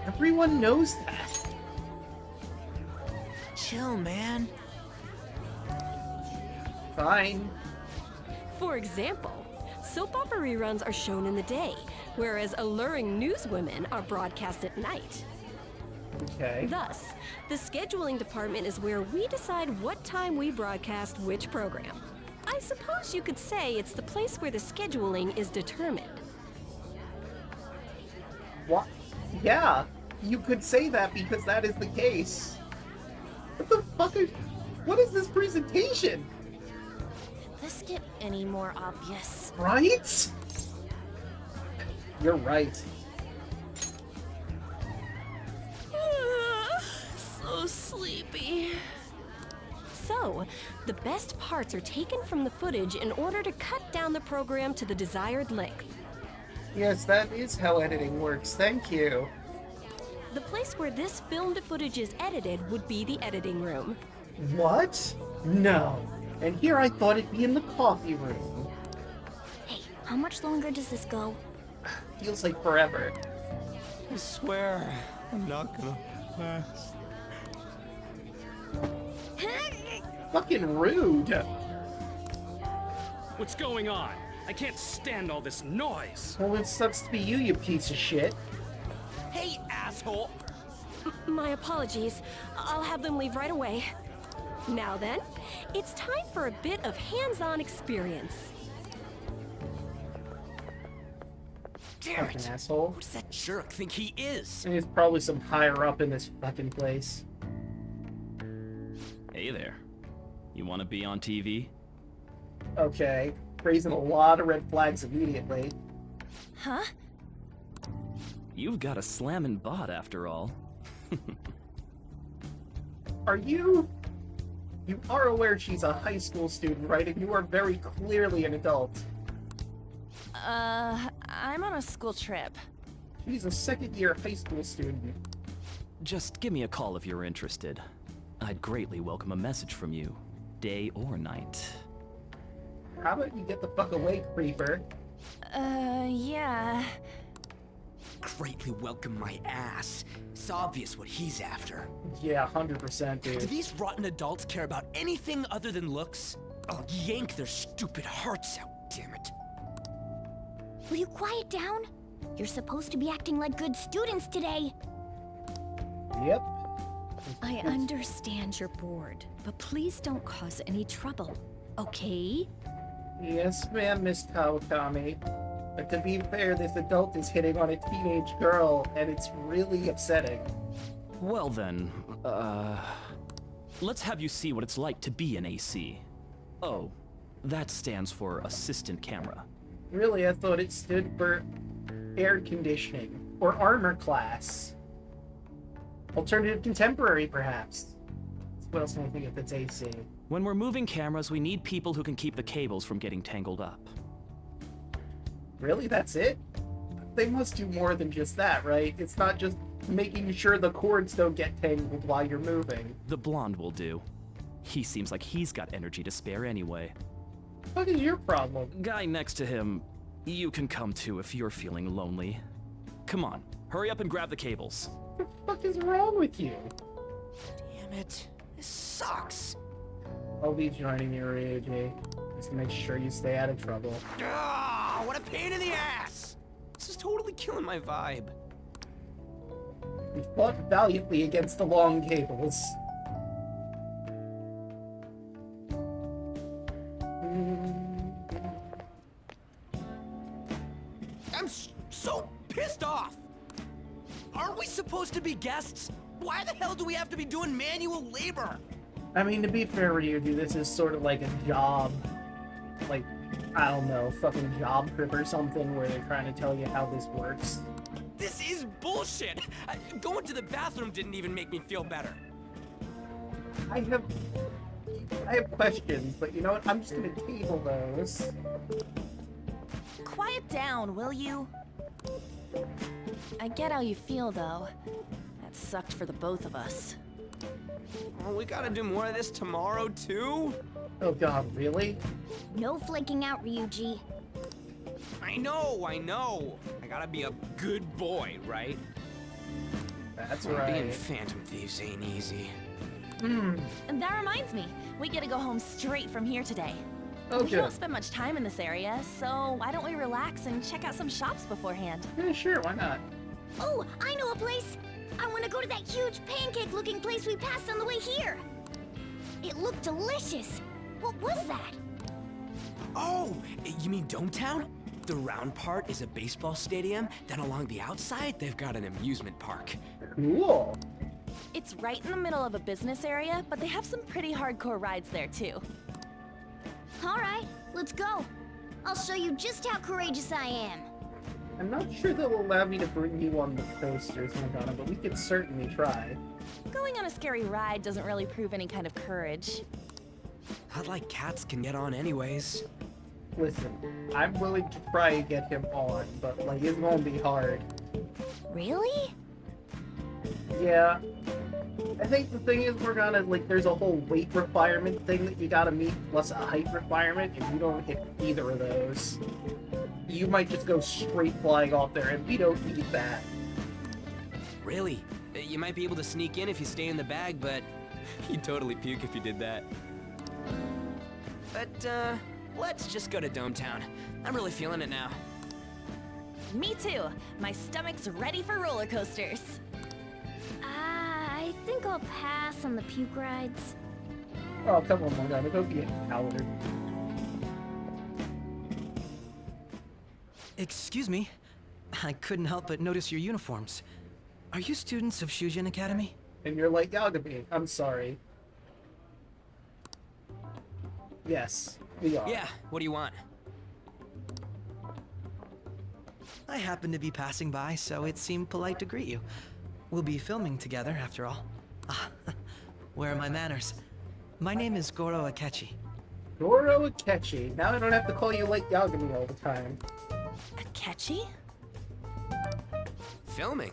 A: Everyone knows that.
H: Chill, man.
A: Fine.
K: For example, soap opera reruns are shown in the day, whereas alluring newswomen are broadcast at night.
A: Okay.
K: Thus, the scheduling department is where we decide what time we broadcast which program. I suppose you could say it's the place where the scheduling is determined.
A: What? Yeah, you could say that because that is the case. What the fuck is... What is this presentation?
E: Could this get any more obvious?
A: Right? You're right.
K: So sleepy. So, the best parts are taken from the footage in order to cut down the program to the desired length.
A: Yes, that is how editing works. Thank you.
K: The place where this filmed footage is edited would be the editing room.
A: What? No. And here I thought it'd be in the coffee room.
E: Hey, how much longer does this go?
A: Feels like forever.
D: I swear, I'm not gonna last.
A: Fucking rude.
L: What's going on? I can't stand all this noise.
A: Well, it sucks to be you, you piece of shit.
B: Hey, asshole!
K: My apologies. I'll have them leave right away. Now then, it's time for a bit of hands-on experience.
B: Damn
A: Fucking
B: it!
A: asshole.
B: Who does that jerk think he is?
A: And he's probably some higher up in this fucking place.
D: Hey there. You want to be on TV?
A: Okay. Raising a lot of red flags immediately.
E: Huh?
D: You've got a slammin' bot after all.
A: Are you... You are aware she's a high school student, right? And you are very clearly an adult.
E: I'm on a school trip.
A: She's a second-year high school student.
D: Just give me a call if you're interested. I'd greatly welcome a message from you, day or night.
A: How about you get the fuck away, creeper?
E: Yeah.
B: Greatly welcome my ass. It's obvious what he's after.
A: Yeah, 100%,
B: Do
A: dude.
B: these rotten adults care about anything other than looks? I'll yank their stupid hearts out, damn it.
E: Will you quiet down? You're supposed to be acting like good students today.
A: Yep.
K: I understand you're bored, but please don't cause any trouble, okay?
A: Yes, ma'am, Miss Kawakami. But to be fair, this adult is hitting on a teenage girl, and it's really upsetting.
D: Well then, let's have you see what it's like to be an AC. Oh, that stands for assistant camera.
A: Really, I thought it stood for air conditioning, or armor class. Alternative contemporary, perhaps. What else can I think of that's AC?
D: When we're moving cameras, we need people who can keep the cables from getting tangled up.
A: Really, that's it? They must do more than just that, right? It's not just making sure the cords don't get tangled while you're moving.
D: The blonde will do. He seems like he's got energy to spare anyway.
A: What is your problem?
D: Guy next to him, you can come too if you're feeling lonely. Come on, hurry up and grab the cables.
A: What the fuck is wrong with you?
B: Damn it. This sucks.
A: I'll be joining you, AJ. Just to make sure you stay out of trouble.
B: Ah, what a pain in the ass! This is totally killing my vibe.
A: We fought valiantly against the long cables.
B: I'm so pissed off! Aren't we supposed to be guests? Why the hell do we have to be doing manual labor?
A: I mean, to be fair with you, dude, this is sort of like a job. Like, I don't know, fucking job trip or something where they're trying to tell you how this works.
B: This is bullshit! Going to the bathroom didn't even make me feel better.
A: I have questions, but you know what? I'm just gonna table those.
M: quiet down, will you? I get how you feel, though. That sucked for the both of us.
B: Oh, we gotta do more of this tomorrow, too?
A: Oh god, really?
E: No flaking out, Ryuji.
B: I know. I gotta be a good boy, right?
A: That's
B: Being
A: right.
B: Phantom Thieves ain't easy.
M: And that reminds me, we get to go home straight from here today.
A: Oh,
M: We
A: good.
M: don't spend much time in this area, so why don't we relax and check out some shops beforehand?
A: Yeah, sure, why not?
E: Oh, I know a place. I want to go to that huge pancake-looking place we passed on the way here. It looked delicious. What was that?
B: Oh, you mean Dometown? The round part is a baseball stadium, then along the outside, they've got an amusement park.
A: Cool.
M: It's right in the middle of a business area, but they have some pretty hardcore rides there too.
E: All right, let's go. I'll show you just how courageous I am.
A: I'm not sure they'll allow me to bring you on the coasters, Morgana, but we could certainly try.
M: Going on a scary ride doesn't really prove any kind of courage.
B: Not like cats can get on anyways.
A: Listen, I'm willing to try and get him on, but, like, it's gonna be hard.
E: Really?
A: Yeah. I think the thing is, Morgana, like, there's a whole weight requirement thing that you gotta meet, plus a height requirement, and you don't hit either of those. You might just go straight flying off there, and we don't need that.
B: Really? You might be able to sneak in if you stay in the bag, but you'd totally puke if you did that. But, let's just go to Dometown. I'm really feeling it now.
M: Me too. My stomach's ready for roller coasters.
E: I think I'll pass on the puke rides.
A: Oh, come on, Morgana, don't be a coward.
H: Excuse me. I couldn't help but notice your uniforms. Are you students of Shujin Academy?
A: And you're like, Yagami, I'm sorry. Yes, we are.
B: Yeah, what do you want?
H: I happened to be passing by, so it seemed polite to greet you. We'll be filming together, after all. Ah, where are my manners? My name is Goro Akechi.
A: Goro Akechi. Now I don't have to call you like Yagami all the time.
M: Akechi?
B: Filming?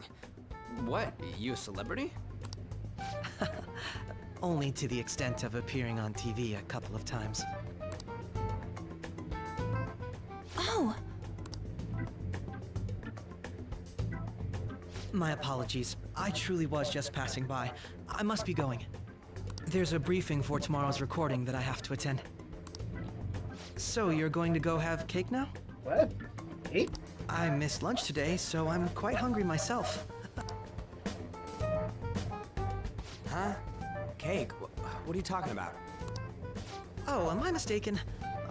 B: What, you a celebrity?
H: Only to the extent of appearing on TV a couple of times.
M: Oh!
H: My apologies. I truly was just passing by. I must be going. There's a briefing for tomorrow's recording that I have to attend. So you're going to go have cake now?
A: What? Cake?
H: I missed lunch today, so I'm quite hungry myself.
B: Huh? Cake? What are you talking about?
H: Oh, am I mistaken?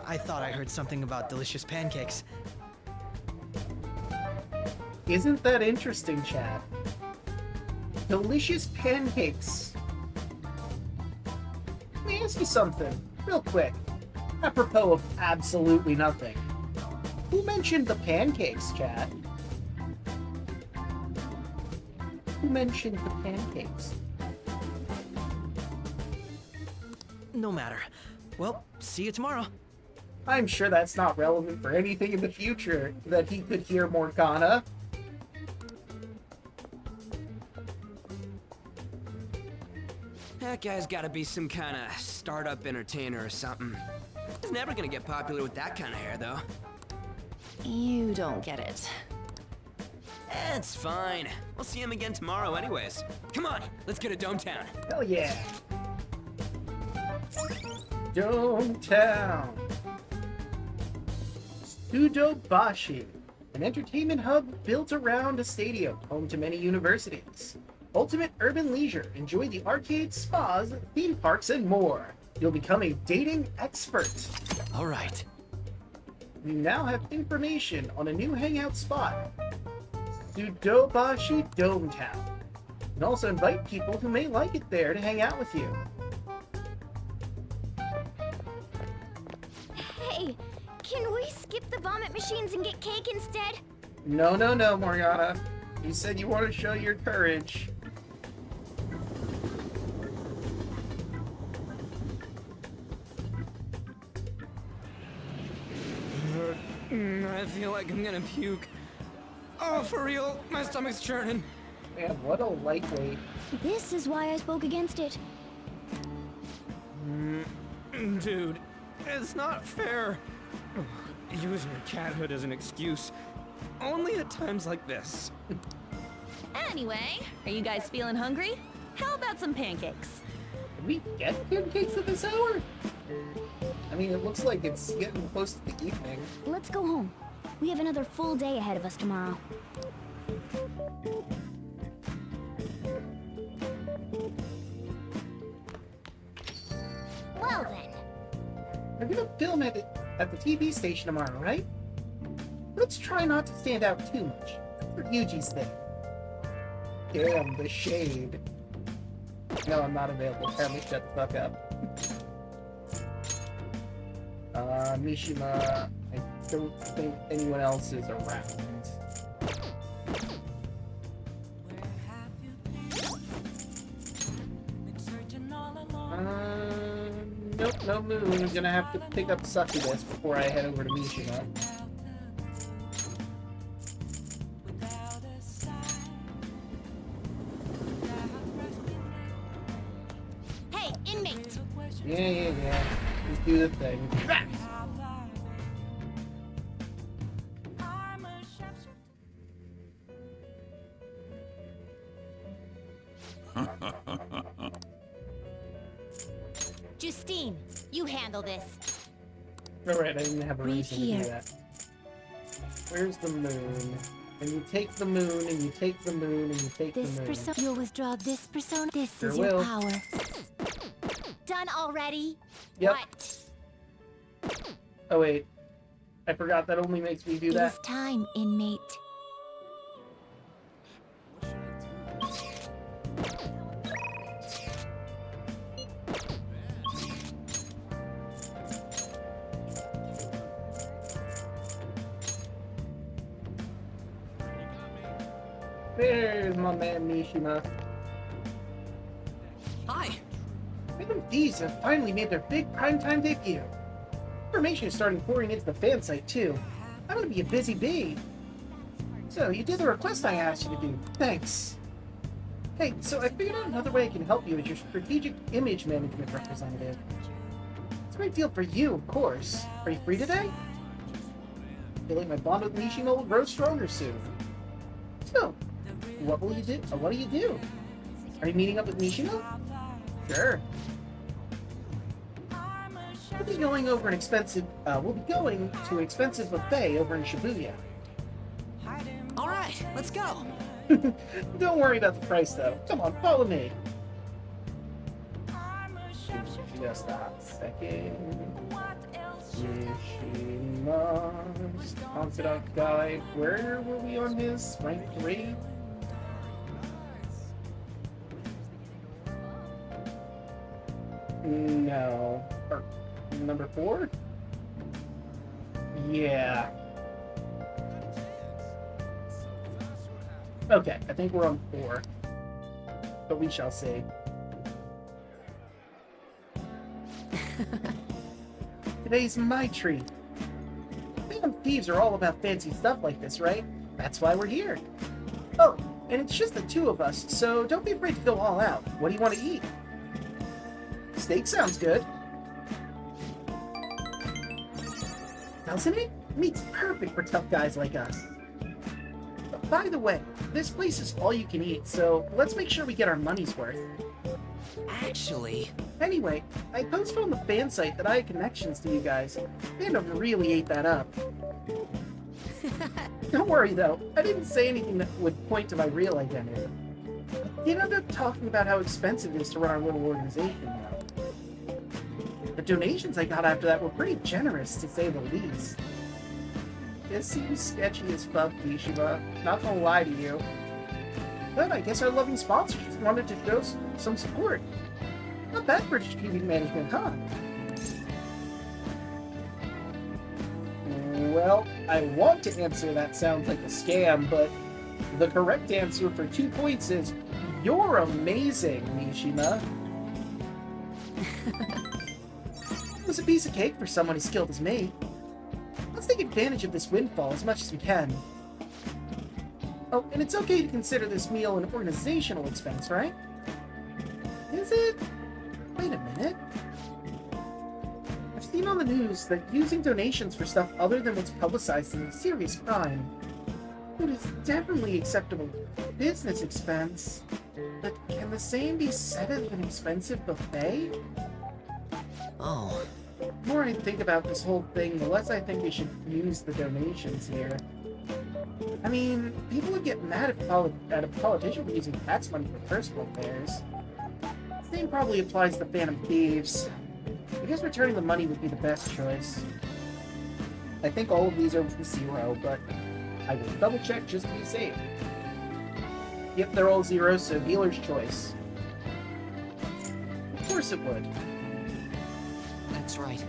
H: I thought I heard something about delicious pancakes.
A: Isn't that interesting, Chad? Delicious pancakes. Let me ask you something, real quick. Apropos of absolutely nothing. Who mentioned the pancakes, Chad? Who mentioned the pancakes?
H: No matter. Well, see you tomorrow.
A: I'm sure that's not relevant for anything in the future that he could hear Morgana.
B: That guy's gotta be some kind of startup entertainer or something. He's never gonna get popular with that kind of hair, though.
M: You don't get it.
B: It's fine. We'll see him again tomorrow anyways. Come on, let's go to Dometown.
A: Hell yeah! Dometown! Sudobashi, an entertainment hub built around a stadium, home to many universities. Ultimate urban leisure. Enjoy the arcades, spas, theme parks, and more. You'll become a dating expert.
H: All right.
A: We now have information on a new hangout spot, Sudobashi Dometown. You can also invite people who may like it there to hang out with you.
E: Hey, can we skip the vomit machines and get cake instead?
A: No, Morgana. You said you want to show your courage.
H: I feel like I'm gonna puke. Oh, for real, my stomach's churning.
A: Man, what a lightweight.
E: This is why I spoke against it.
H: Dude, it's not fair. Using your cathood as an excuse. Only at times like this.
M: Anyway, are you guys feeling hungry? How about some pancakes?
A: Can we get pancakes at this hour? I mean, it looks like it's getting close to the evening.
E: Let's go home. We have another full day ahead of us tomorrow. Well then.
A: We're gonna film at the TV station tomorrow, right? Let's try not to stand out too much. For Yuji's thing. Damn, the shade. No, I'm not available. Apparently, shut the fuck up. Mishima, I don't think anyone else is around. Nope, no moon. I'm gonna have to pick up Succubus before I head over to Mishima.
G: Hey, inmate!
A: Yeah. Let's do the thing.
G: Justine, you handle this.
A: Alright, I didn't have a
C: Right
A: reason to
C: here.
A: do that. Where's the moon? And you take the moon, and you take the moon, and you take
C: This
A: the moon.
C: persona. You'll withdraw this persona. This
A: Sure
C: is your
A: will.
C: power.
G: Done already?
A: Yep.
G: What?
A: Oh wait. I forgot that only makes me do
C: It
A: that.
C: is time, inmate.
A: There's my man Mishima.
B: Hi.
A: Rhythm Thieves have finally made their big primetime debut. Information is starting pouring into the fan site too. I'm gonna be a busy bee. So, you did the request I asked you to do. Thanks. Hey, so I figured out another way I can help you as your strategic image management representative. It's a great deal for you, of course. Are you free today? I feel like my bond with Mishima will grow stronger soon. So, what will you do? What do you do? Are you meeting up with Mishima? Sure. We'll be going to an expensive buffet over in Shibuya.
B: All right, let's go.
A: Don't worry about the price, though. Come on, follow me. Just a second. Mishima's confidant guide. Where were we on his? Rank 3? No. Or number 4? Yeah. Okay, I think we're on 4. But we shall see. Today's my treat. Rhythm Thieves are all about fancy stuff like this, right? That's why we're here. Oh, and it's just the two of us, so don't be afraid to go all out. What do you want to eat? Steak sounds good. Doesn't it? Meat's perfect for tough guys like us. But by the way, this place is all you can eat, so let's make sure we get our money's worth.
B: Actually...
A: Anyway, I posted on the fan site that I had connections to you guys. Fandom really ate that up. Don't worry though, I didn't say anything that would point to my real identity. I did end up talking about how expensive it is to run our little organization now. The donations I got after that were pretty generous, to say the least. This seems sketchy as fuck, Mishima. Not gonna lie to you. But I guess our loving sponsors just wanted to show some support. Not bad for strategic management, huh? Well, I want to answer that sounds like a scam, but the correct answer for 2 points is you're amazing, Mishima. It was a piece of cake for someone as skilled as me. Let's take advantage of this windfall as much as we can. Oh, and it's okay to consider this meal an organizational expense, right? Is it? Wait a minute. I've seen on the news that using donations for stuff other than what's publicized is a serious crime. It is definitely acceptable business expense, but can the same be said of an expensive buffet?
I: Oh.
A: The more I think about this whole thing, the less I think we should use the donations here. I mean, people would get mad at a politician for using tax money for personal affairs. The same probably applies to Phantom Thieves. I guess returning the money would be the best choice. I think all of these are 0, but I will double check just to be safe. Yep, they're all 0, so dealer's choice. Of course it would.
I: That's right.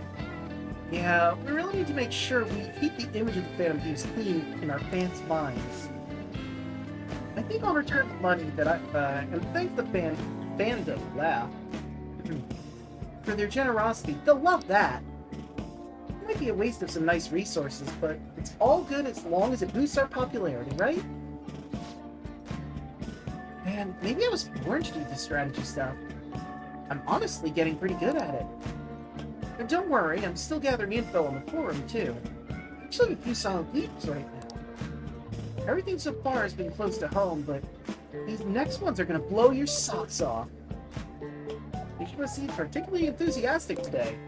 A: Yeah, we really need to make sure we keep the image of the Phantom Thieves clean in our fans' minds. I think I'll return the money that and thank the fandom, wow, for their generosity. They'll love that. It might be a waste of some nice resources, but it's all good as long as it boosts our popularity, right? Man, maybe I was born to do this strategy stuff. I'm honestly getting pretty good at it. And don't worry, I'm still gathering info on the forum, too. I actually have a few solid leads right now. Everything so far has been close to home, but these next ones are gonna blow your socks off. You should seem particularly enthusiastic today.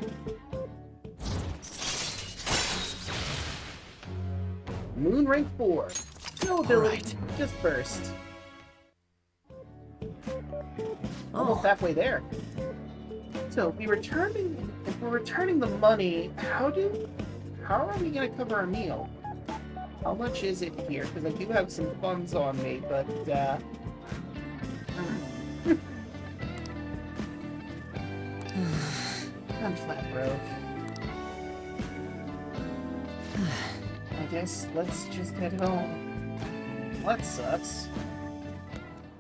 A: Moon rank 4. No ability, just burst. Almost halfway there. So if we're returning the money, how are we gonna cover our meal? How much is it here? Because I do have some funds on me, but I'm flat broke. I guess let's just head home. Well, that sucks.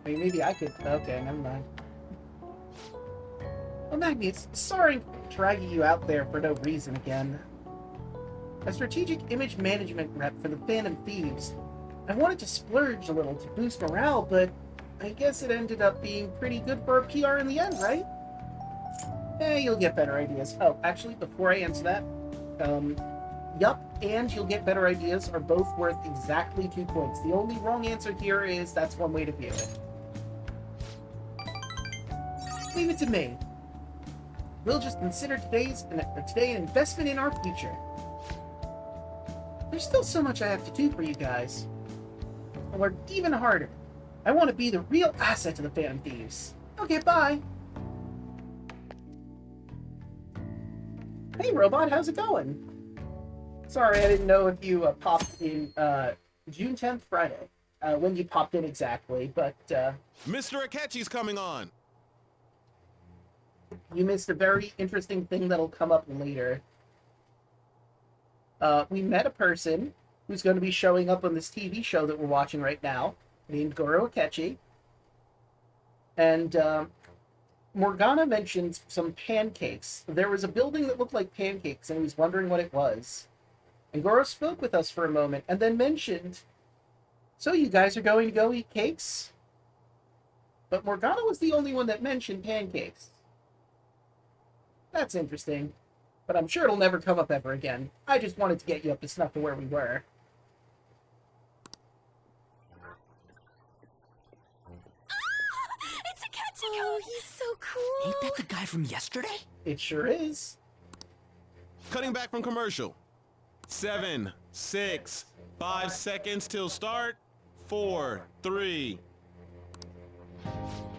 A: I mean, maybe I could. Okay, never mind. Well, Magnius, sorry for dragging you out there for no reason again. A strategic image management rep for the Phantom Thieves. I wanted to splurge a little to boost morale, but I guess it ended up being pretty good for our PR in the end, right? You'll get better ideas. Oh, actually, before I answer that, yup, and you'll get better ideas are both worth exactly 2 points. The only wrong answer here is that's one way to view it. Leave it to me. We'll just consider today an investment in our future. There's still so much I have to do for you guys. I'll work even harder. I want to be the real asset to the Phantom Thieves. Okay, bye. Hey, Robot, how's it going? Sorry, I didn't know if you popped in June 10th, Friday. When you popped in exactly, but
N: Mr. Akechi's coming on!
A: You missed a very interesting thing that'll come up later. We met a person who's going to be showing up on this TV show that we're watching right now, named Goro Akechi. And Morgana mentioned some pancakes. There was a building that looked like pancakes, and he was wondering what it was. And Goro spoke with us for a moment, and then mentioned, so you guys are going to go eat cakes? But Morgana was the only one that mentioned pancakes. That's interesting. But I'm sure it'll never come up ever again. I just wanted to get you up to snuff to where we were.
E: It's Akechi! Oh, he's so cool!
B: Ain't that the guy from yesterday?
A: It sure is.
N: Cutting back from commercial. 7, 6, 5 seconds till start. 4, 3.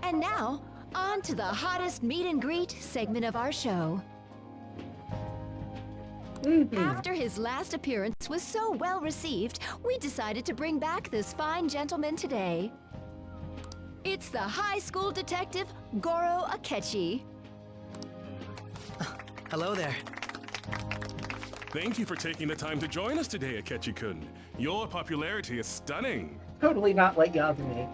C: And now, on to the hottest meet and greet segment of our show. After his last appearance was so well received, we decided to bring back this fine gentleman today. It's the high school detective, Goro Akechi.
H: Hello there.
O: Thank you for taking the time to join us today, Akechi-kun. Your popularity is stunning.
A: Totally not like Yagami.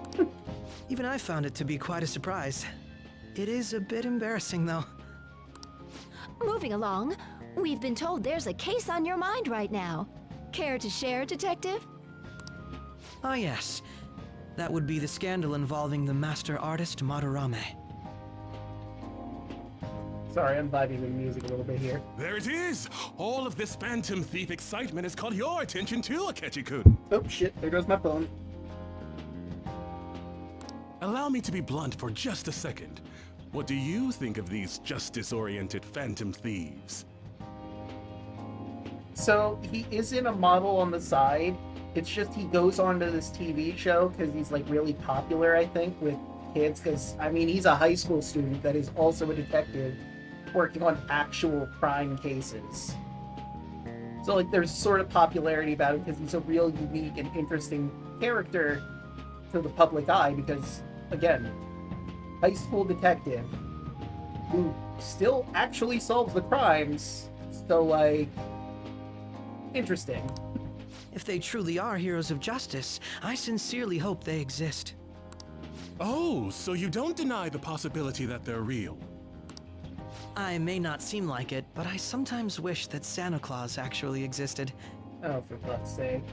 H: Even I found it to be quite a surprise. It is a bit embarrassing, though.
C: Moving along,
K: We've been told there's a case on your mind right now. Care to share, Detective?
H: Ah, yes. That would be the scandal involving the master artist Madarame.
A: Sorry, I'm vibing with the music a little bit here.
O: There it is! All of this Phantom Thief excitement has caught your attention too, Akechi-kun.
A: Oh shit, there goes my phone.
O: Allow me to be blunt for just a second. What do you think of these justice-oriented Phantom Thieves?
A: So, he isn't a model on the side. It's just he goes on to this TV show because he's, like, really popular, I think, with kids. Because, I mean, he's a high school student that is also a detective working on actual crime cases. So, like, there's sort of popularity about him because he's a real unique and interesting character to the public eye because, again, high school detective who still actually solves the crimes. So, like, interesting.
H: If they truly are heroes of justice, I sincerely hope they exist.
O: Oh, so you don't deny the possibility that they're real?
H: I may not seem like it, but I sometimes wish that Santa Claus actually existed.
A: Oh, for fuck's sake.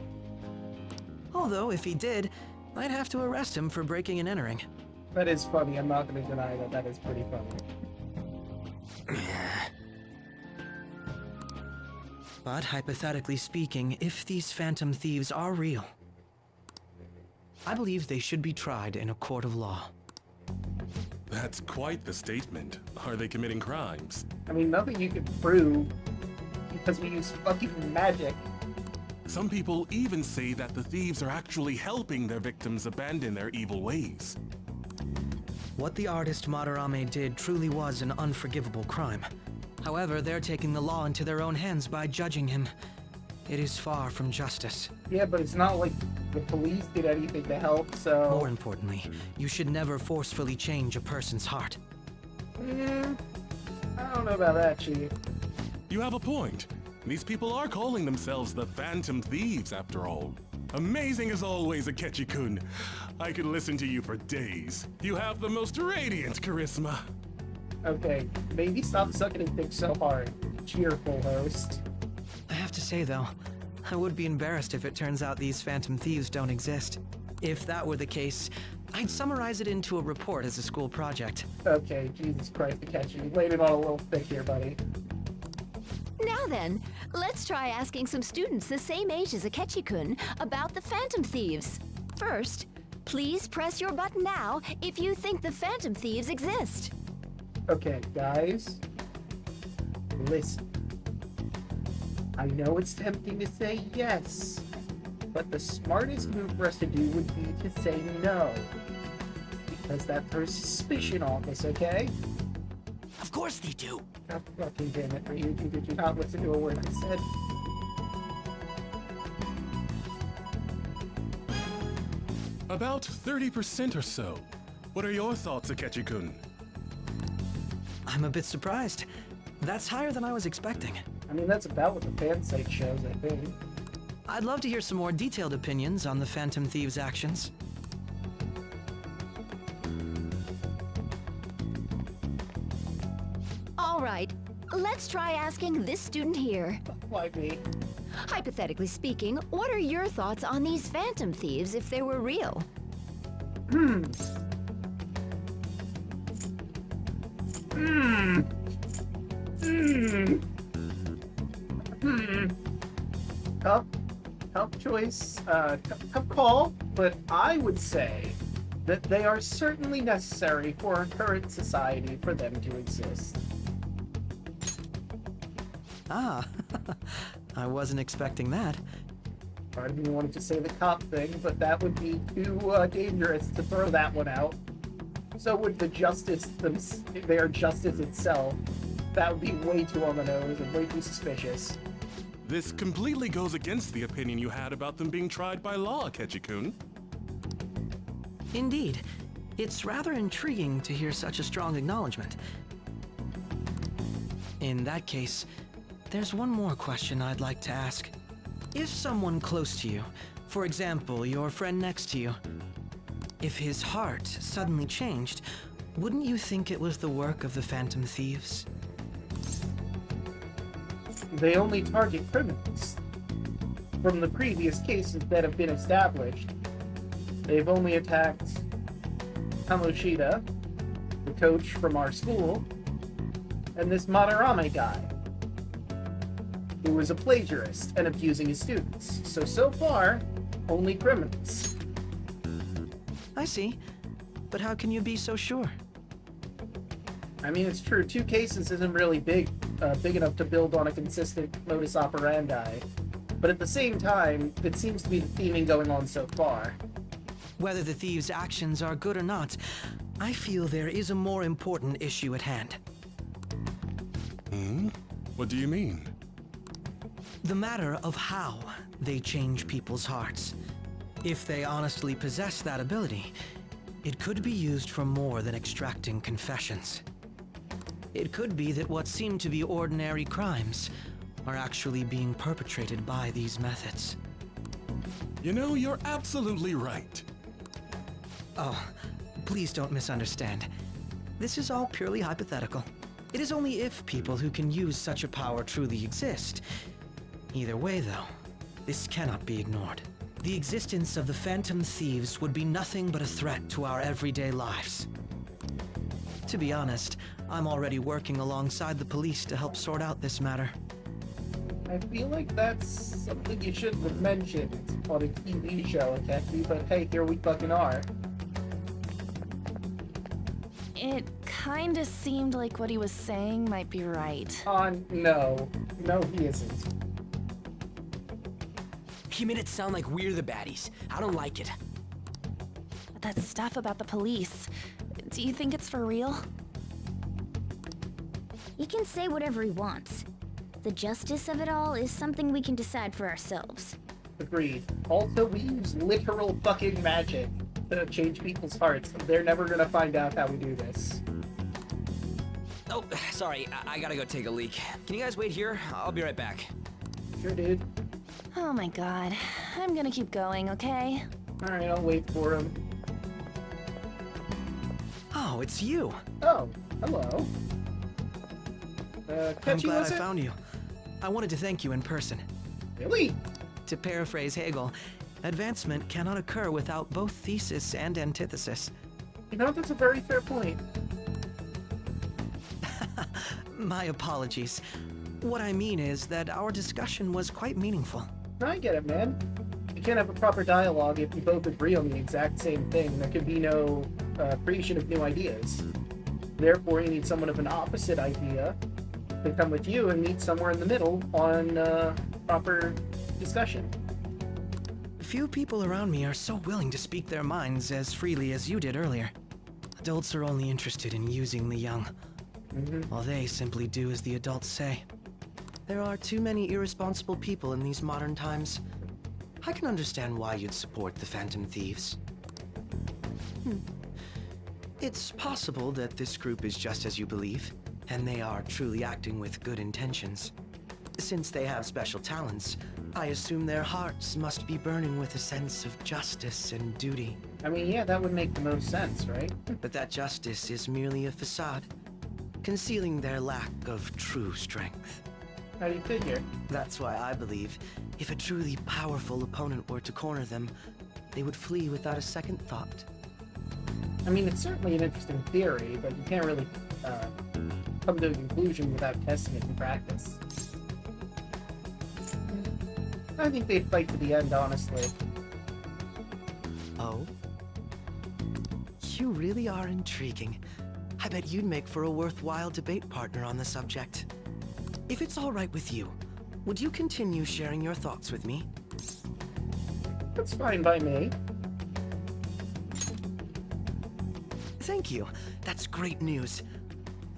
H: Although, if he did, I'd have to arrest him for breaking and entering.
A: That is funny. I'm not going to deny that. That is pretty funny.
H: But hypothetically speaking, if these Phantom Thieves are real, I believe they should be tried in a court of law.
O: That's quite the statement. Are they committing crimes?
A: I mean, nothing you can prove because we use fucking magic.
O: Some people even say that the thieves are actually helping their victims abandon their evil ways.
H: What the artist Madarame did truly was an unforgivable crime. However, they're taking the law into their own hands by judging him. It is far from justice.
A: Yeah, but it's not like the police did anything to help, so...
H: More importantly, you should never forcefully change a person's heart.
A: I don't know about that, Chief.
O: You have a point. These people are calling themselves the Phantom Thieves, after all. Amazing as always, Akechi-kun. I could listen to you for days. You have the most radiant charisma.
A: Okay, maybe stop sucking his dick so hard. Cheerful host.
H: I have to say, though, I would be embarrassed if it turns out these Phantom Thieves don't exist. If that were the case, I'd summarize it into a report as a school project.
A: Okay, Jesus Christ, Akechi. You laid it on a little thick here, buddy.
K: Now then, let's try asking some students the same age as Akechi-kun about the Phantom Thieves. First, please press your button now if you think the Phantom Thieves exist.
A: Okay, guys. Listen. I know it's tempting to say yes, but the smartest move for us to do would be to say no. Because that throws suspicion on us, okay?
B: Of course they do.
A: God fucking damn it, Ryuji, did you not listen to a word I said?
O: About 30% or so. What are your thoughts, Akechi-kun?
H: I'm a bit surprised. That's higher than I was expecting.
A: I mean, that's about what the fan site shows, I think.
H: I'd love to hear some more detailed opinions on the Phantom Thieves' actions.
K: All right, let's try asking this student here.
A: Why me?
K: Hypothetically speaking, what are your thoughts on these Phantom Thieves if they were real?
A: Tough choice, tough call, but I would say that they are certainly necessary for our current society for them to exist.
H: Ah, I wasn't expecting that.
A: Part of me wanted to say the cop thing, but that would be too dangerous to throw that one out. So would the justice, their justice itself. That would be way too on the nose and way too suspicious.
O: This completely goes against the opinion you had about them being tried by law, Akechi-kun.
H: Indeed. It's rather intriguing to hear such a strong acknowledgement. In that case, there's one more question I'd like to ask. If someone close to you, for example, your friend next to you, if his heart suddenly changed, wouldn't you think it was the work of the Phantom Thieves?
A: they only target criminals. From the previous cases that have been established, they've only attacked Kamoshida, the coach from our school, and this Madarame guy, who was a plagiarist and abusing his students. So far, only criminals.
H: I see. But how can you be so sure?
A: I mean, it's true. 2 cases isn't really big enough to build on a consistent modus operandi. But at the same time, it seems to be the theming going on so far.
H: Whether the thieves' actions are good or not, I feel there is a more important issue at hand.
O: What do you mean?
H: The matter of how they change people's hearts. If they honestly possess that ability, it could be used for more than extracting confessions. It could be that what seem to be ordinary crimes are actually being perpetrated by these methods.
O: You know, you're absolutely right.
H: Oh, please don't misunderstand. This is all purely hypothetical. It is only if people who can use such a power truly exist. Either way, though, this cannot be ignored. The existence of the Phantom Thieves would be nothing but a threat to our everyday lives. To be honest, I'm already working alongside the police to help sort out this matter.
A: I feel like that's something you shouldn't have mentioned on a TV show, Akechi, but hey, here we fucking are.
M: It kinda seemed like what he was saying might be right.
A: No. No, he isn't.
B: He made it sound like we're the baddies. I don't like it.
M: But that stuff about the police, do you think it's for real?
E: He can say whatever he wants. The justice of it all is something we can decide for ourselves.
A: Agreed. Also, we use literal fucking magic to change people's hearts. They're never gonna find out how we do this.
B: Oh, sorry. I gotta go take a leak. Can you guys wait here? I'll be right back.
A: Sure, dude.
M: Oh my god. I'm gonna keep going, okay?
A: Alright, I'll wait for him.
H: Oh, it's you.
A: Oh, hello.
H: I'm glad I found you. I wanted to thank you in person.
A: Really?
H: To paraphrase Hegel, advancement cannot occur without both thesis and antithesis.
A: You know, that's a very fair point.
H: My apologies. What I mean is that our discussion was quite meaningful.
A: I get it, man. You can't have a proper dialogue if you both agree on the exact same thing. There can be no creation of new ideas. Therefore, you need someone of an opposite idea to come with you and meet somewhere in the middle on proper discussion.
H: Few people around me are so willing to speak their minds as freely as you did earlier. Adults are only interested in using the young, while they simply do as the adults say. There are too many irresponsible people in these modern times. I can understand why you'd support the Phantom Thieves. It's possible that this group is just as you believe, and they are truly acting with good intentions. Since they have special talents, I assume their hearts must be burning with a sense of justice and duty.
A: I mean, yeah, that would make the most sense, right?
H: But that justice is merely a facade, concealing their lack of true strength.
A: How do you figure?
H: That's why I believe if a truly powerful opponent were to corner them, they would flee without a second thought.
A: I mean, it's certainly an interesting theory, but you can't really come to a conclusion without testing it in practice. I think they'd fight to the end, honestly.
H: Oh? You really are intriguing. I bet you'd make for a worthwhile debate partner on the subject. If it's all right with you, would you continue sharing your thoughts with me?
A: That's fine by me.
H: Thank you. That's great news.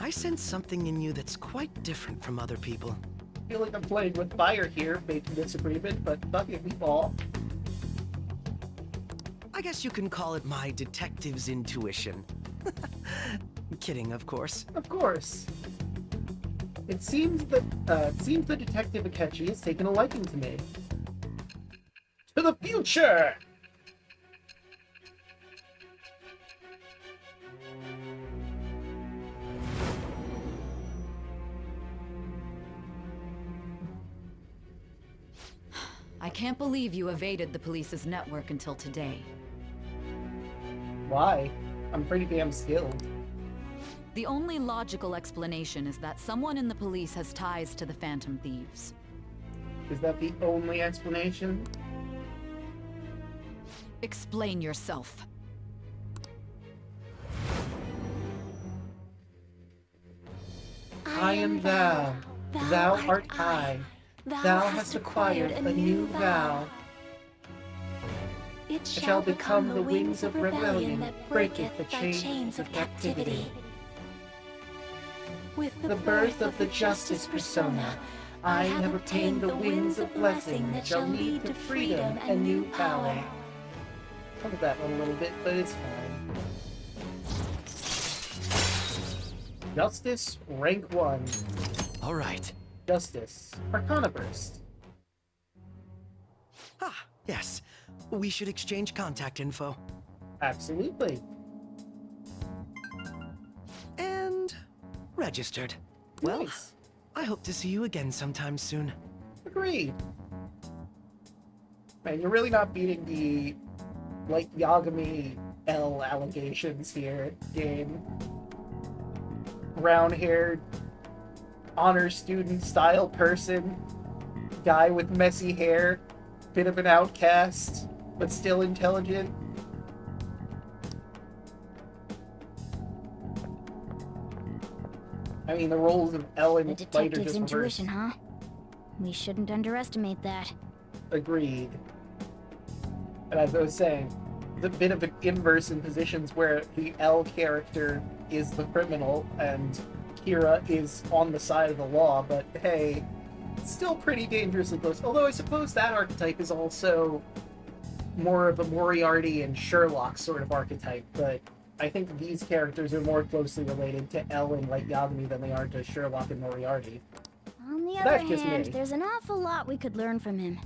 H: I sense something in you that's quite different from other people.
A: I feel like I'm playing with fire here, making disagreement, but fuck it, we fall.
H: I guess you can call it my detective's intuition. Kidding, of course.
A: Of course. It seems that Detective Akechi has taken a liking to me. To the future!
P: I can't believe you evaded the police's network until today.
A: Why? I'm pretty damn skilled.
P: The only logical explanation is that someone in the police has ties to the Phantom Thieves.
A: Is that the only explanation?
P: Explain yourself.
A: I am thou, thou art I. Thou hast acquired a new vow.
C: It
A: shall become the wings of rebellion that breaketh the chains of captivity.
C: With
A: The birth of the justice persona, I have obtained the wings of blessing that shall lead to freedom and new power. Hold that one a little bit, but it's fine. Justice, rank 1.
H: All right.
A: Justice, Arcana Burst.
H: Ah, yes. We should exchange contact info.
A: Absolutely.
H: And registered. Well,
A: Nice.
H: I hope to see you again sometime soon.
A: Agreed. Man, you're really not beating the, like, Yagami L allegations here, game. Brown-haired, honor student style person, guy with messy hair, bit of an outcast, but still intelligent. I mean, the roles of L and
E: The
A: Light are
E: detective's
A: just reversed.
E: intuition, huh? We shouldn't underestimate that.
A: Agreed. And as I was saying, the bit of an inverse in positions where the L character is the criminal and Kira is on the side of the law, but hey, it's still pretty dangerously close. Although I suppose that archetype is also more of a Moriarty and Sherlock sort of archetype, but I think these characters are more closely related to L and Light Yagami than they are to Sherlock and Moriarty.
E: On the
A: That's
E: other
A: just
E: hand,
A: me.
E: there's an awful lot we could learn from him.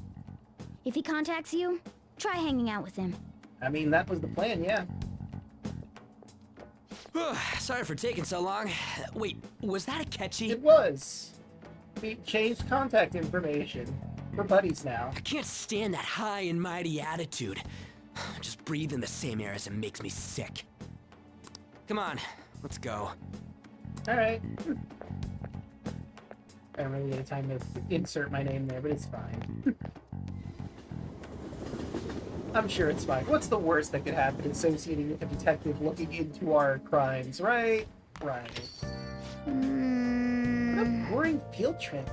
E: If he contacts you, try hanging out with him.
A: I mean, that was the plan, yeah.
B: Sorry for taking so long. Wait, was that a catchy?
A: It was. We changed contact information. We're buddies now.
B: I can't stand that high and mighty attitude. Just breathing the same air as him makes me sick. Come on, let's go.
A: Alright. I don't really get time to insert my name there, but it's fine. I'm sure it's fine. What's the worst that could happen associating with a detective looking into our crimes, right? Right. What a boring field trip.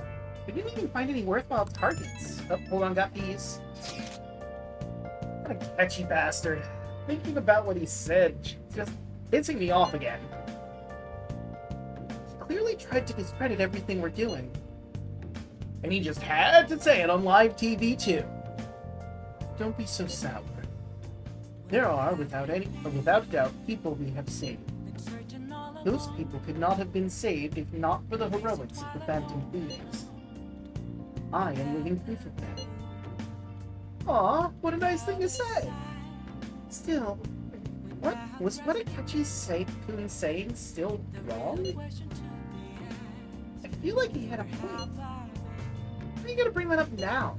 A: We didn't even find any worthwhile targets. Oh, hold on, got these. What a catchy bastard. Thinking about what he said, just pissing me off again. He clearly tried to discredit everything we're doing. And he just had to say it on live TV too. Don't be so sour. There are, without doubt, people we have saved. Those people could not have been saved if not for the heroics of the Phantom Thieves. I am living proof of that. Aw, what a nice thing to say! Still, what was Akechi's Kun saying still wrong? I feel like he had a point. Why are you gonna bring that up now?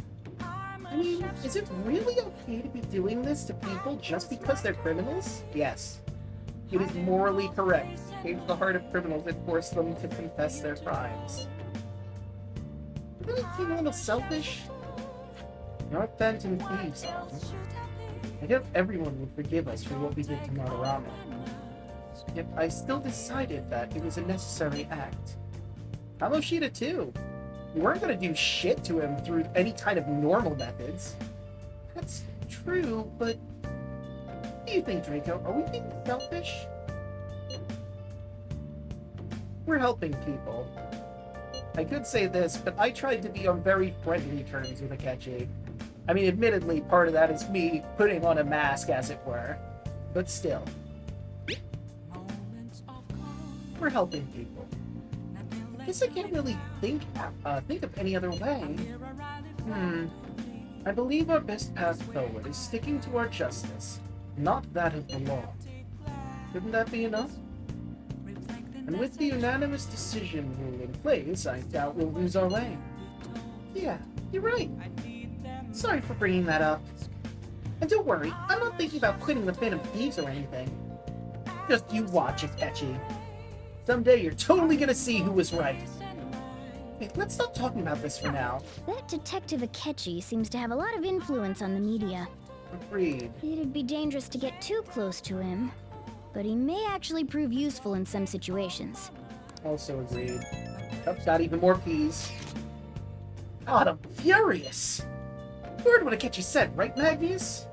A: I mean, is it really okay to be doing this to people just because they're criminals? Yes. It is morally correct to change the heart of criminals and force them to confess their crimes. Doesn't it seem a little selfish? You're Phantom Thieves, I hope everyone would forgive us for what we did to Madarame. Yet I still decided that it was a necessary act. Kamoshida too. We weren't gonna do shit to him through any kind of normal methods. That's true, but what do you think, Draco? Are we being selfish? We're helping people. I could say this, but I tried to be on very friendly terms with Akechi. I mean, admittedly, part of that is me putting on a mask, as it were. But still. We're helping people. I guess I can't really think of any other way. I believe our best path forward is sticking to our justice, not that of the law. Couldn't that be enough? And with the unanimous decision rule in place, I doubt we'll lose our way. Yeah, you're right. Sorry for bringing that up. And don't worry, I'm not thinking about quitting the Phantom Thieves or anything. Just you watch, Akechi. Someday you're totally gonna see who was right. Wait, let's stop talking about this for now.
Q: That Detective Akechi seems to have a lot of influence on the media.
A: Agreed.
Q: It'd be dangerous to get too close to him, but he may actually prove useful in some situations.
A: Also agreed. Oh, got even more peas. God, I'm furious. You heard what Akechi said, right, Magnius?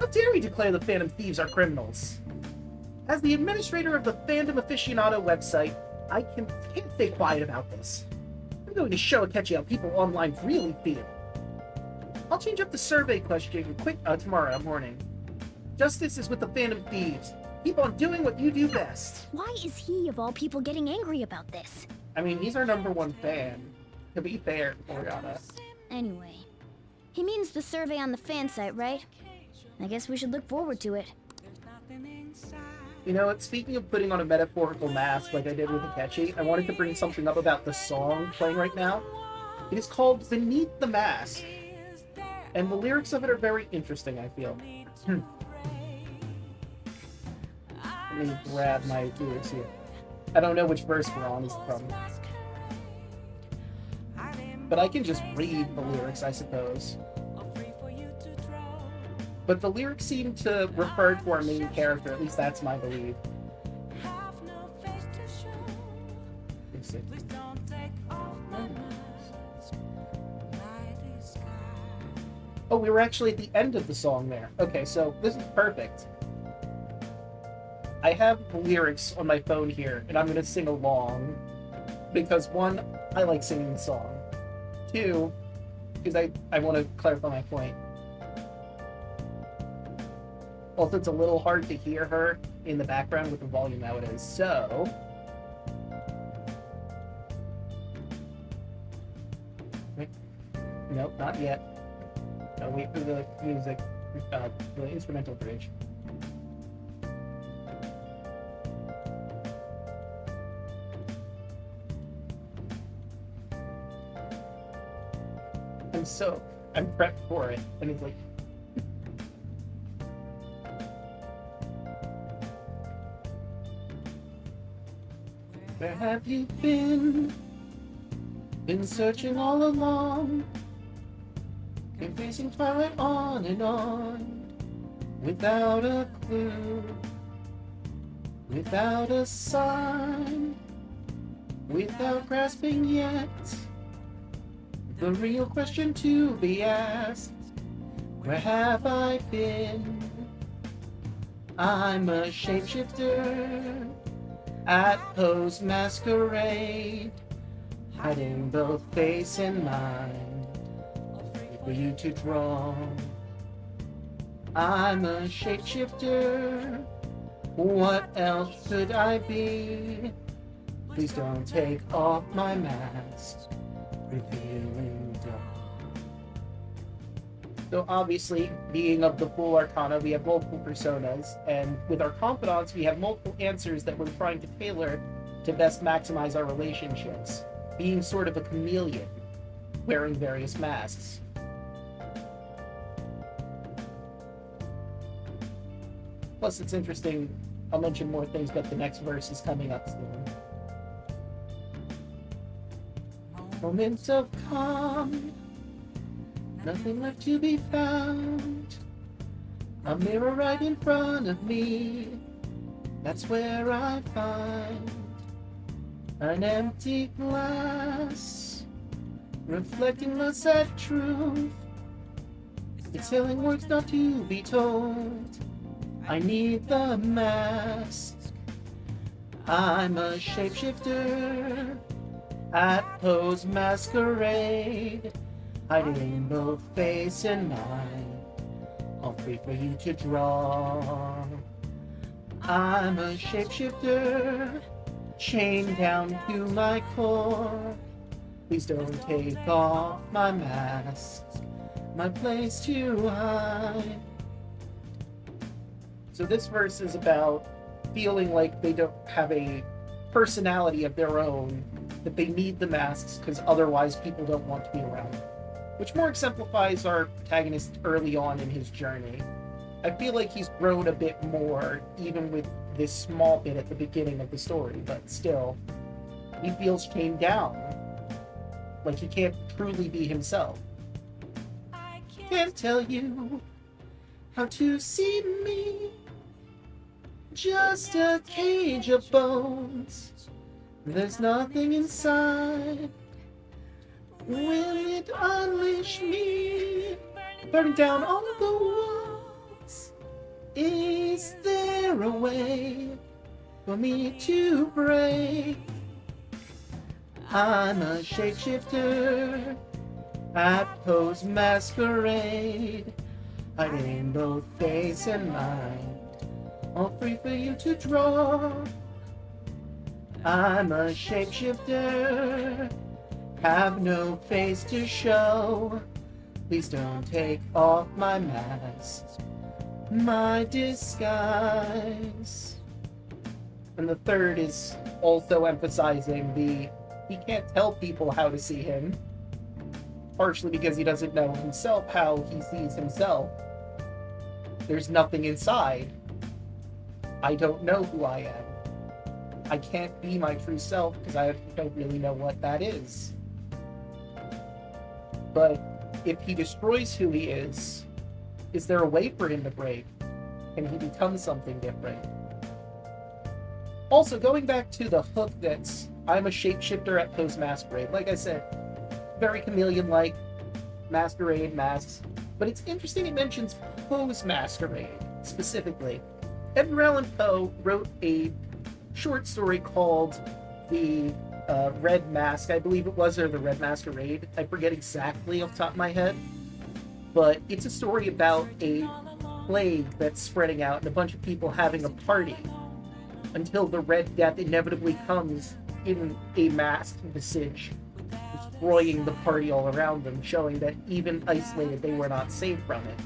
A: How dare he declare the Phantom Thieves are criminals? As the administrator of the Fandom Aficionado website, I can't stay quiet about this. I'm going to show Akechi how people online really feel. I'll change up the survey question tomorrow morning. Justice is with the Phantom Thieves. Keep on doing what you do best.
Q: Why is he, of all people, getting angry about this?
A: I mean, he's our #1 fan. To be fair, Oriana.
Q: Anyway, he means the survey on the fan site, right? I guess we should look forward to it.
A: You know what, speaking of putting on a metaphorical mask like I did with Akechi, I wanted to bring something up about the song playing right now. It is called Beneath the Mask. And the lyrics of it are very interesting, I feel. Let me grab my lyrics here. I don't know which verse we're on is the problem. But I can just read the lyrics, I suppose. But the lyrics seem to refer to our main character, at least that's my belief. Let's see. Oh, we were actually at the end of the song there. Okay, so this is perfect. I have the lyrics on my phone here, and I'm going to sing along. Because one, I like singing the song. Two, because I want to clarify my point. Also, it's a little hard to hear her in the background with the volume how it is, so... Nope, not yet. Gotta wait for the music, the instrumental bridge. And so, I'm prepped for it, and it's like... Where have you been? Been searching all along. Been facing twilight on and on. Without a clue. Without a sign. Without grasping yet. The real question to be asked. Where have I been? I'm a shapeshifter. At Poe's masquerade, hiding both face and mind, for you to draw. I'm a shapeshifter, what else could I be? Please don't take off my mask, revealing dawn. So obviously, being of the full Arcana, we have multiple personas, and with our confidants, we have multiple answers that we're trying to tailor to best maximize our relationships, being sort of a chameleon, wearing various masks. Plus, it's interesting, I'll mention more things, but the next verse is coming up soon. Moments of calm. Nothing left to be found. A mirror right in front of me. That's where I find an empty glass, reflecting the sad truth. It's telling words not to be told. I need the mask. I'm a shapeshifter at Poe's masquerade. Hiding both face and mind, all free for you to draw. I'm a shapeshifter, chained down to my core. Please don't take off my mask, my place to hide. So this verse is about feeling like they don't have a personality of their own, that they need the masks because otherwise people don't want to be around them. which more exemplifies our protagonist early on in his journey. I feel like he's grown a bit more, even with this small bit at the beginning of the story, but still, he feels chained down. Like he can't truly be himself. Can't tell you how to see me, just a cage of bones. There's nothing inside. Will it unleash me? Burning down all the walls. Is there a way for me to break? I'm a shapeshifter at Poe's masquerade, hiding both face and mind, all free for you to draw. I'm a shapeshifter, have no face to show. Please don't take off my mask, my disguise. And the third is also emphasizing he can't tell people how to see him, partially because he doesn't know himself how he sees himself. There's nothing inside. I don't know who I am. I can't be my true self because I don't really know what that is. But if he destroys who he is there a way for him to break? Can he become something different? Also, going back to the hook that's I'm a shapeshifter at Poe's masquerade, like I said, very chameleon-like, masquerade, masks, but it's interesting it mentions Poe's masquerade, specifically. Edgar Allan Poe wrote a short story called The Red Mask, I believe it was, or The Red Masquerade. I forget exactly off the top of my head. But it's a story about a plague that's spreading out and a bunch of people having a party until the Red Death inevitably comes in a masked visage, destroying the party all around them, showing that even isolated, they were not safe from it.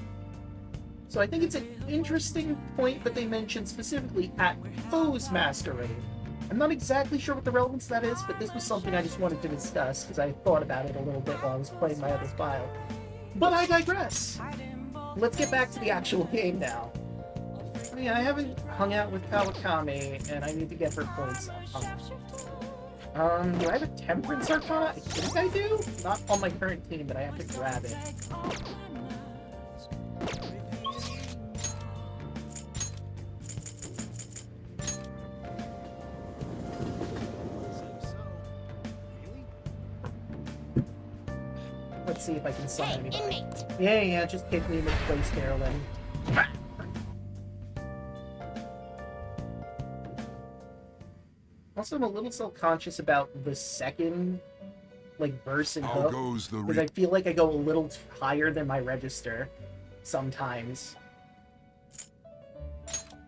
A: So I think it's an interesting point that they mentioned specifically at Poe's masquerade. I'm not exactly sure what the relevance of that is, but this was something I just wanted to discuss because I thought about it a little bit while I was playing my other file. But I digress. Let's get back to the actual game now. I mean, I haven't hung out with Kawakami, and I need to get her points up. Do I have a Temperance Arcana? I think I do? Not on my current team, but I have to grab it. Let's see if I can summon anybody. Yeah, just kick me into place, Carolyn. Also, I'm a little self-conscious about the second, verse and hook, because I feel like I go a little higher than my register sometimes.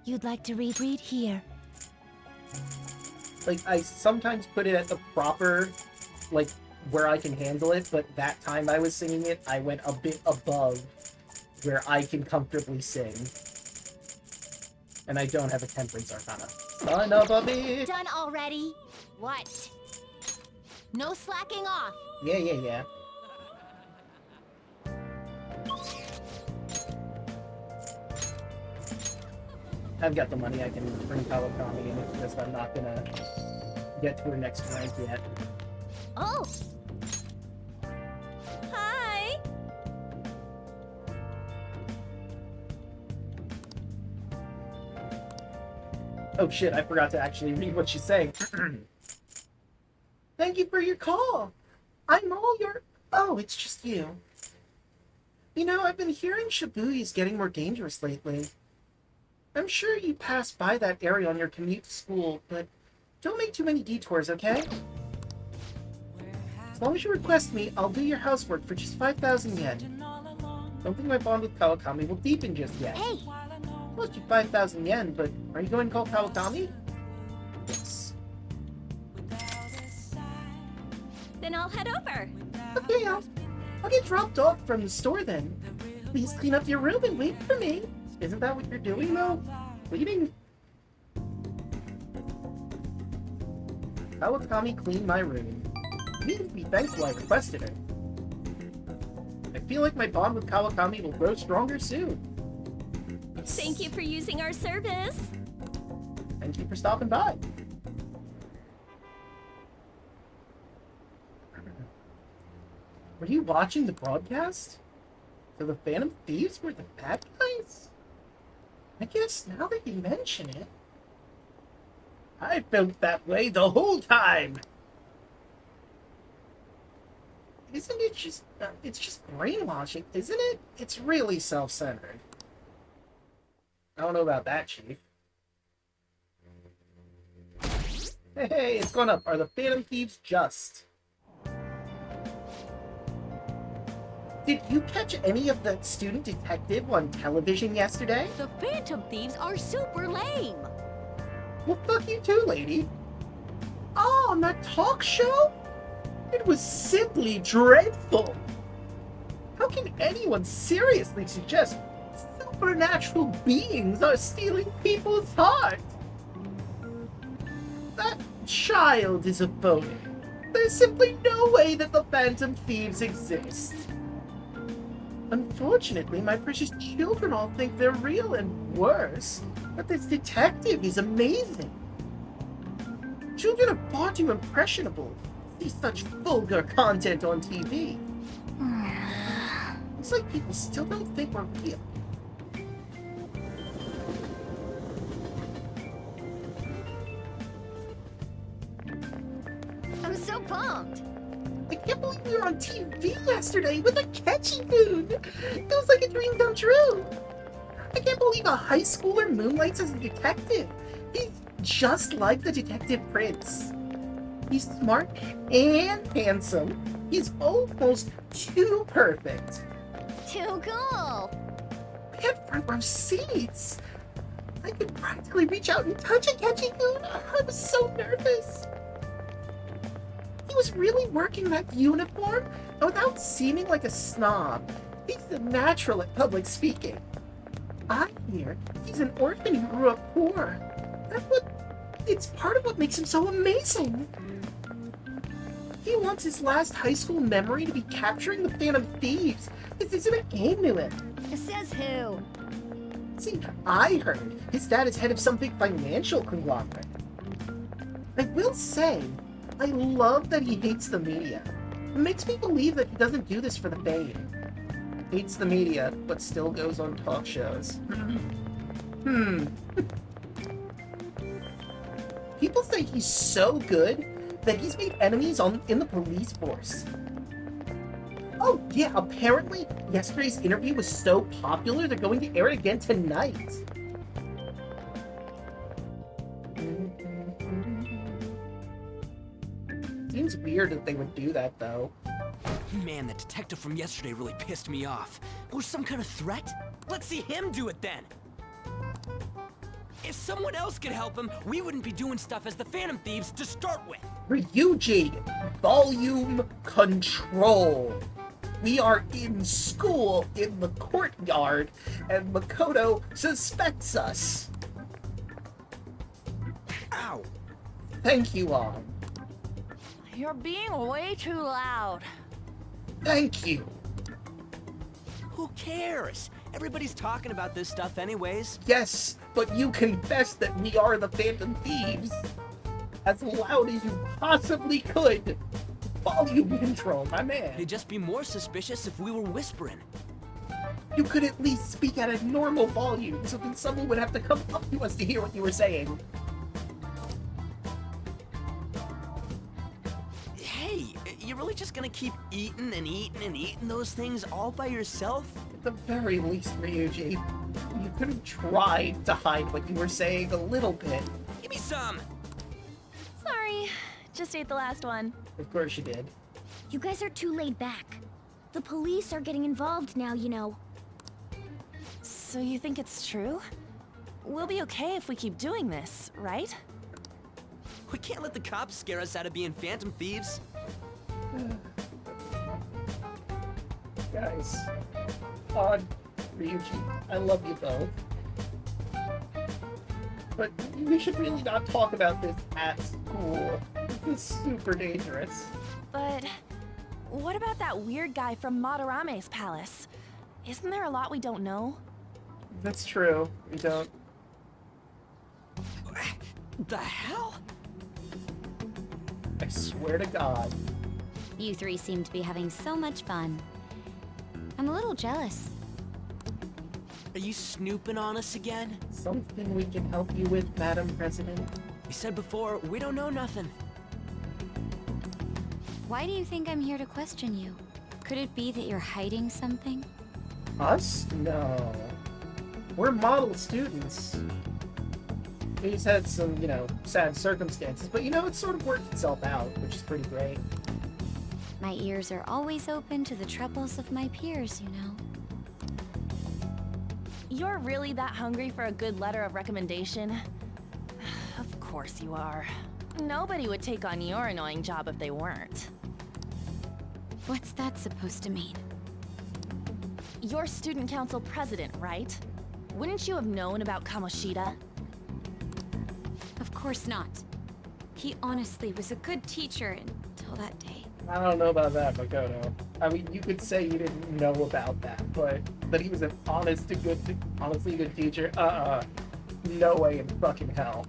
C: You'd like to read here.
A: I sometimes put it at the proper, where I can handle it, but that time I was singing it, I went a bit above where I can comfortably sing. And I don't have a Temperance Arcana. Son of a bitch!
G: Done already? What? No slacking off.
A: Yeah. I've got the money, I can bring Kawakami in, it's just I'm not gonna get to her next rank yet.
G: Oh!
M: Hi!
A: Oh shit, I forgot to actually read what she's saying. Thank you for your call. I'm all your... Oh, it's just you. You know, I've been hearing Shibuya's getting more dangerous lately. I'm sure you passed by that area on your commute to school, but don't make too many detours, okay? As long as you request me, I'll do your housework for just 5,000 yen. Don't think my bond with Kawakami will deepen just yet.
G: Hey!
A: Plus you 5,000 yen, but are you going to call Kawakami? Yes.
M: Then I'll head over.
A: Okay, I'll get dropped off from the store then. Please clean up your room and wait for me. Isn't that what you're doing, though? Cleaning? Kawakami cleaned my room. You need to be thankful I requested her. feel like my bond with Kawakami will grow stronger soon.
R: Thank you for using our service.
A: Thank you for stopping by. Were you watching the broadcast? So the Phantom Thieves were the bad guys? I guess now that you mention it, I felt that way the whole time. Isn't it just, it's just brainwashing, isn't it? It's really self-centered. I don't know about that, Chief. Hey, it's going up. Are the Phantom Thieves just? Did you catch any of the student detective on television yesterday?
R: The Phantom Thieves are super lame.
A: Well, fuck you too, lady. Oh, on that talk show? It was simply dreadful. How can anyone seriously suggest supernatural beings are stealing people's hearts? That child is a phony. There's simply no way that the Phantom Thieves exist. Unfortunately, my precious children all think they're real, and worse, that this detective is amazing. Children are far too impressionable to see such vulgar content on TV. It's like people still don't think we're real.
R: I'm so pumped.
A: I can't believe we were on TV yesterday with a catchy food. It was like a dream come true. I can't believe a high schooler moonlights as a detective. He's just like the Detective Prince. He's smart and handsome. He's almost too perfect.
R: Too cool.
A: We had front row seats. I could practically reach out and touch a catchy food. I was so nervous. He was really working that uniform without seeming like a snob. He's a natural at public speaking. I hear he's an orphan who grew up poor. It's part of what makes him so amazing. He wants his last high school memory to be capturing the Phantom Thieves. This isn't a game to him.
R: Says who?
A: See, I heard his dad is head of some big financial conglomerate. I will say, I love that he hates the media. It makes me believe that he doesn't do this for the fame. Hates the media, but still goes on talk shows. People say he's so good that he's made enemies in the police force. Oh yeah, apparently yesterday's interview was so popular they're going to air it again tonight. Seems weird that they would do that, though.
B: Man, the detective from yesterday really pissed me off. Was some kind of threat? Let's see him do it then. If someone else could help him, we wouldn't be doing stuff as the Phantom Thieves to start with.
A: Ryuji, volume control. We are in school in the courtyard, and Makoto suspects us.
B: Ow!
A: Thank you all.
M: You're being way too loud.
A: Thank you.
B: Who cares? Everybody's talking about this stuff anyways.
A: Yes, but you confessed that we are the Phantom Thieves. As loud as you possibly could. Volume control, my man.
B: They'd just be more suspicious if we were whispering.
A: You could at least speak at a normal volume, so then someone would have to come up to us to hear what you were saying.
B: Hey, you're really just gonna keep eating and eating and eating those things all by yourself?
A: At the very least, Ryuji, you could have tried to hide what you were saying a little bit.
B: Give me some!
M: Sorry, just ate the last one.
A: Of course you did.
Q: You guys are too laid back. The police are getting involved now, you know.
M: So you think it's true? We'll be okay if we keep doing this, right?
B: We can't let the cops scare us out of being Phantom Thieves.
A: Guys, Todd, Ryuji, I love you both. But we should really not talk about this at school. This is super dangerous.
M: But what about that weird guy from Madarame's palace? Isn't there a lot we don't know?
A: That's true. We don't.
B: The hell?
A: I swear to God.
E: You three seem to be having so much fun. I'm a little jealous.
B: Are you snooping on us again?
A: Something we can help you with, Madam President?
B: You said before, we don't know nothing.
E: Why do you think I'm here to question you? Could it be that you're hiding something?
A: Us? No. We're model students. He's had some, sad circumstances, but it's sort of worked itself out, which is pretty great.
E: My ears are always open to the troubles of my peers,
M: You're really that hungry for a good letter of recommendation? Of course you are. Nobody would take on your annoying job if they weren't.
E: What's that supposed to mean?
M: You're student council president, right? Wouldn't you have known about Kamoshida?
E: Of course not. He honestly was a good teacher until that day.
A: I don't know about that, Makoto. I mean, you could say you didn't know about that, but that he was an honestly good teacher, no way in fucking hell.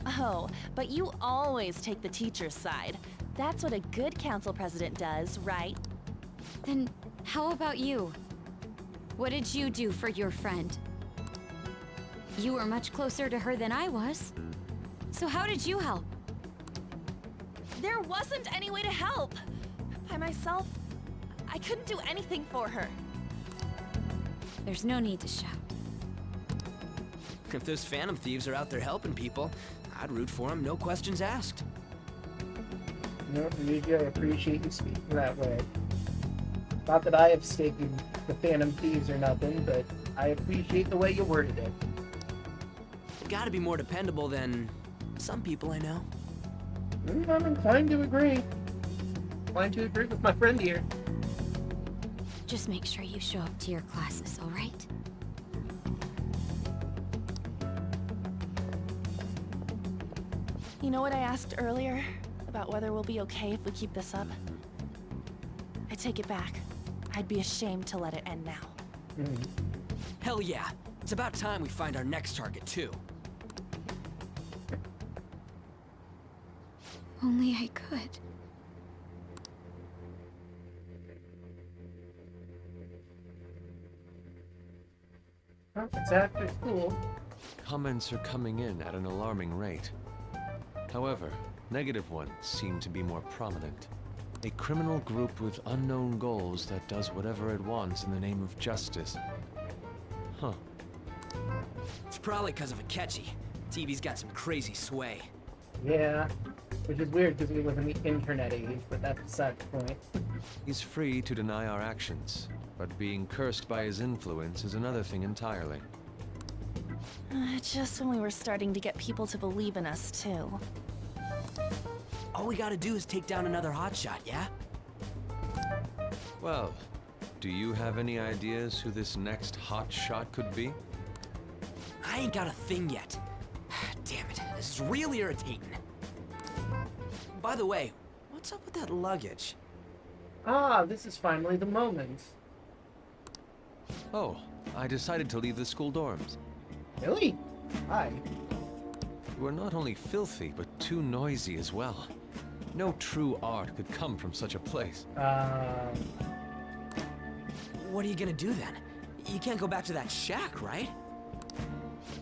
M: Oh, but you always take the teacher's side. That's what a good council president does, right?
E: Then how about you? What did you do for your friend? You were much closer to her than I was. So how did you help?
M: There wasn't any way to help. By myself, I couldn't do anything for her.
E: There's no need to shout.
B: If those Phantom Thieves are out there helping people, I'd root for them, no questions asked.
A: Ryuji, I appreciate you speaking that way. Not that I have stake in the Phantom Thieves or nothing, but I appreciate the way you worded it.
B: Gotta be more dependable than some people I know.
A: I'm inclined to agree. Inclined to agree with my friend here.
E: Just make sure you show up to your classes, all right?
M: You know what I asked earlier? About whether we'll be okay if we keep this up? I take it back. I'd be ashamed to let it end now.
B: Hell yeah. It's about time we find our next target, too.
E: Only I could.
A: Oh, it's after school.
S: Comments are coming in at an alarming rate. However, negative ones seem to be more prominent. A criminal group with unknown goals that does whatever it wants in the name of justice. Huh.
B: It's probably because of Akechi. TV's got some crazy sway.
A: Yeah, which is weird because we live in the internet age, but that's beside the point.
S: He's free to deny our actions, but being cursed by his influence is another thing entirely.
M: Just when we were starting to get people to believe in us, too.
B: All we gotta do is take down another hotshot, yeah?
S: Well, do you have any ideas who this next hotshot could be?
B: I ain't got a thing yet. Damn it, this is real irritating. By the way, what's up with that luggage?
A: Ah, this is finally the moment.
S: Oh, I decided to leave the school dorms.
A: Really? Hi.
S: We're not only filthy, but too noisy as well. No true art could come from such a place.
B: What are you gonna do then? You can't go back to that shack, right?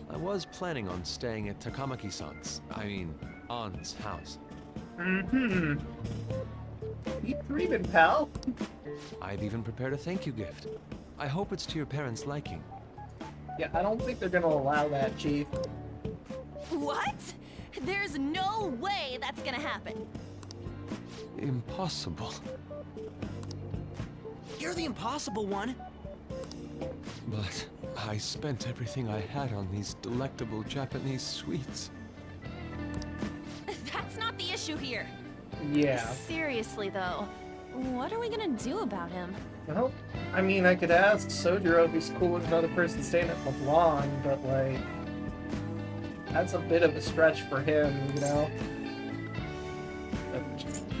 S: I was planning on staying at Takamaki-san's, aunt's house.
A: Mm-hmm. Keep dreaming, pal.
S: I've even prepared a thank you gift. I hope it's to your parents' liking.
A: Yeah, I don't think they're gonna allow that, Chief.
M: What? There's no way that's gonna happen.
S: Impossible.
B: You're the impossible one.
S: But I spent everything I had on these delectable Japanese sweets.
M: That's not the issue here.
A: Yeah.
M: Seriously, though, what are we gonna do about him?
A: Well, I could ask Sojiro if he's cool with another person staying at LeBlanc, but, that's a bit of a stretch for him,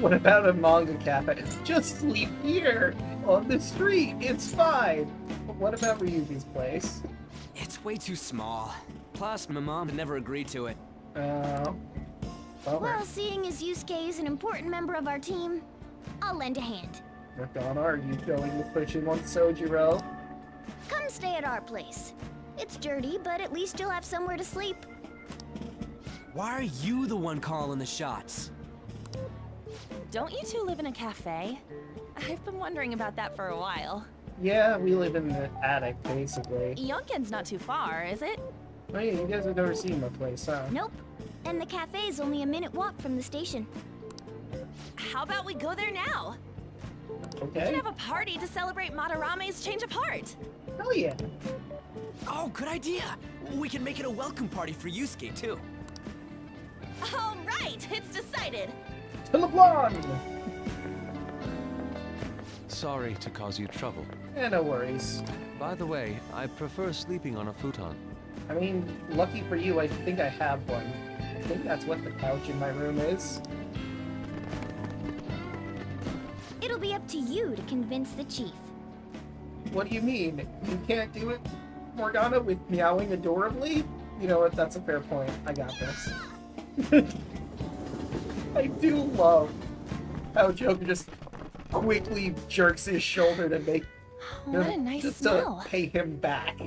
A: But What about a manga cafe? Just sleep here on the street. It's fine. But what about Ryuji's place?
B: It's way too small. Plus, my mom had never agreed to it.
Q: Well, seeing as Yusuke is an important member of our team, I'll lend a hand.
A: Madonna, are you going to push him on Sojiro?
Q: Come stay at our place. It's dirty, but at least you'll have somewhere to sleep.
B: Why are you the one calling the shots?
M: Don't you two live in a cafe? I've been wondering about that for a while.
A: Yeah, we live in the attic, basically.
M: Yonken's not too far, is it?
A: Oh yeah, you guys have never seen my place, huh?
Q: Nope. And the cafe's only a minute walk from the station.
M: How about we go there now?
A: Okay.
M: We can have a party to celebrate Madarame's change of heart.
A: Hell yeah.
B: Oh, good idea. We can make it a welcome party for Yusuke, too.
M: All right, it's decided.
A: To the blonde!
S: Sorry to cause you trouble.
A: Yeah, no worries.
S: By the way, I prefer sleeping on a futon.
A: I mean, lucky for you, I think I have one. I think that's what the couch in my room is.
Q: It'll be up to you to convince the chief.
A: What do you mean? You can't do it, Morgana, with meowing adorably? You know what, that's a fair point. I got this. I do love how Joker just quickly jerks his shoulder to make...
M: What a nice
A: just
M: smell.
A: to pay him back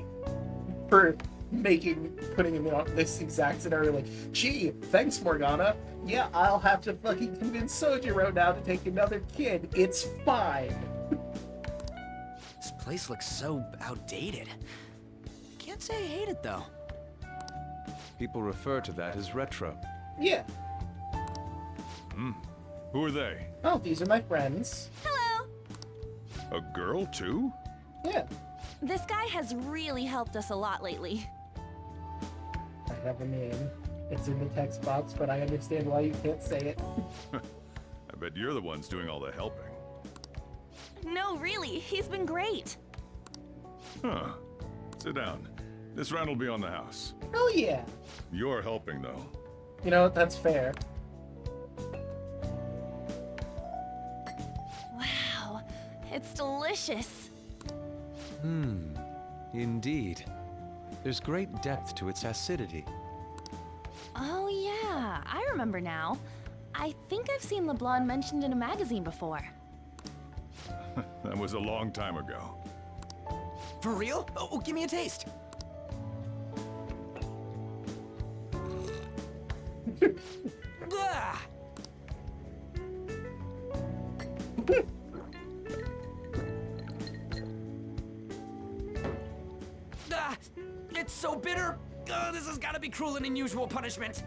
A: for putting him in this exact scenario. Like, gee, thanks, Morgana. Yeah, I'll have to fucking convince Sojiro now to take another kid. It's fine.
B: This place looks so outdated. Can't say I hate it, though.
S: People refer to that as retro.
A: Yeah.
J: Who are they?
A: Oh, these are my friends.
M: Hello.
J: A girl, too?
A: Yeah.
M: This guy has really helped us a lot lately.
A: I have a name. It's in the text box, but I understand why you can't say it.
J: I bet you're the ones doing all the helping.
M: No, really, he's been great.
J: Huh. Sit down. This round will be on the house.
A: Oh yeah.
J: You're helping, though.
A: You know, that's fair.
M: Wow, it's delicious.
S: Indeed. There's great depth to its acidity.
M: Oh yeah, I remember now. I think I've seen LeBlanc mentioned in a magazine before.
J: That was a long time ago.
B: For real? Oh, give me a taste. Ah! Ah, it's so bitter. This has got to be cruel and unusual punishment.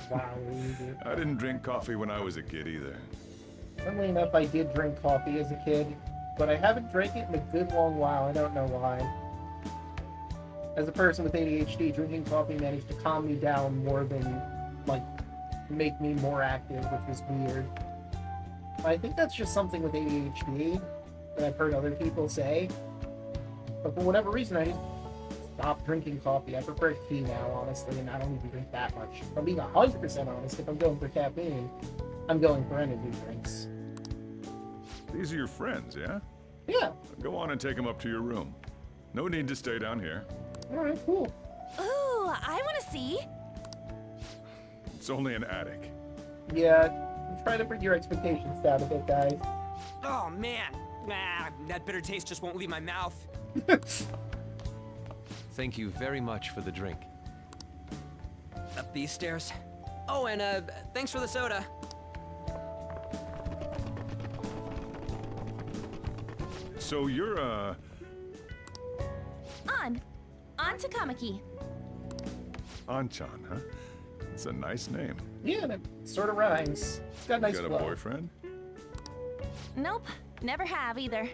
A: Wow.
J: I didn't drink coffee when I was a kid either.
A: Funnily enough, I did drink coffee as a kid, but I haven't drank it in a good long while. I don't know why. As a person with ADHD, drinking coffee managed to calm me down more than, like, make me more active, which was weird. I think that's just something with ADHD that I've heard other people say. But for whatever reason, I just stopped drinking coffee. I prefer tea now, honestly, and I don't even drink that much. If I'm being 100% honest, if I'm going for caffeine, I'm going for energy drinks.
J: These are your friends, yeah?
A: Yeah.
J: Go on and take them up to your room. No need to stay down here.
A: Alright, cool.
M: Ooh, I want to see.
J: It's only an attic.
A: Yeah, try to bring your expectations down a bit, guys.
B: Oh, man. That bitter taste just won't leave my mouth.
S: Thank you very much for the drink.
B: Up these stairs. Oh, and thanks for the soda.
J: So you're,
M: On to Kamaki.
J: Anchan, huh? It's a nice name.
A: Yeah, that sort of rhymes. It's got a nice
J: Got a
A: flow.
J: boyfriend?
M: Nope, never have either.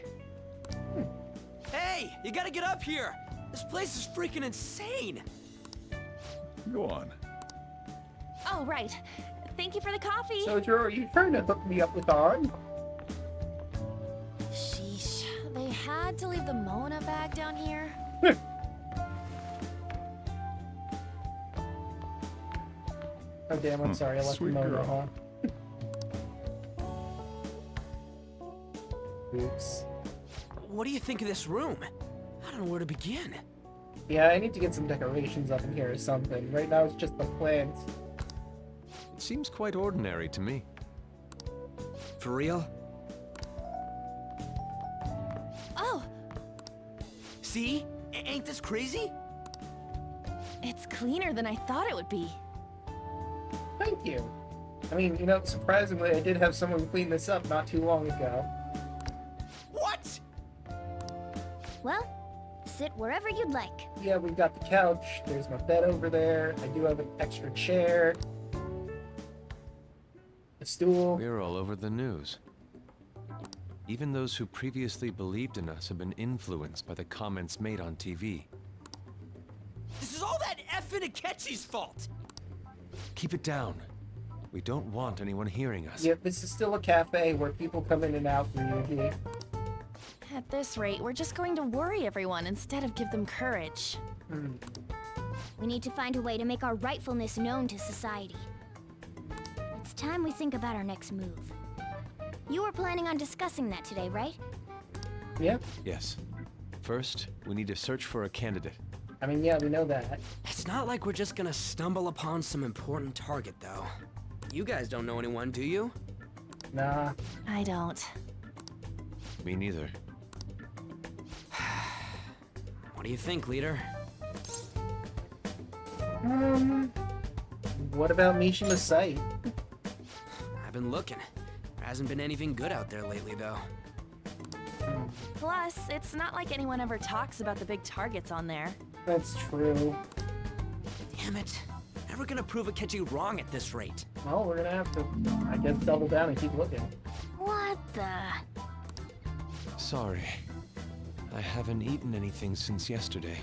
B: Hey, you gotta get up here. This place is freaking insane.
J: Go on.
M: Oh, right. Thank you for the coffee.
A: So, Drew, are you trying to hook me up with On?
M: Sheesh, they had to leave the Mona bag down here.
A: Oh damn, I'm sorry, I left the
J: Sweet
A: motor
J: girl.
A: on. Oops.
B: What do you think of this room? I don't know where to begin.
A: Yeah, I need to get some decorations up in here or something. Right now it's just the plants.
S: It seems quite ordinary to me.
B: For real?
M: Oh!
B: See? Ain't this crazy?
M: It's cleaner than I thought it would be.
A: Thank you. I mean, you know, surprisingly, I did have someone clean this up not too long ago.
B: What?
Q: Well, sit wherever you'd like.
A: Yeah, we've got the couch. There's my bed over there. I do have an extra chair. A stool.
S: We're all over the news. Even those who previously believed in us have been influenced by the comments made on TV.
B: This is all that effing Akechi's fault!
S: Keep it down. We don't want anyone hearing us.
A: Yeah, this is still a cafe where people come in and out freely.
M: At this rate, we're just going to worry everyone instead of give them courage.
Q: We need to find a way to make our rightfulness known to society. It's time we think about our next move. You were planning on discussing that today, right?
A: Yeah.
S: Yes. First, we need to search for a candidate.
A: I mean, yeah, we know that.
B: It's not like we're just gonna stumble upon some important target, though. You guys don't know anyone, do you?
A: Nah.
M: I don't.
S: Me neither.
B: What do you think, leader?
A: What about Mishima's site?
B: I've been looking. There hasn't been anything good out there lately, though.
M: Plus, it's not like anyone ever talks about the big targets on there.
A: That's true.
B: Damn it. Never gonna prove Akechi wrong at this rate.
A: Well, we're gonna have to, I guess, double down and keep looking.
Q: What the?
S: Sorry. I haven't eaten anything since yesterday.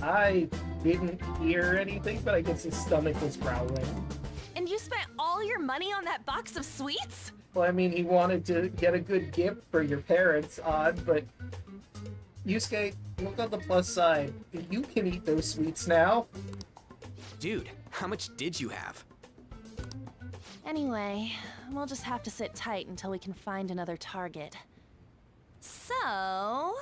A: I didn't hear anything, but I guess his stomach was growling.
M: And you spent all your money on that box of sweets?
A: Well, I mean, he wanted to get a good gift for your parents, Odd, but... Yusuke, look on the plus side. You can eat those sweets now.
B: Dude, how much did you have?
M: Anyway, we'll just have to sit tight until we can find another target. So...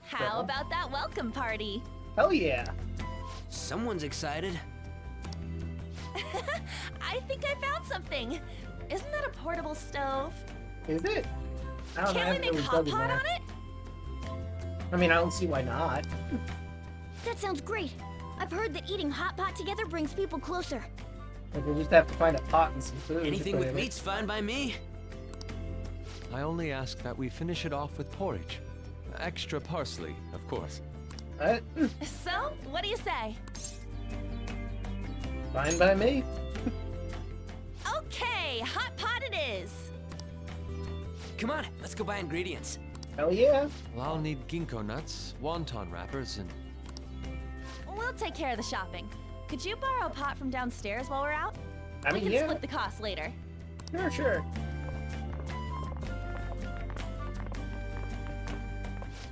M: how about that welcome party?
A: Hell yeah.
B: Someone's excited.
M: I think I found something. Isn't that a portable stove?
A: Is it? I don't know. I
M: Can't we
A: haven't
M: make
A: really
M: hot
A: dug in
M: pot
A: there.
M: on it?
A: I mean, I don't see why not.
Q: That sounds great. I've heard that eating hot pot together brings people closer.
A: Like, we'll just have to find a pot and some food.
B: Anything with meat's fine by me.
S: I only ask that we finish it off with porridge. Extra parsley, of course.
M: So, what do you say?
A: Fine by me.
M: Okay, hot pot it is.
B: Come on, let's go buy ingredients.
A: Hell yeah.
S: Well, I'll need ginkgo nuts, wonton wrappers, and...
M: We'll take care of the shopping. Could you borrow a pot from downstairs while we're out?
A: I mean,
M: we can
A: yeah.
M: split the cost later.
A: Sure.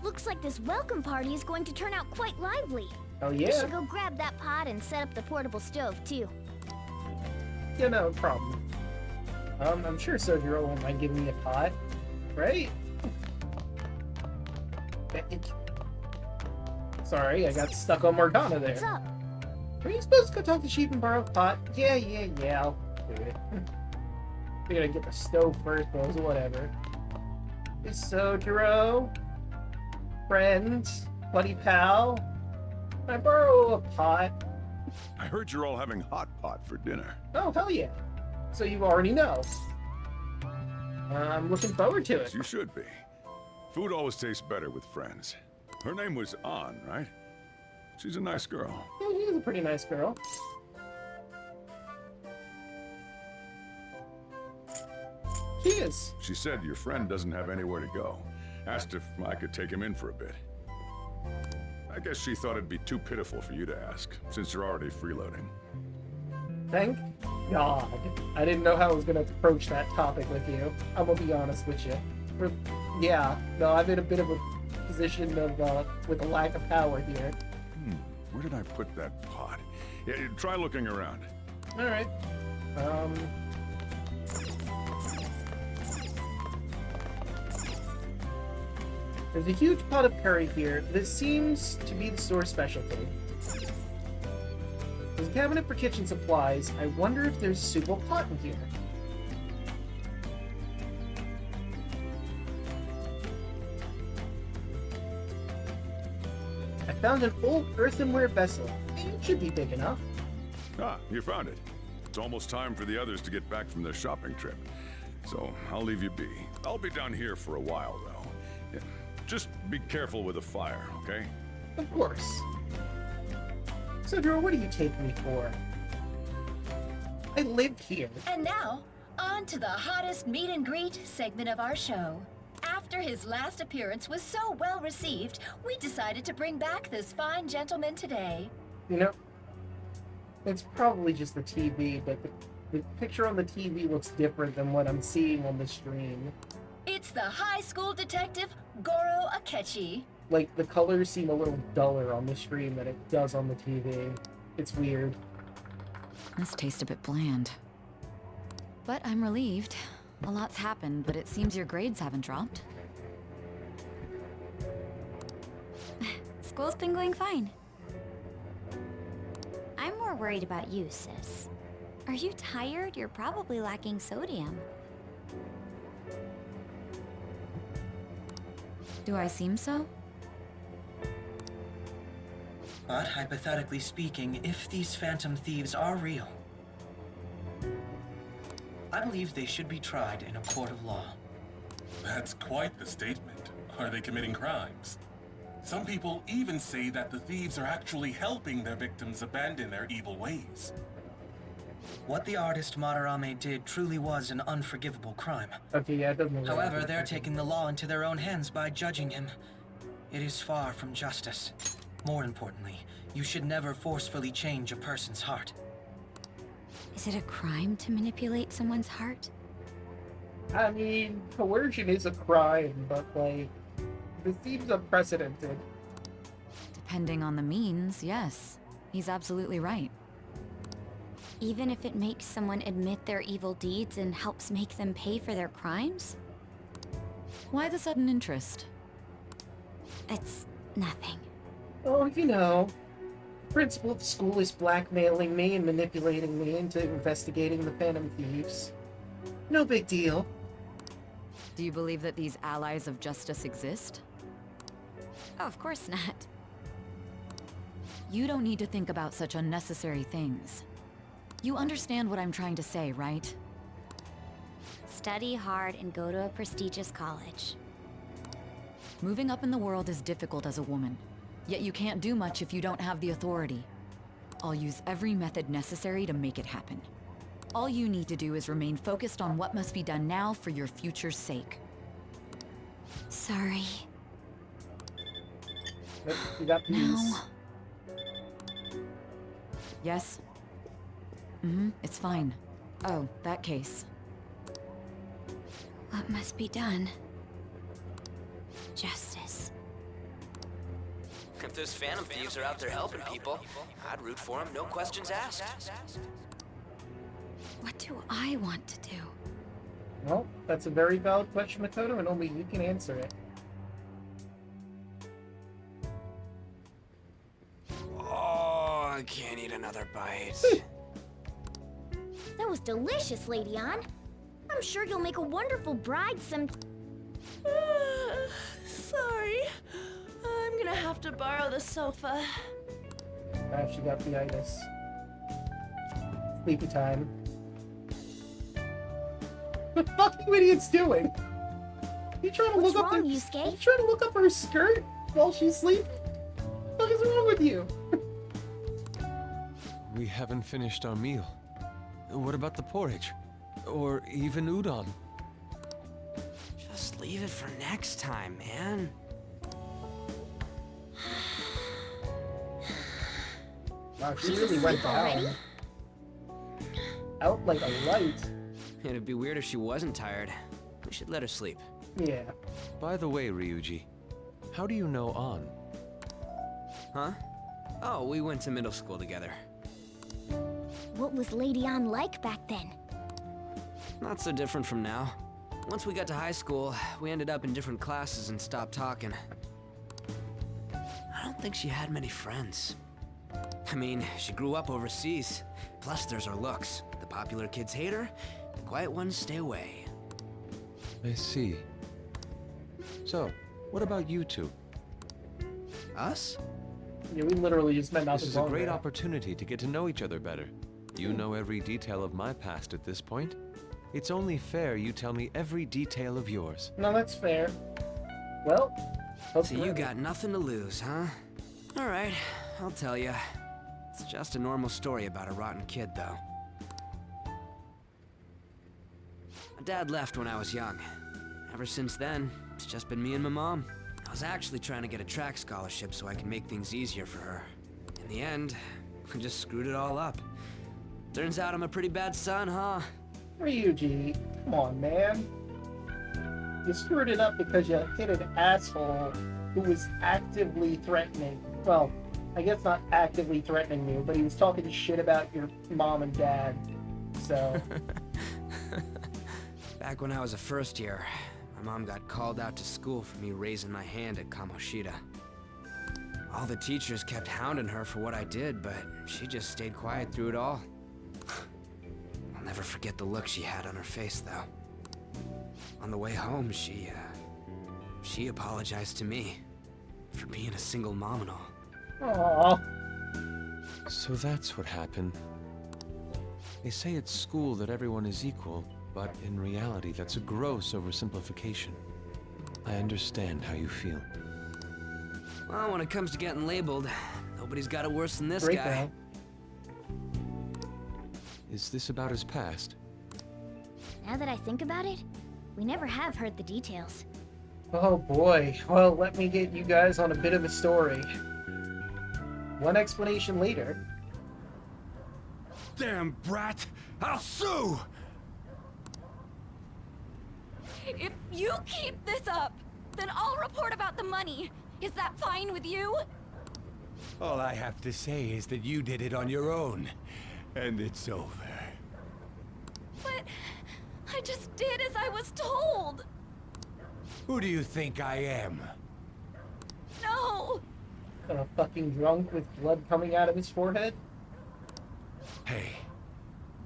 Q: Looks like this welcome party is going to turn out quite lively.
A: Oh
Q: We
A: yeah.
Q: should go grab that pot and set up the portable stove, too.
A: Yeah, no problem. I'm sure Sojiro won't mind giving me a pot, right? Sorry, I got stuck on Morgana there.
Q: What's up?
A: Are you supposed to go talk to Chief and borrow a pot? Yeah, I'll do it. We're gonna get the stove first, but whatever. Is Sojiro? Friend? Buddy pal? Can I borrow a pot?
F: I heard you're all having hot pot for dinner.
A: Oh, hell yeah. So you already know. I'm looking forward to it.
F: You should be. Food always tastes better with friends. Her name was An, right? She's a nice girl.
A: Yeah, she is a pretty nice girl. She is.
F: She said your friend doesn't have anywhere to go. Asked if I could take him in for a bit. I guess she thought it'd be too pitiful for you to ask, since you're already freeloading.
A: Thank God. I didn't know how I was going to approach that topic with you. I'm going to be honest with you. I'm in a bit of a position of, with a lack of power here.
F: Where did I put that pot? Yeah, try looking around.
A: Alright. There's a huge pot of curry here. This seems to be the store's specialty. There's a cabinet for kitchen supplies. I wonder if there's a suitable pot in here. I found an old earthenware vessel. It should be big enough.
F: Ah, you found it. It's almost time for the others to get back from their shopping trip. So I'll leave you be. I'll be down here for a while, though. Yeah. Just be careful with the fire, okay?
A: Of course. So, Drew, what do you take me for? I live here.
K: And now, on to the hottest meet and greet segment of our show. After his last appearance was so well received, we decided to bring back this fine gentleman today.
A: You know, it's probably just the TV, but the picture on the TV looks different than what I'm seeing on the stream.
K: It's the high school detective, Goro Akechi.
A: Like, the colors seem a little duller on the stream than it does on the TV. It's weird.
P: This tastes a bit bland. But I'm relieved. A lot's happened, but it seems your grades haven't dropped.
Q: School's been going fine. I'm more worried about you, sis. Are you tired? You're probably lacking sodium.
P: Do I seem so?
H: But hypothetically speaking, if these phantom thieves are real, I believe they should be tried in a court of law.
O: That's quite the statement. Are they committing crimes? Some people even say that the thieves are actually helping their victims abandon their evil ways.
H: What the artist Madarame did truly was an unforgivable crime.
A: Okay, yeah, it doesn't look
H: However,
A: like
H: they're taking the law into their own hands by judging him. It is far from justice. More importantly, you should never forcefully change a person's heart.
Q: Is it a crime to manipulate someone's heart?
A: I mean, coercion is a crime, but, like, this seems unprecedented.
P: Depending on the means, yes. He's absolutely right.
Q: Even if it makes someone admit their evil deeds and helps make them pay for their crimes?
P: Why the sudden interest?
Q: It's nothing.
A: Oh, you know, principal of the school is blackmailing me and manipulating me into investigating the Phantom Thieves. No big deal.
P: Do you believe that these allies of justice exist?
Q: Oh, of course not.
P: You don't need to think about such unnecessary things. You understand what I'm trying to say, right?
Q: Study hard and go to a prestigious college.
P: Moving up in the world is difficult as a woman, yet you can't do much if you don't have the authority. I'll use every method necessary to make it happen. All you need to do is remain focused on what must be done now for your future's sake.
Q: Sorry.
A: You got these.
P: No. Yes? It's fine. Oh, that case.
Q: What must be done? Justice.
B: If those Phantom Thieves are out there helping people, I'd root for them, no questions asked.
Q: What do I want to do?
A: Well, that's a very valid question, Makoto, and only you can answer it.
B: Oh, I can't eat another bite.
Q: That was delicious, Lady Ann. I'm sure you'll make a wonderful bride some...
M: Sorry. I'm gonna have to borrow the sofa.
A: She got the itis. Sleepy time. What the fuck are you idiots doing? You trying to
Q: What's
A: look up
Q: wrong,
A: her...
Q: Yusuke?
A: You trying to look up her skirt while she's sleeping? What the fuck is wrong with you?
S: We haven't finished our meal. What about the porridge? Or even udon?
B: Just leave it for next time, man.
A: Wow, she really went down. Out like a light.
B: It'd be weird if she wasn't tired. We should let her sleep.
A: Yeah.
S: By the way, Ryuji, how do you know An?
B: Huh? Oh, we went to middle school together.
Q: What was Lady Ann like back then?
B: Not so different from now. Once we got to high school, we ended up in different classes and stopped talking. I don't think she had many friends. I mean, she grew up overseas. Plus, there's her looks. The popular kids hate her, the quiet ones stay away.
S: I see. So, what about you two?
B: Us?
A: Yeah, we literally just met not
S: This
A: too
S: is a
A: long
S: great
A: ago.
S: opportunity to get to know each other better. You know every detail of my past at this point. It's only fair you tell me every detail of yours.
A: No, that's fair. Well,
B: So you got nothing to lose, huh? Alright, I'll tell you. It's just a normal story about a rotten kid, though. My dad left when I was young. Ever since then, it's just been me and my mom. I was actually trying to get a track scholarship so I can make things easier for her. In the end, we just screwed it all up. Turns out I'm a pretty bad son, huh?
A: Ryuji, come on, man. You screwed it up because you hit an asshole who was actively threatening. Well, I guess not actively threatening you, but he was talking shit about your mom and dad. So.
B: Back when I was a first year, my mom got called out to school for me raising my hand at Kamoshida. All the teachers kept hounding her for what I did, but she just stayed quiet through it all. I'll never forget the look she had on her face, though. On the way home, she apologized to me for being a single mom and all.
A: Aww.
S: So that's what happened. They say at school that everyone is equal, but in reality that's a gross oversimplification. I understand how you feel.
B: Well, when it comes to getting labeled, nobody's got it worse than this
A: Great
B: guy.
A: guy.
S: Is this about his past?
Q: Now that I think about it, we never have heard the details.
A: Oh boy. Well, let me get you guys on a bit of a story. One explanation later.
L: Damn brat! I'll sue!
E: If you keep this up, then I'll report about the money. Is that fine with you?
T: All I have to say is that you did it on your own, and it's over.
E: But I just did as I was told.
T: Who do you think I am?
E: No!
A: Fucking drunk with blood coming out of his forehead?
T: Hey,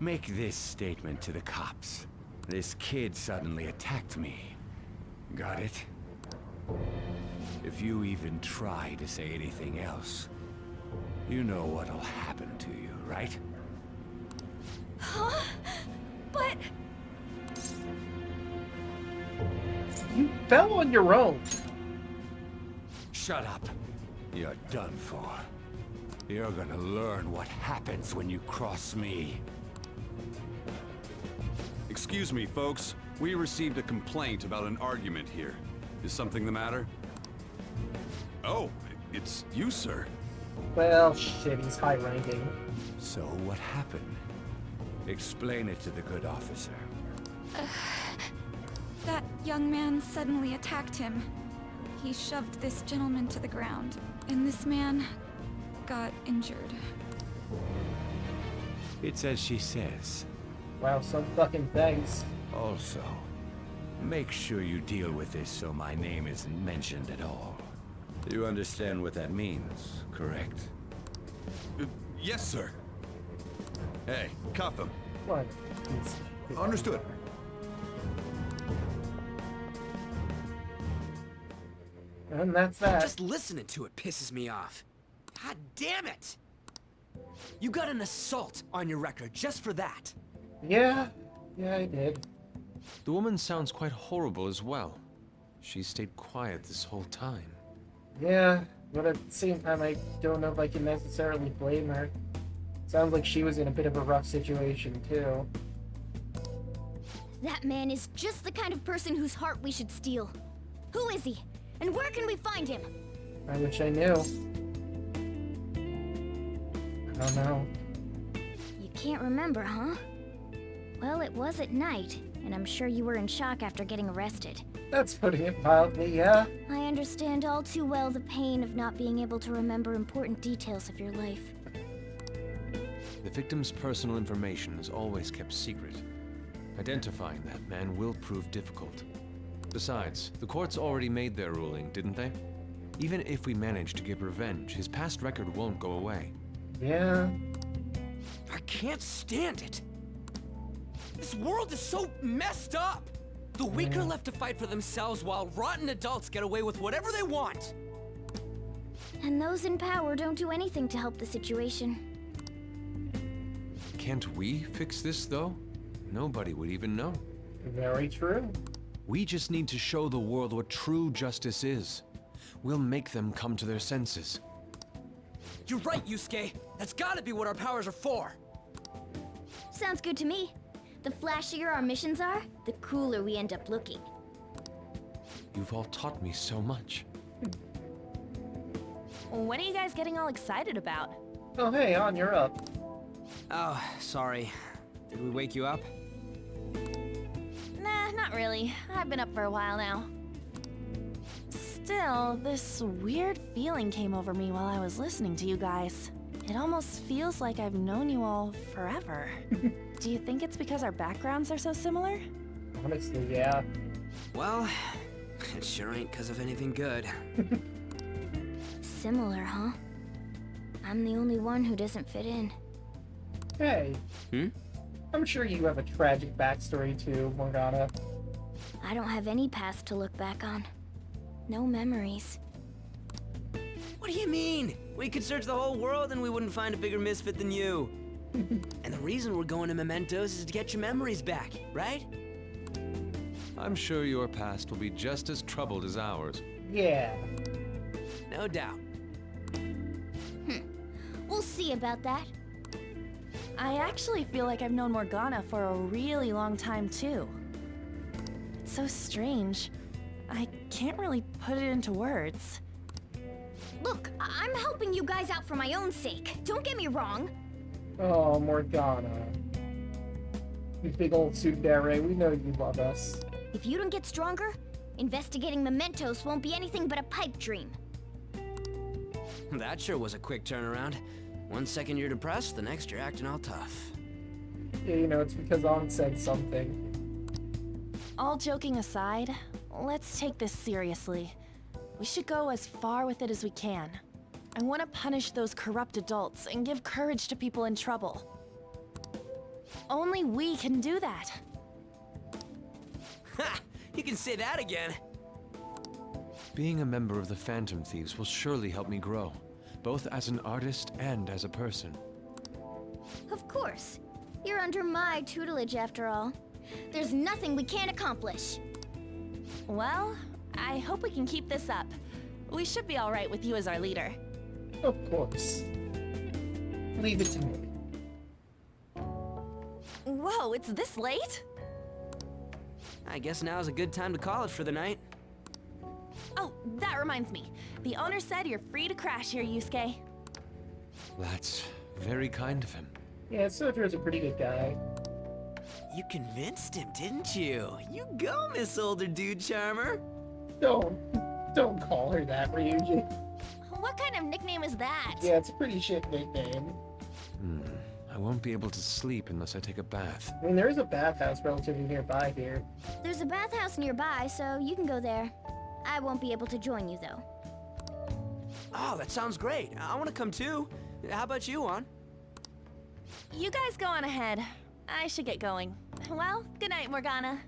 T: make this statement to the cops. This kid suddenly attacked me. Got it? If you even try to say anything else, you know what'll happen to you, right?
E: Huh? But...
A: You fell on your own.
T: Shut up. You're done for. You're gonna learn what happens when you cross me.
F: Excuse me, folks. We received a complaint about an argument here. Is something the matter? Oh, it's you, sir.
A: Well, shit, he's high ranking.
T: So what happened? Explain it to the good officer.
E: That young man suddenly attacked him. He shoved this gentleman to the ground, and this man got injured.
T: It's as she says.
A: Wow, some fucking thanks.
T: Also, make sure you deal with this so my name isn't mentioned at all. You understand what that means, correct?
F: Yes, sir. Hey, cuff him.
A: What?
F: Understood.
A: And that's that.
B: Just listening to it pisses me off. God damn it! You got an assault on your record just for that.
A: Yeah, I did.
S: The woman sounds quite horrible as well. She stayed quiet this whole time.
A: Yeah, but at the same time, I don't know if I can necessarily blame her. Sounds like she was in a bit of a rough situation, too.
Q: That man is just the kind of person whose heart we should steal. Who is he? And where can we find him?
A: I wish I knew. I don't know.
Q: You can't remember, huh? Well, it was at night, and I'm sure you were in shock after getting arrested.
A: That's putting it mildly, yeah.
Q: I understand all too well the pain of not being able to remember important details of your life.
S: The victim's personal information is always kept secret. Identifying that man will prove difficult. Besides, the courts already made their ruling, didn't they? Even if we manage to get revenge, his past record won't go away.
A: Yeah.
B: I can't stand it. This world is so messed up. The weak are left to fight for themselves while rotten adults get away with whatever they want.
Q: And those in power don't do anything to help the situation.
S: Can't we fix this, though? Nobody would even know.
A: Very true.
S: We just need to show the world what true justice is. We'll make them come to their senses.
B: You're right, Yusuke. That's gotta be what our powers are for.
Q: Sounds good to me. The flashier our missions are, the cooler we end up looking.
S: You've all taught me so much.
M: What are you guys getting all excited about?
A: Oh, hey, On, you're up.
B: Oh, sorry. Did we wake you up?
M: Nah, not really. I've been up for a while now. Still, this weird feeling came over me while I was listening to you guys. It almost feels like I've known you all forever. Do you think it's because our backgrounds are so similar?
A: Honestly, yeah.
B: Well, it sure ain't because of anything good.
Q: Similar, huh? I'm the only one who doesn't fit in.
A: Hey. I'm sure you have a tragic backstory too, Morgana.
Q: I don't have any past to look back on. No memories.
B: What do you mean? We could search the whole world and we wouldn't find a bigger misfit than you. And the reason we're going to Mementos is to get your memories back, right?
S: I'm sure your past will be just as troubled as ours.
A: Yeah.
B: No doubt.
Q: We'll see about that.
M: I actually feel like I've known Morgana for a really long time, too. It's so strange. I can't really put it into words.
Q: Look, I'm helping you guys out for my own sake. Don't get me wrong.
A: Oh, Morgana. You big old tsundere, we know you love us.
Q: If you don't get stronger, investigating Mementos won't be anything but a pipe dream.
B: That sure was a quick turnaround. 1 second you're depressed, the next you're acting all tough.
A: Yeah, you know, it's because On said something.
M: All joking aside, let's take this seriously. We should go as far with it as we can. I want to punish those corrupt adults and give courage to people in trouble. Only we can do that.
B: Ha! You can say that again.
S: Being a member of the Phantom Thieves will surely help me grow, both as an artist and as a person.
Q: Of course. You're under my tutelage after all. There's nothing we can't accomplish.
M: Well, I hope we can keep this up. We should be all right with you as our leader.
A: Of course. Leave it to me.
M: Whoa, it's this late?
B: I guess now's a good time to call it for the night.
M: Oh, that reminds me. The owner said you're free to crash here, Yusuke.
S: That's very kind of him.
A: Yeah, Sojour's a pretty good guy.
B: You convinced him, didn't you? You go, Miss Older Dude Charmer.
A: Don't call her that, Ryuji.
Q: What kind of nickname is that?
A: Yeah, it's a pretty shit nickname.
S: I won't be able to sleep unless I take a bath.
A: I mean, there is a bathhouse relatively nearby here.
Q: There's a bathhouse nearby, so you can go there. I won't be able to join you, though.
B: Oh, that sounds great. I want to come too. How about you, On?
M: You guys go on ahead. I should get going. Well, good night, Morgana.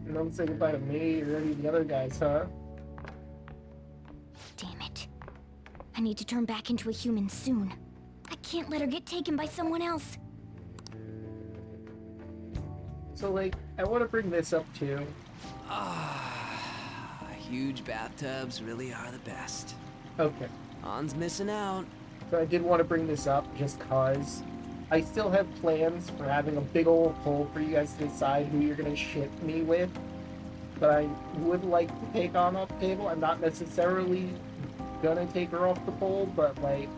A: You don't say goodbye to me or any of the other guys, huh?
Q: Damn it. I need to turn back into a human soon. I can't let her get taken by someone else.
A: So, like, I want to bring this up too.
B: Huge bathtubs really are the best.
A: Okay.
B: On's missing out.
A: So I did want to bring this up just cause I still have plans for having a big old poll for you guys to decide who you're gonna ship me with. But I would like to take On off the table. I'm not necessarily gonna take her off the poll, but like,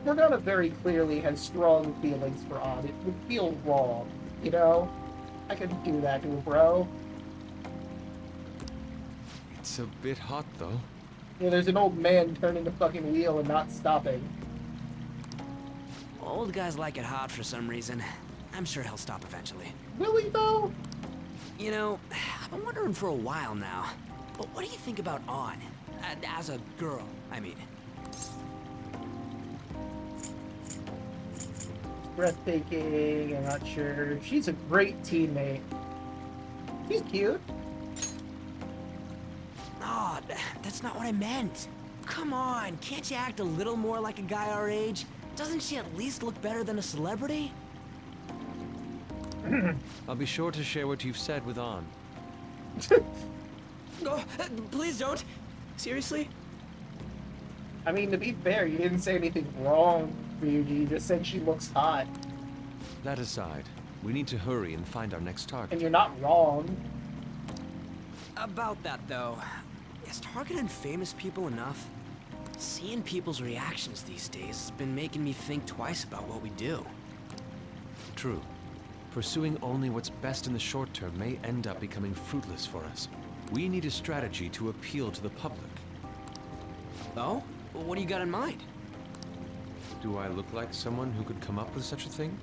A: Morgana very clearly has strong feelings for On. It would feel wrong, you know? I couldn't do that to a bro.
S: It's a bit hot, though.
A: Yeah, there's an old man turning the fucking wheel and not stopping.
B: Old guys like it hot for some reason. I'm sure he'll stop eventually.
A: Will he, though?
B: You know, I've been wondering for a while now, but what do you think about On? As a girl, I mean.
A: Breathtaking, I'm not sure. She's a great teammate. She's cute.
B: Oh, that's not what I meant. Come on, can't you act a little more like a guy our age? Doesn't she at least look better than a celebrity?
S: I'll be sure to share what you've said with On.
B: Oh, please don't. Seriously?
A: I mean, to be fair, you didn't say anything wrong, Ryuji. You just said she looks hot.
S: That aside, we need to hurry and find our next target.
A: And you're not wrong.
B: About that, though, is targeting famous people enough? Seeing people's reactions these days has been making me think twice about what we do.
S: True. Pursuing only what's best in the short term may end up becoming fruitless for us. We need a strategy to appeal to the public.
B: Oh? Well, what do you got in mind?
S: Do I look like someone who could come up with such a thing?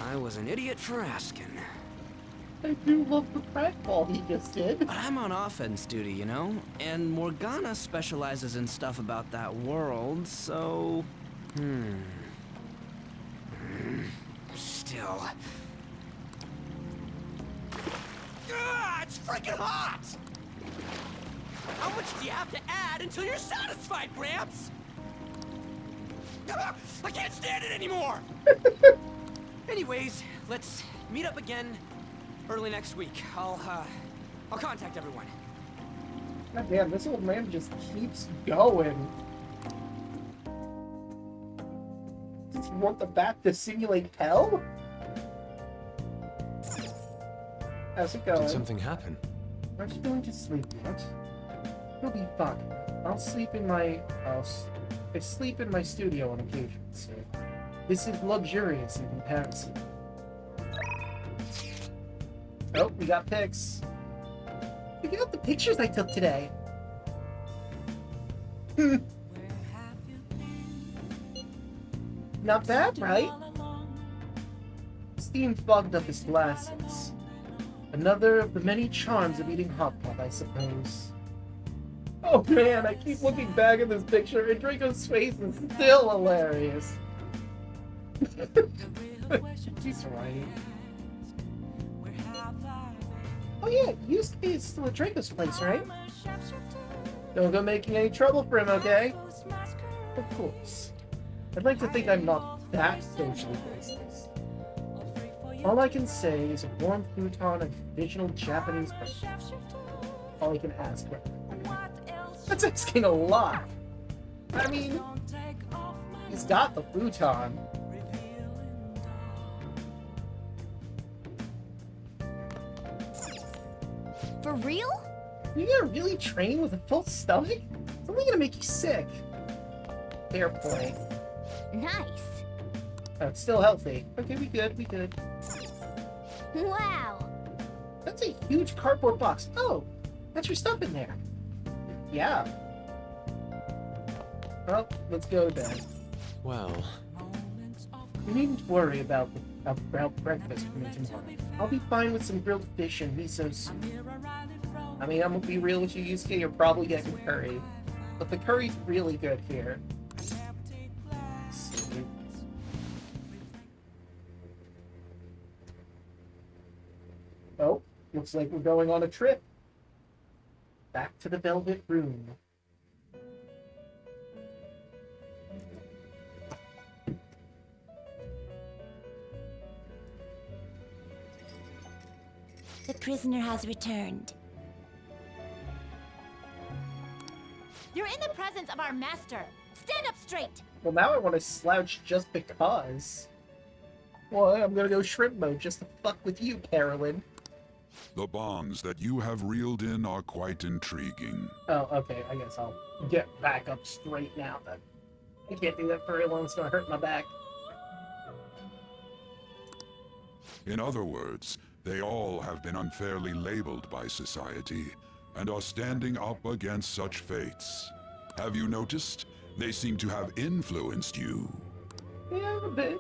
B: I was an idiot for asking.
A: I do love the pratfall he just did.
B: But I'm on offense duty, you know? And Morgana specializes in stuff about that world, so... Still... it's freaking hot! How much do you have to add until you're satisfied, Gramps? I can't stand it anymore! Anyways, let's meet up again early next week. I'll contact everyone.
A: God damn, this old man just keeps going. Does he want the bat to simulate hell? How's it going?
S: Did something happen?
A: Aren't you going to sleep yet? You'll be fine. I'll sleep in my house. I sleep in my studio on occasion, so this is luxurious in comparison. Oh, we got pics. Look at the pictures I took today. Not bad, right? Steam fogged up his glasses. Another of the many charms of eating hot pot, I suppose. Oh man, I keep looking back at this picture and Draco's face is still hilarious. He's right. Oh yeah, Yusuke is still at Draco's place, right? Don't go making any trouble for him, okay? Of course. I'd like to think I'm not that socially baseless. All I can say is a warm futon and traditional Japanese breakfast. All I can ask for. That's asking a lot. I mean, he's got the futon.
E: For real?
A: You gonna really train with a full stomach? I'm only gonna make you sick. Fair point.
Q: Nice.
A: Oh, it's still healthy. Okay, we good.
Q: Wow.
A: That's a huge cardboard box. Oh, that's your stuff in there. Yeah. Well, let's go then.
S: Well...
A: You needn't worry about breakfast for me tomorrow. I'll be fine with some grilled fish and miso soup. I mean, I'm gonna be real with you, Yusuke, you're probably getting curry. But the curry's really good here. Oh, looks like we're going on a trip. Back to the Velvet Room.
C: The prisoner has returned.
M: You're in the presence of our master. Stand up straight.
A: Well, now I want to slouch just because. Well, I'm gonna go shrimp mode just to fuck with you, Carolyn.
F: The bonds that you have reeled in are quite intriguing.
A: Oh, okay, I guess I'll get back up straight now then. I can't do that for very long, it's gonna hurt my back.
F: In other words, they all have been unfairly labeled by society, and are standing up against such fates. Have you noticed? They seem to have influenced you.
A: Yeah, a bit.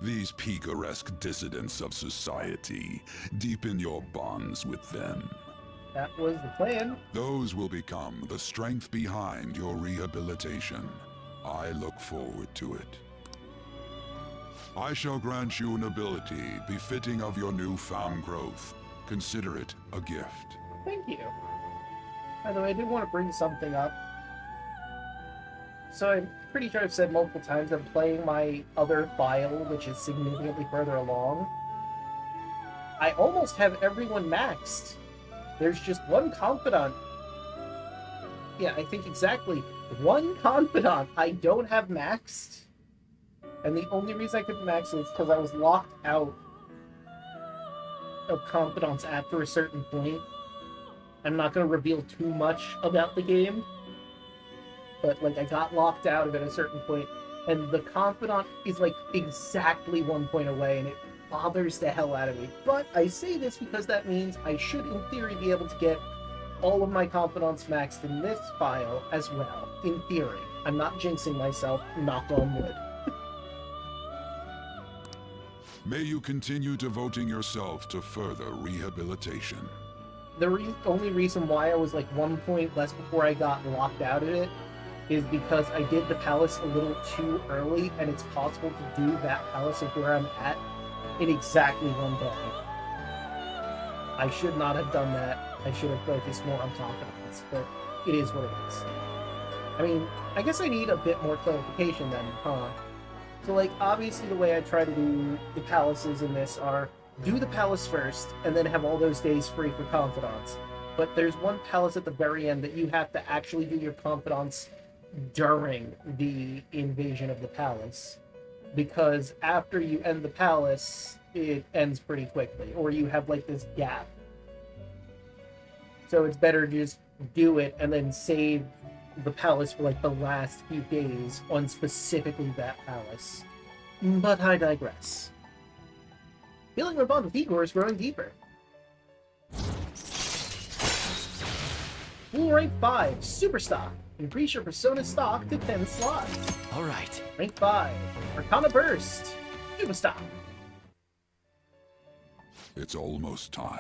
U: These picaresque dissidents of society. Deepen your bonds with them.
A: That was the plan.
U: Those will become the strength behind your rehabilitation. I look forward to it. I shall grant you an ability befitting of your newfound growth. Consider it a gift.
A: Thank you. By the way, I did want to bring something up. So I'm pretty sure I've said multiple times I'm playing my other file, which is significantly further along. I almost have everyone maxed. There's just one confidant. Yeah, I think exactly. One confidant I don't have maxed. And the only reason I couldn't max it is because I was locked out of confidants after a certain point. I'm not going to reveal too much about the game. But, like, I got locked out of it at a certain point, and the confidant is, like, exactly 1 point away, and it bothers the hell out of me. But I say this because that means I should, in theory, be able to get all of my confidants maxed in this file as well. In theory. I'm not jinxing myself, knock on wood.
U: May you continue devoting yourself to further rehabilitation.
A: The only reason why I was, like, 1 point less before I got locked out of it is because I did the palace a little too early, and it's possible to do that palace of where I'm at in exactly 1 day. I should not have done that. I should have focused more on confidence, but it is what it is. I mean, I guess I need a bit more clarification then, huh? So, like, obviously the way I try to do the palaces in this are do the palace first, and then have all those days free for confidants. But there's one palace at the very end that you have to actually do your confidants during the invasion of the palace, because after you end the palace it ends pretty quickly, or you have like this gap. So it's better to just do it and then save the palace for like the last few days on specifically that palace. But I digress. Feeling my bond with Igor is growing deeper. Full rank 5, Super Stock. Increase your Persona stock to 10 slots.
D: Alright.
A: Rank 5, Arcana Burst, Super Stock.
U: It's almost time.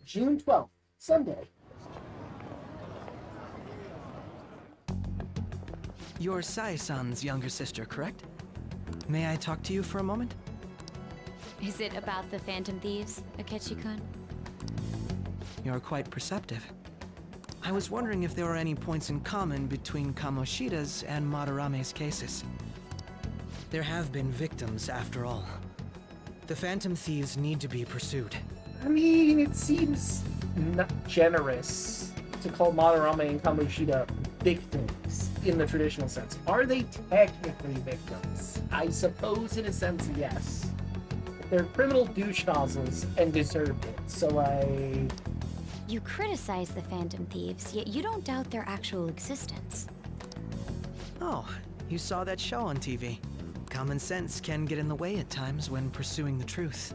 A: June 12th, Sunday.
H: You're Sai-san's younger sister, correct? May I talk to you for a moment?
E: Is it about the Phantom Thieves, Akechi-kun?
H: You're quite perceptive. I was wondering if there were any points in common between Kamoshida's and Madarame's cases. There have been victims, after all. The Phantom Thieves need to be pursued.
A: I mean, it seems not generous to call Madarame and Kamoshida victims in the traditional sense. Are they technically victims? I suppose in a sense, yes. They're criminal douche nozzles and deserved it, so I...
E: You criticize the Phantom Thieves, yet you don't doubt their actual existence.
H: Oh, you saw that show on TV. Common sense can get in the way at times when pursuing the truth.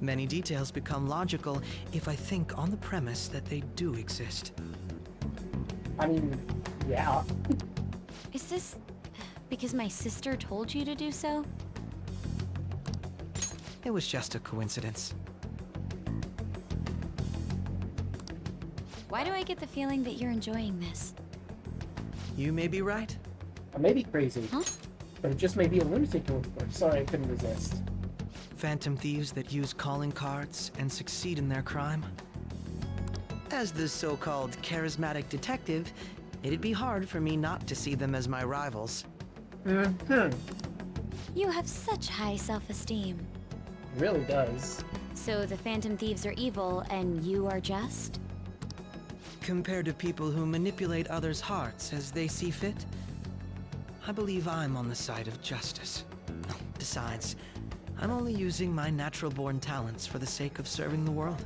H: Many details become logical if I think on the premise that they do exist.
A: I mean, yeah.
E: Is this because my sister told you to do so?
H: It was just a coincidence.
E: Why do I get the feeling that you're enjoying this?
H: You may be right.
A: I may be crazy,
E: huh?
A: But it just may be a lunatic report. Sorry, I couldn't resist.
H: Phantom thieves that use calling cards and succeed in their crime. As the so-called charismatic detective, it'd be hard for me not to see them as my rivals.
A: Mm-hmm.
E: You have such high self-esteem.
A: It really does.
E: So the Phantom Thieves are evil and you are just?
H: Compared to people who manipulate others' hearts as they see fit, I believe I'm on the side of justice. Besides, I'm only using my natural-born talents for the sake of serving the world.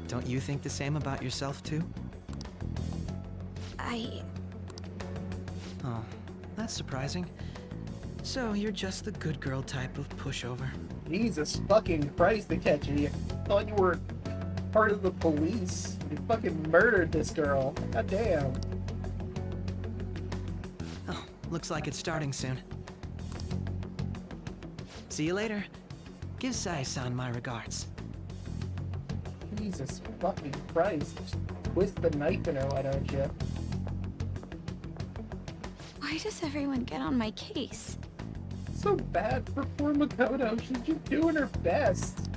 H: Don't you think the same about yourself, too?
E: Oh,
H: that's surprising. So you're just the good girl type of pushover.
A: Jesus fucking Christ, Akechi. I thought you were part of the police. You fucking murdered this girl. God damn.
H: Oh, looks like it's starting soon. See you later. Give Sai-san my regards.
A: Jesus fucking Christ. Just twist the knife in her, why don't you?
E: Why does everyone get on my case?
A: So bad for poor Makoto. She's just doing her best.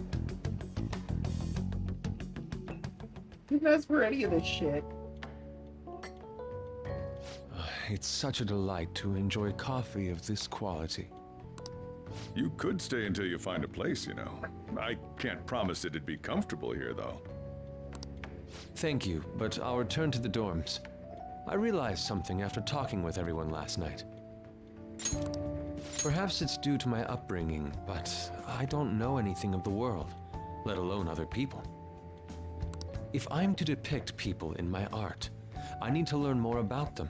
A: Didn't ask for any of this shit.
S: It's such a delight to enjoy coffee of this quality.
F: You could stay until you find a place, you know. I can't promise it'd be comfortable here, though.
S: Thank you, but I'll return to the dorms. I realized something after talking with everyone last night. Perhaps it's due to my upbringing, but I don't know anything of the world, let alone other people. If I'm to depict people in my art, I need to learn more about them.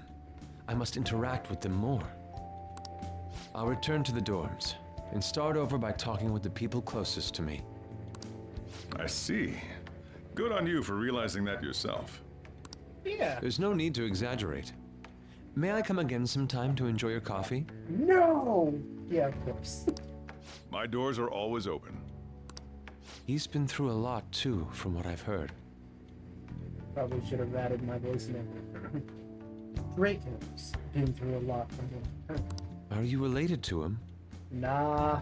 S: I must interact with them more. I'll return to the dorms and start over by talking with the people closest to me.
F: I see. Good on you for realizing that yourself.
A: Yeah.
S: There's no need to exaggerate. May I come again sometime to enjoy your coffee?
A: No! Yeah, of course.
F: My doors are always open.
S: He's been through a lot too, from what I've heard.
A: Probably should have added my voice in it. Draco's been through a lot from him.
S: Are you related to him?
A: Nah.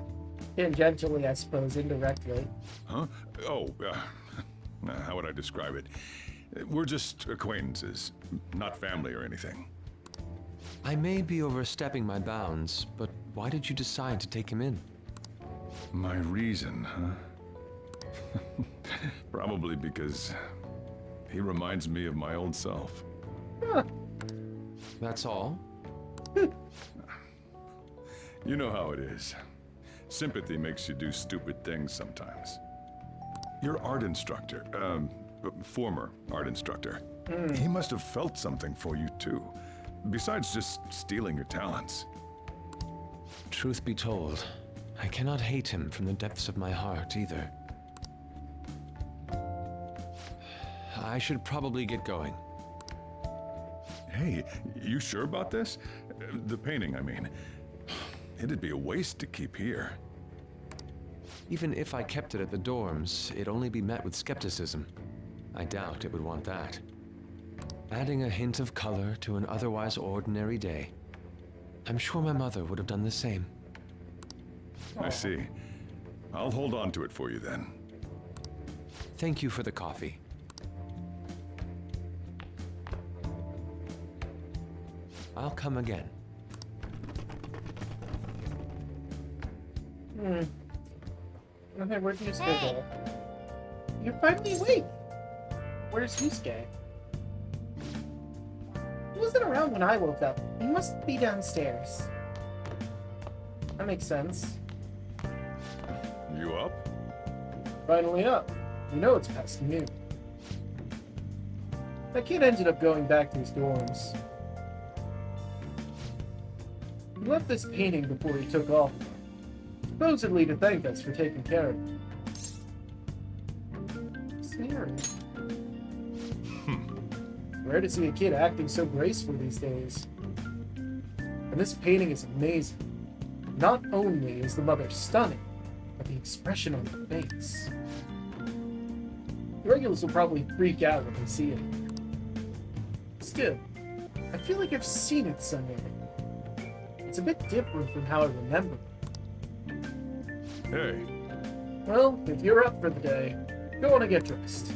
A: Tangentially, I suppose, indirectly.
F: Huh? Oh, how would I describe it? We're just acquaintances, not family or anything.
S: I may be overstepping my bounds, but why did you decide to take him in?
F: My reason, huh? Probably because he reminds me of my old self.
A: Huh.
S: That's all?
F: You know how it is. Sympathy makes you do stupid things sometimes. Your art instructor, former art instructor, he must have felt something for you too, besides just stealing your talents.
S: Truth be told, I cannot hate him from the depths of my heart either. I should probably get going.
F: Hey, you sure about this? The painting, I mean. It'd be a waste to keep here.
S: Even if I kept it at the dorms, it'd only be met with skepticism. I doubt it would want that. Adding a hint of color to an otherwise ordinary day. I'm sure my mother would have done the same.
F: I see. I'll hold on to it for you then.
S: Thank you for the coffee. I'll come again.
A: Okay, where'd Yusuke go? You're finally awake! Where's Yusuke? He wasn't around when I woke up. He must be downstairs. That makes sense.
F: You up?
A: Finally up. You know it's past noon. That kid ended up going back to his dorms. He left this painting before he took off. Supposedly to thank us for taking care of him. Sayuri. Rare to see a kid acting so graceful these days. And this painting is amazing. Not only is the mother stunning, but the expression on her face. The regulars will probably freak out when they see it. Still, I feel like I've seen it somewhere. It's a bit different from how I remember.
F: Hey.
A: Well, if you're up for the day, go on and get dressed.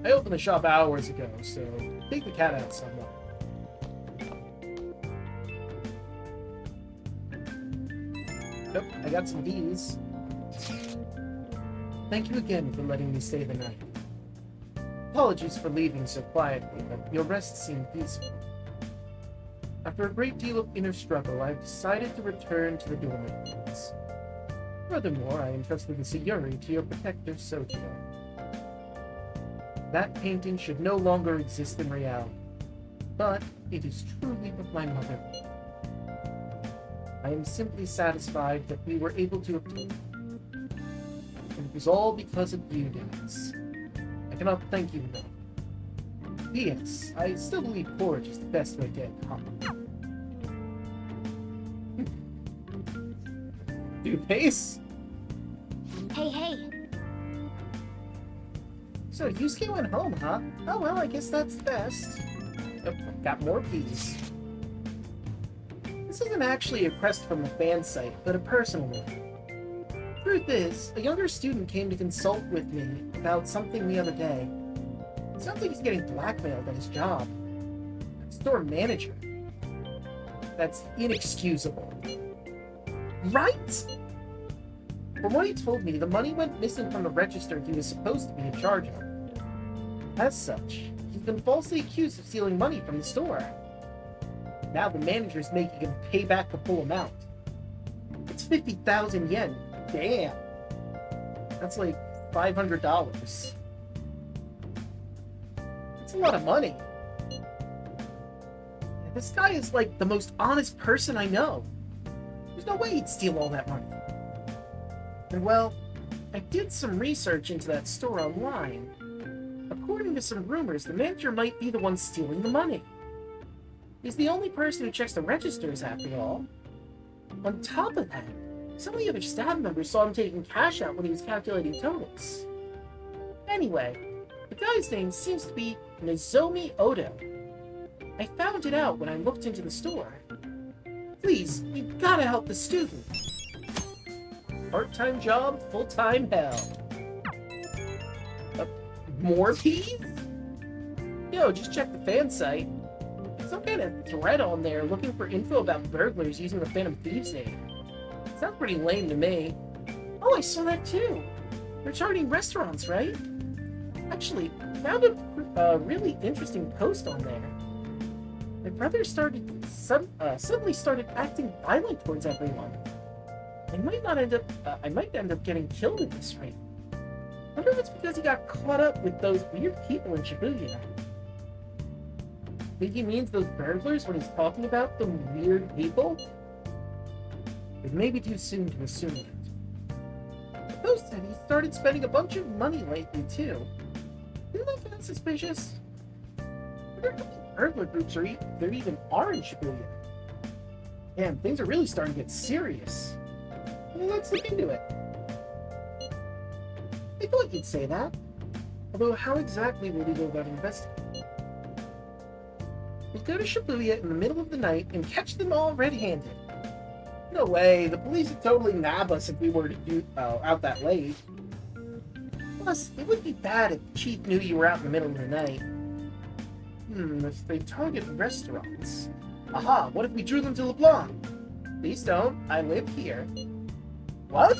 A: I opened the shop hours ago, so take the cat out somewhere. Nope, I got some bees. Thank you again for letting me stay the night. Apologies for leaving so quietly, but your rest seemed peaceful. After a great deal of inner struggle, I've decided to return to the dormitories. Furthermore, I entrusted the Sayuri to your protector, Sojo. That painting should no longer exist in reality, but it is truly what my mother. I am simply satisfied that we were able to obtain it. And it was all because of you guys. I cannot thank you enough. P.S. I still believe porridge is the best way to get hot. Pace?
Q: Hey.
A: So Yusuke went home, huh? Oh well, I guess that's best. Oh, got more peas. This isn't actually a request from the fan site, but a personal one. Truth is, a younger student came to consult with me about something the other day. It sounds like he's getting blackmailed at his job. Store manager. That's inexcusable. Right? From what he told me, the money went missing from the register he was supposed to be in charge of. As such, he's been falsely accused of stealing money from the store. Now the manager's making him pay back the full amount. It's 50,000 yen. Damn. That's like $500. That's a lot of money. This guy is like the most honest person I know. There's no way he'd steal all that money. And well, I did some research into that store online. According to some rumors, the manager might be the one stealing the money. He's the only person who checks the registers, after all. On top of that, some of the other staff members saw him taking cash out when he was calculating totals. Anyway, the guy's name seems to be Nozomi Odo. I found it out when I looked into the store. Please, you gotta help the student. Part-time job, full-time hell. More peas? Yo, just check the fan site. There's some kind of thread on there looking for info about burglars using the Phantom Thieves name. Sounds pretty lame to me. Oh, I saw that too. They're targeting restaurants, right? Actually, found a really interesting post on there. My brother suddenly started acting violent towards everyone. I might end up getting killed at this rate. Wonder if it's because he got caught up with those weird people in Shibuya. Think he means those burglars when he's talking about the weird people? It may be too soon to assume that. The post said he started spending a bunch of money lately too. Isn't that kind of suspicious? I wonder how many burglar groups there even are in Shibuya. Damn, things are really starting to get serious. Well, let's look into it. I thought you'd say that. Although, how exactly will we go about investigating? We'll go to Shibuya in the middle of the night and catch them all red-handed. No way, the police would totally nab us if we were to do out that late. Plus, it would be bad if the chief knew you were out in the middle of the night. If they target restaurants. Aha, what if we drew them to LeBlanc? Please don't, I live here. What?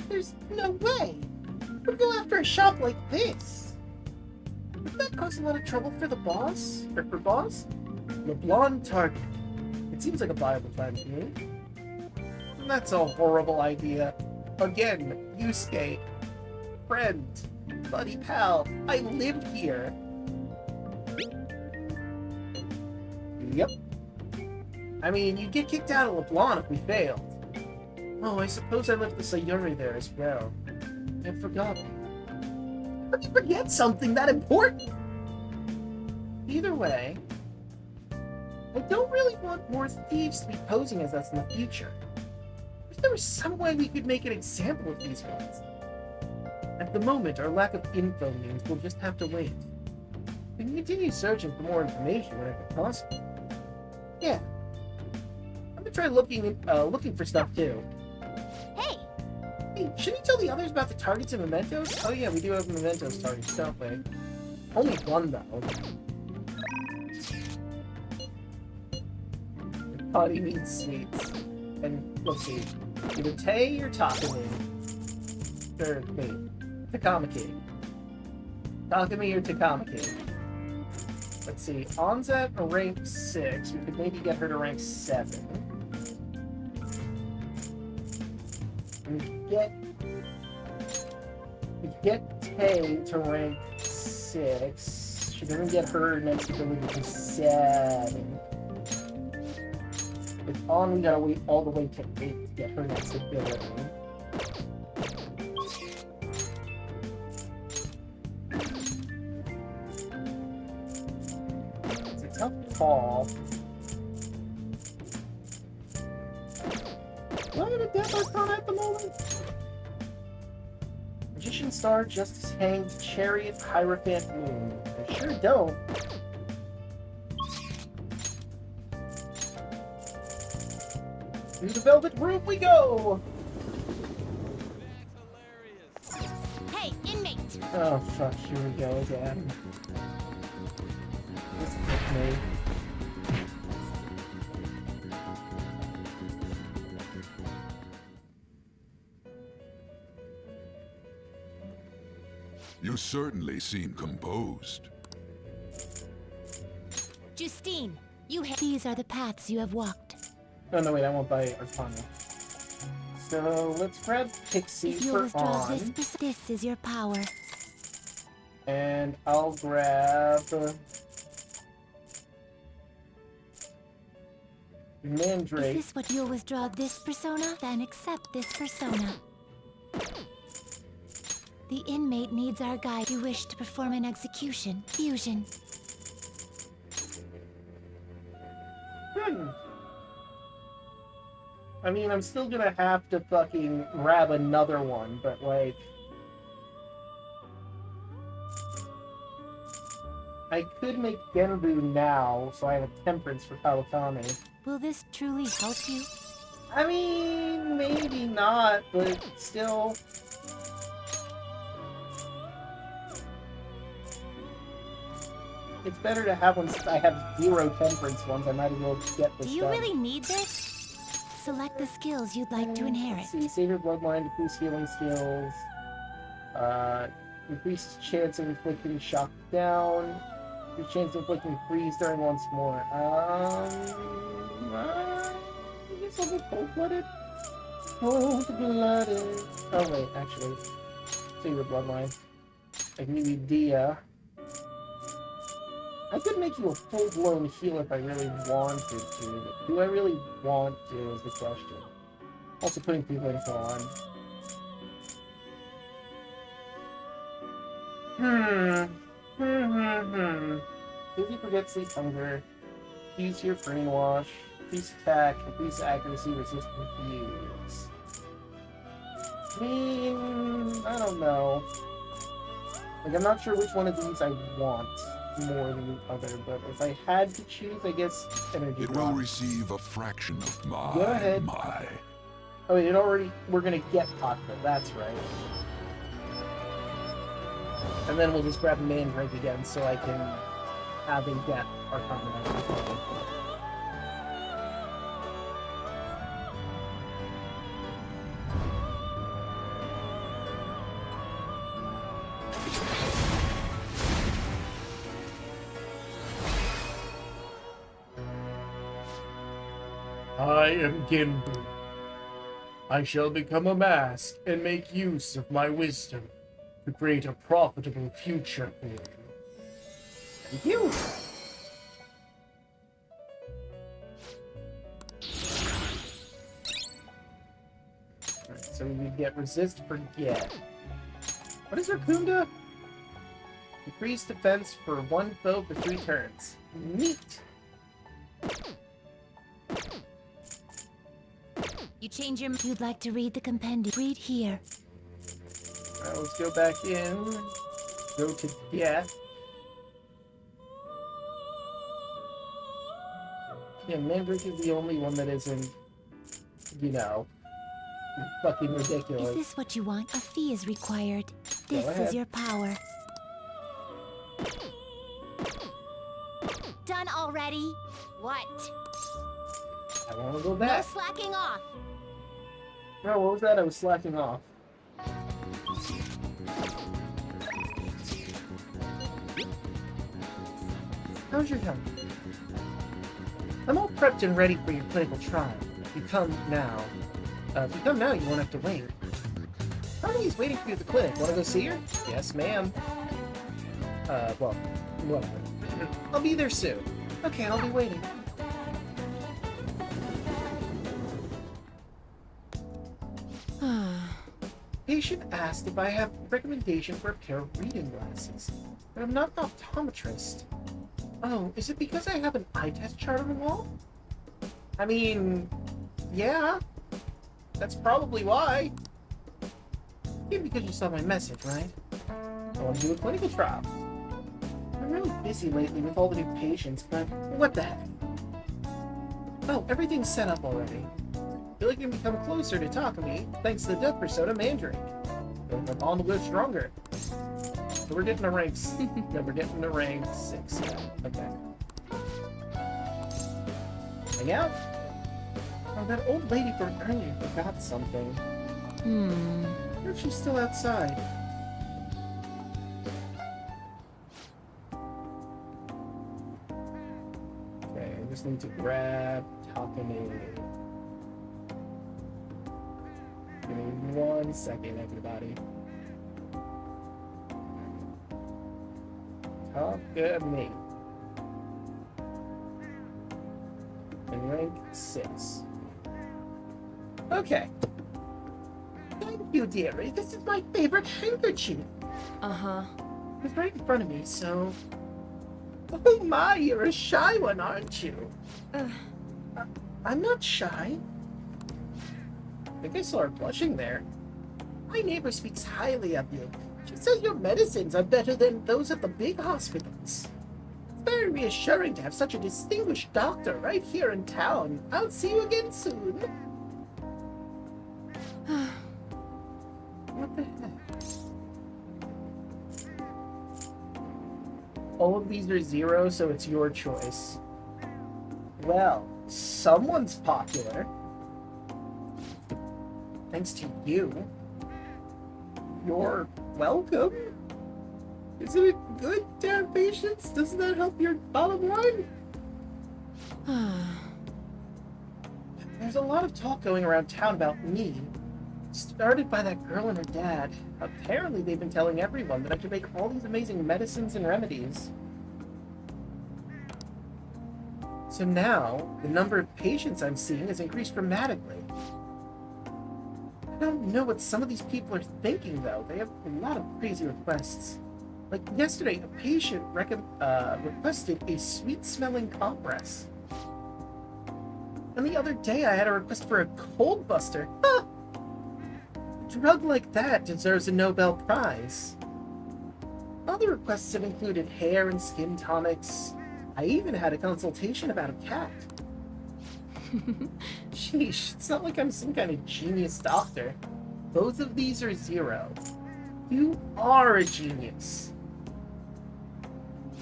A: There's no way. We'd go after a shop like this. Would that cause a lot of trouble for the boss? Or for boss? LeBlanc target. It seems like a viable plan to me. That's a horrible idea. Again, Yusuke. Friend. Buddy pal. I live here. Yep. I mean, you'd get kicked out of LeBlanc if we failed. Oh, I suppose I left the Sayuri there as well. I forgot. How did you forget something that important? Either way, I don't really want more thieves to be posing as us in the future. If there was some way we could make an example of these ones. At the moment, our lack of info means we'll just have to wait. We can continue searching for more information whenever possible. Yeah. I'm gonna try looking for stuff too. Hey, shouldn't you tell the others about the targets and mementos? Oh yeah, we do have mementos targets, don't we? Only one though. The potty means sweets. And let's see. Either Tay or Takumi. Or wait. Takamaki. Takumi or Takamaki. Let's see. On's at rank 6. We could maybe get her to rank 7. We get Tay to rank 6. Should then get her next ability to 7. It's on, we gotta wait all the way to 8 to get her next ability. It's a tough call. Do I have a Death Arcana at the moment? Magician Star, Justice Hanged, Chariot, Hierophant, Moon. I sure don't. Through the Velvet Room we go!
Q: Hey, inmate!
A: Oh fuck, here we go again. This is me.
U: You certainly seem composed.
C: Justine, these are the paths you have walked.
A: Oh no, wait, I won't buy Arcana. So let's grab Pixie
C: If you
A: for
C: withdraw
A: on.
C: this is your power.
A: And I'll grab Mandrake.
C: Is this what you'll withdraw this persona? Then accept this persona. The inmate needs our guide. You wish to perform an execution. Fusion.
A: I mean, I'm still gonna have to fucking grab another one, but like... I could make Genbu now, so I have a Temperance for Kawakami.
C: Will this truly help you?
A: I mean, maybe not, but still... It's better to have one since I have 0 Temperance ones. I might as well get this
C: Do you
A: done.
C: really need this? Select the skills you'd like to inherit.
A: Let's see, save your bloodline, decrease healing skills. Increases chance of inflicting shock down. Your chance of inflicting freeze during once more. I guess I'll get cold-blooded. Cold-blooded. Oh wait, actually, save your bloodline. I can give you Dia. I could make you a full-blown healer if I really wanted to, but do I really want to is the question. Also putting people info on. Dizzy forget sleep hunger. Use your brainwash. Increase attack. Increase accuracy. Resist confuse. I mean, I don't know. Like, I'm not sure which one of these I want more than the other, but if I had to choose, I guess energy.
U: It will receive a fraction of my...
A: Go ahead. Oh, wait, it already... We're gonna get Potful, that's right. And then we'll just grab Mandrake again, so I can have a Death Arcana. I am Genbu. I shall become a mask and make use of my wisdom to create a profitable future for you. Thank you! Alright, so we get resist, forget. What is Rakunda? Increase defense for one foe for 3 turns. Neat!
C: You change your... You'd like to read the compendium. Read here.
A: Alright, let's go back in. Go to death. Yeah, Mandrake is the only one that isn't, you know, fucking ridiculous.
C: Is this what you want? A fee is required.
A: Go
C: This
A: ahead.
C: is your power.
Q: Done already? What?
A: I want to go
Q: No
A: back.
Q: slacking off.
A: No, what was that? I was slacking off. How's your health? I'm all prepped and ready for your clinical trial. If you come now, you won't have to wait. Harmony's waiting for you at the clinic. Want to go see her? Yes, ma'am. Well, whatever. I'll be there soon. Okay, I'll be waiting. patient asked if I have a recommendation for a pair of reading glasses, but I'm not an optometrist. Oh, is it because I have an eye test chart on the wall? I mean, yeah. That's probably why. Maybe because you saw my message, right? I want to do a clinical trial. I'm really busy lately with all the new patients, but what the heck? Oh, everything's set up already. I feel like you can become closer to Takumi thanks to the death persona Mandrake. Feel like my bond will go stronger. So we're getting to rank yeah, we're getting to rank 6. Okay. Hang out? Oh, that old lady from earlier forgot something. I wonder if she's still outside. Okay, I just need to grab Takumi. Give me 1 second, everybody. Takumi. And rank 6. Okay. Thank you, dearie. This is my favorite handkerchief.
M: Uh-huh.
A: It's right in front of me, so... Oh my, you're a shy one, aren't you? I'm not shy. I think I saw her blushing there. My neighbor speaks highly of you. She says your medicines are better than those at the big hospitals. It's very reassuring to have such a distinguished doctor right here in town. I'll see you again soon. What the heck? All of these are 0, so it's your choice. Well, someone's popular. Thanks to you. You're welcome. Isn't it good to have patience? Doesn't that help your bottom line? There's a lot of talk going around town about me. Started by that girl and her dad. Apparently they've been telling everyone that I can make all these amazing medicines and remedies. So now, the number of patients I'm seeing has increased dramatically. I don't know what some of these people are thinking, though. They have a lot of crazy requests. Like yesterday, a patient requested a sweet-smelling compress. And the other day, I had a request for a cold buster. Huh! A drug like that deserves a Nobel Prize. Other requests have included hair and skin tonics. I even had a consultation about a cat. Sheesh, it's not like I'm some kind of genius doctor. Both of these are 0. You are a genius.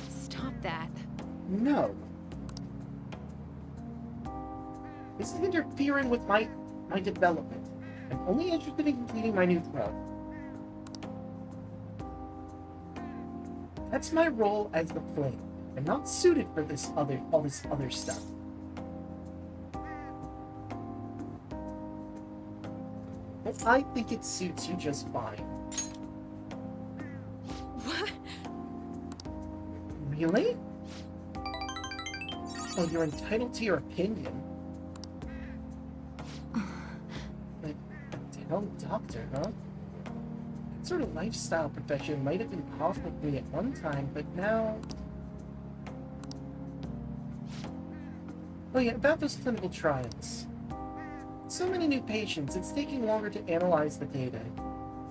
M: Stop that.
A: No. This is interfering with my development. I'm only interested in completing my new drug. That's my role as the plane. I'm not suited for all this other stuff. But I think it suits you just fine.
M: What?
A: Really? Oh, you're entitled to your opinion. But a town doctor, huh? That sort of lifestyle profession might have been possible for me at one time, but now... Oh yeah, about those clinical trials. So many new patients, it's taking longer to analyze the data.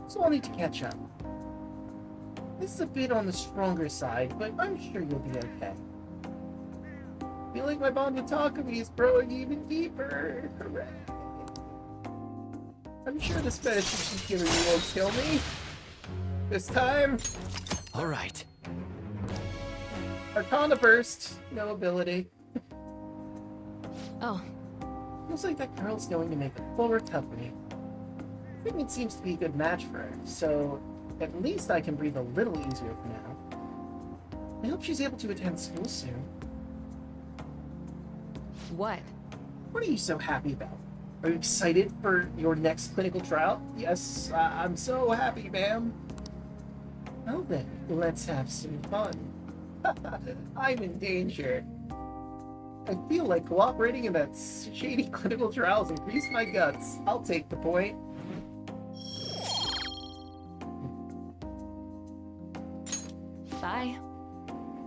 A: So I'll need to catch up. This is a bit on the stronger side, but I'm sure you'll be okay. I feel like my bond with Takumi is growing even deeper. Hooray. I'm sure this medicine she's giving me won't kill me. This time...
B: Alright.
A: Arcana Burst. No ability.
M: Oh.
A: Looks like that girl's going to make a full recovery. Treatment seems to be a good match for her, so at least I can breathe a little easier for now. I hope she's able to attend school soon.
M: What?
A: What are you so happy about? Are you excited for your next clinical trial? Yes, I'm so happy, ma'am. Well then, let's have some fun. I'm in danger. I feel like cooperating in that shady clinical trials increased my guts. I'll take the point.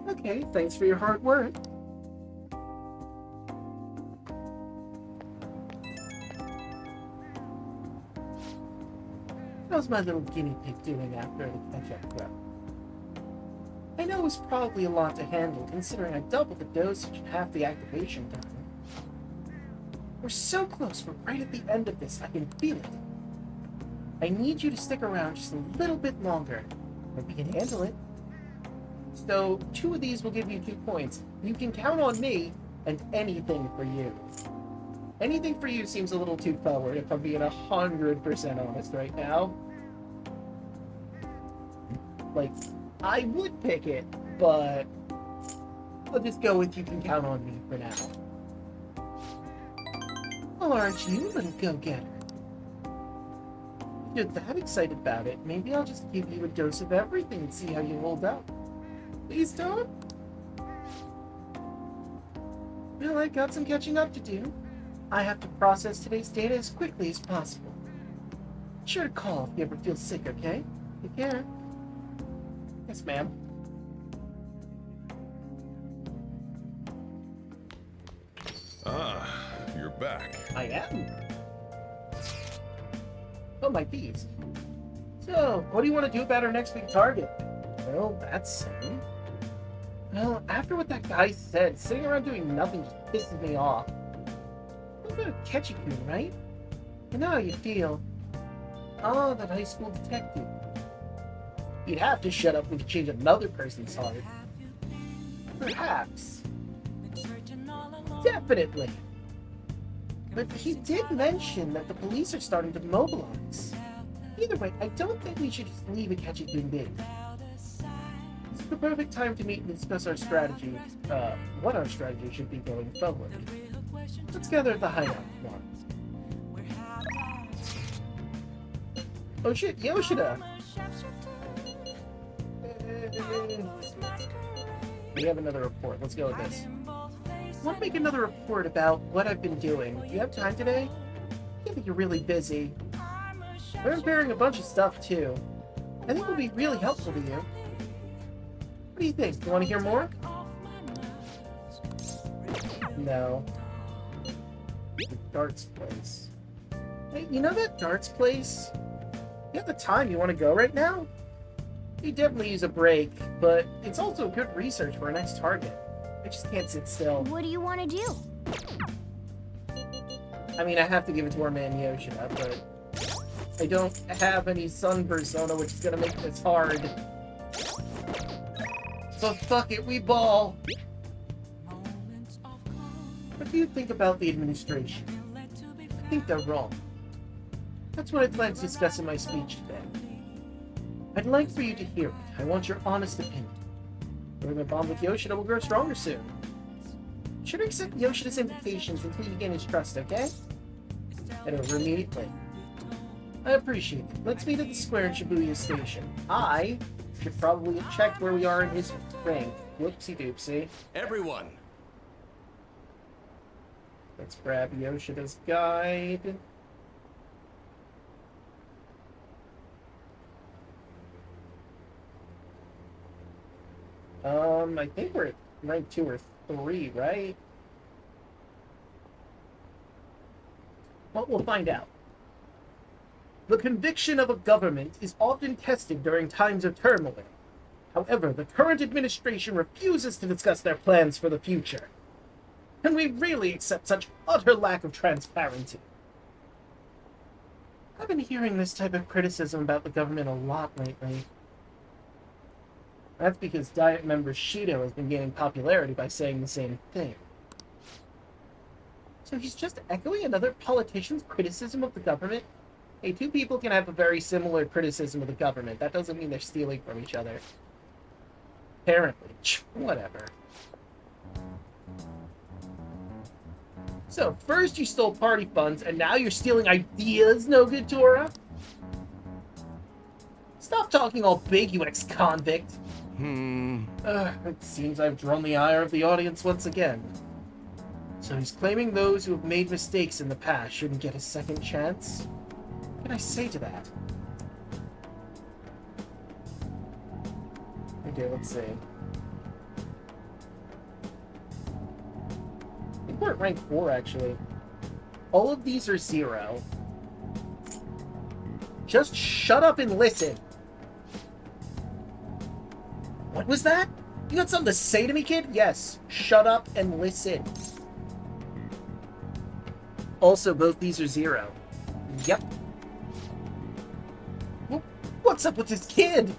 A: Okay, thanks for your hard work. How's my little guinea pig doing after the catch-up prep? I know it was probably a lot to handle, considering I doubled the dosage and half the activation time. We're so close, we're right at the end of this, I can feel it. I need you to stick around just a little bit longer. Hope you can handle it. So, 2 of these will give you 2 points. You can count on me, and anything for you. Anything for you seems a little too forward, if I'm being 100% honest right now. Like, I would pick it, but I'll just go with you can count on me for now. Oh, aren't you, little go-getter? If you're that excited about it, maybe I'll just give you a dose of everything and see how you hold up. Please don't? Well, I got some catching up to do. I have to process today's data as quickly as possible. Be sure to call if you ever feel sick, okay? Take care. Yes, ma'am.
F: Ah, you're back.
A: I am. Oh, my bees. So, what do you want to do about our next big target? Well, that's simple. Well, after what that guy said, sitting around doing nothing just pisses me off. What about Ketchikun, right? I know how you feel. Oh, that high school detective. You'd have to shut up if you change another person's heart. Perhaps. Definitely. But he did mention that the police are starting to mobilize. Either way, I don't think we should just leave Ketchikun be. This is the perfect time to meet and discuss our strategy, what our strategy should be going forward. Let's gather at the hideout tomorrow. Oh shit, Yoshida! We have another report. Let's go with this. I want to make another report about what I've been doing. Do you have time today? I think you're really busy. We're preparing a bunch of stuff too. I think it will be really helpful to you. What do you think? Do you want to hear more? No. The darts place. Hey, you know that darts place? You have the time you want to go right now? You definitely use a break, but it's also good research for our next target. I just can't sit still.
Q: What do you want to do?
A: I mean, I have to give it to our man Yoshida, but I don't have any sun persona, which is gonna make this hard. So fuck it, we ball! What do you think about the administration? I think they're wrong. That's what I plan to discuss in my speech today. I'd like for you to hear it. I want your honest opinion. Growing a bond with Yoshida will grow stronger soon. You should accept Yoshida's invitations until you gain his trust, okay? Head over immediately. I appreciate it. Let's meet at the square in Shibuya Station. I should probably have checked where we are in his ring. Whoopsie doopsie.
N: Everyone!
A: Let's grab Yoshida's guide. I think we're at rank 2 or 3, right? Well, we'll find out. The conviction of a government is often tested during times of turmoil. However, the current administration refuses to discuss their plans for the future. Can we really accept such utter lack of transparency? I've been hearing this type of criticism about the government a lot lately. That's because Diet member Shido has been gaining popularity by saying the same thing. So he's just echoing another politician's criticism of the government? Hey, 2 people can have a very similar criticism of the government. That doesn't mean they're stealing from each other. Apparently. Whatever. So, first you stole party funds, and now you're stealing ideas, no good, Tora? Stop talking all big, you ex-convict. It seems I've drawn the ire of the audience once again. So he's claiming those who have made mistakes in the past shouldn't get a second chance? What can I say to that? Okay, let's see. at rank 4, actually. All of these are 0. Just shut up and listen. What was that? You got something to say to me, kid? Yes. Shut up and listen. Also, both these are 0. Yep. What's up with this kid?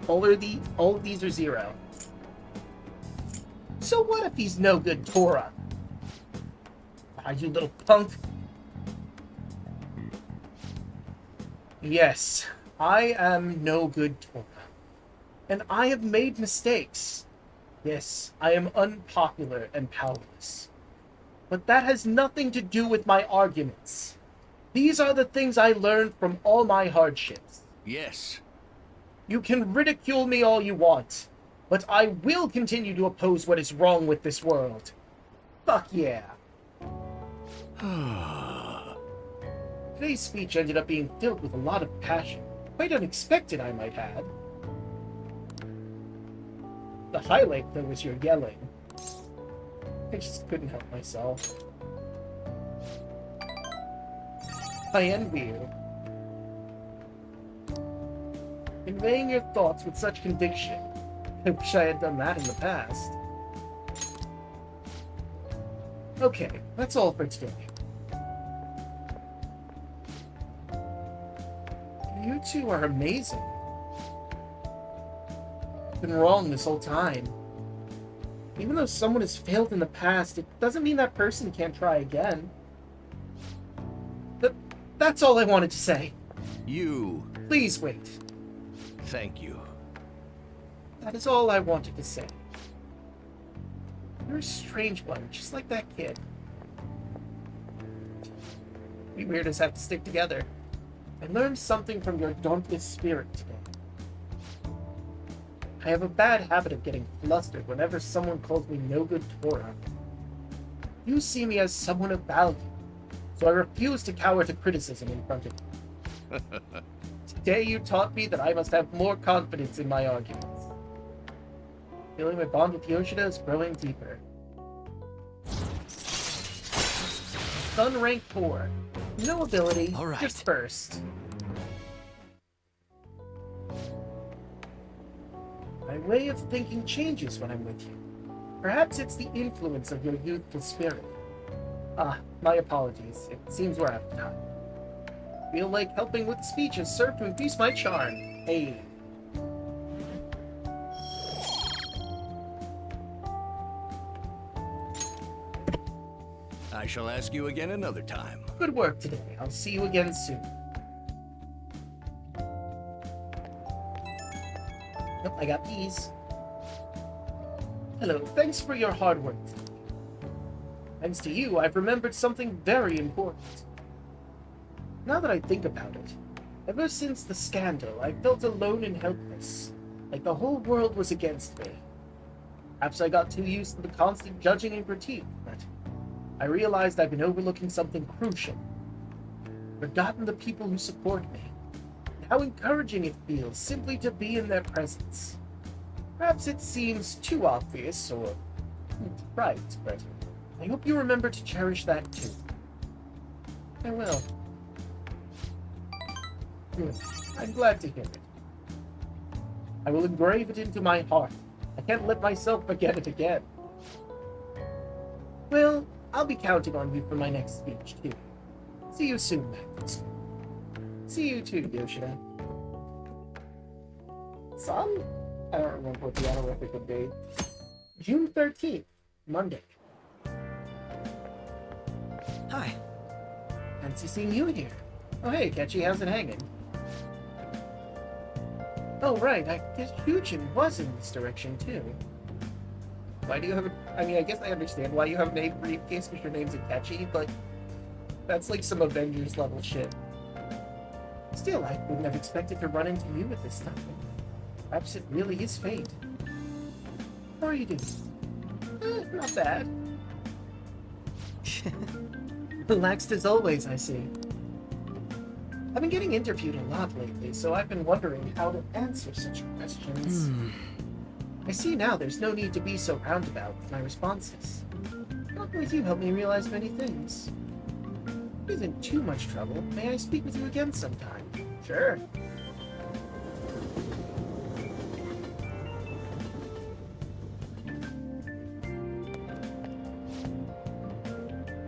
A: All of these are 0. So what if he's no good Torah? Ah, you little punk. Yes, I am no good Torah. And I have made mistakes. Yes, I am unpopular and powerless. But that has nothing to do with my arguments. These are the things I learned from all my hardships.
I: Yes.
A: You can ridicule me all you want, but I will continue to oppose what is wrong with this world. Fuck yeah. Today's speech ended up being filled with a lot of passion. Quite unexpected, I might add. The highlight, though, was your yelling. I just couldn't help myself. I envy you. Conveying your thoughts with such conviction. I wish I had done that in the past. Okay, that's all for today. You two are amazing. I've been wrong this whole time. Even though someone has failed in the past, it doesn't mean that person can't try again. That's all I wanted to say.
I: You...
A: Please wait.
I: Thank you.
A: That is all I wanted to say. You're a strange one, just like that kid. We weirdos have to stick together. I learned something from your dauntless spirit today. I have a bad habit of getting flustered whenever someone calls me no good Torah. You see me as someone of value, so I refuse to cower to criticism in front of you. Today you taught me that I must have more confidence in my arguments. Feeling my bond with Yoshida is growing deeper. Sun rank 4. No ability, just first. My way of thinking changes when I'm with you. Perhaps it's the influence of your youthful spirit. Ah, my apologies. It seems we're out of time. Feel like helping with the speech has served to increase my charm. Hey.
I: I shall ask you again another time.
A: Good work today. I'll see you again soon. Yep, I got these. Hello, thanks for your hard work today. Thanks to you, I've remembered something very important. Now that I think about it, ever since the scandal, I felt alone and helpless, like the whole world was against me. Perhaps I got too used to the constant judging and critique, but I realized I've been overlooking something crucial. Forgotten the people who support me, and how encouraging it feels simply to be in their presence. Perhaps it seems too obvious or right, but I hope you remember to cherish that too. I will. Good. I'm glad to hear it. I will engrave it into my heart. I can't let myself forget it again. Well, I'll be counting on you for my next speech, too. See you soon, Magnius. See you too, Yoshida. Son? I don't remember what the honorific would be. June 13th, Monday.
H: Hi.
A: Fancy seeing you here. Oh hey, Ketchy, how's it hanging? Oh right, I guess Hyujin was in this direction too. Why do you have a... I mean, I guess I understand why you have an A briefcase because your name's Akechi, but that's like some Avengers level shit. Still, I wouldn't have expected to run into you at this time. Perhaps it really is fate. How are you doing? Not bad. Relaxed as always, I see. I've been getting interviewed a lot lately, so I've been wondering how to answer such questions. I see now there's no need to be so roundabout with my responses. Talking with you helped me realize many things. If it isn't too much trouble, may I speak with you again sometime? Sure.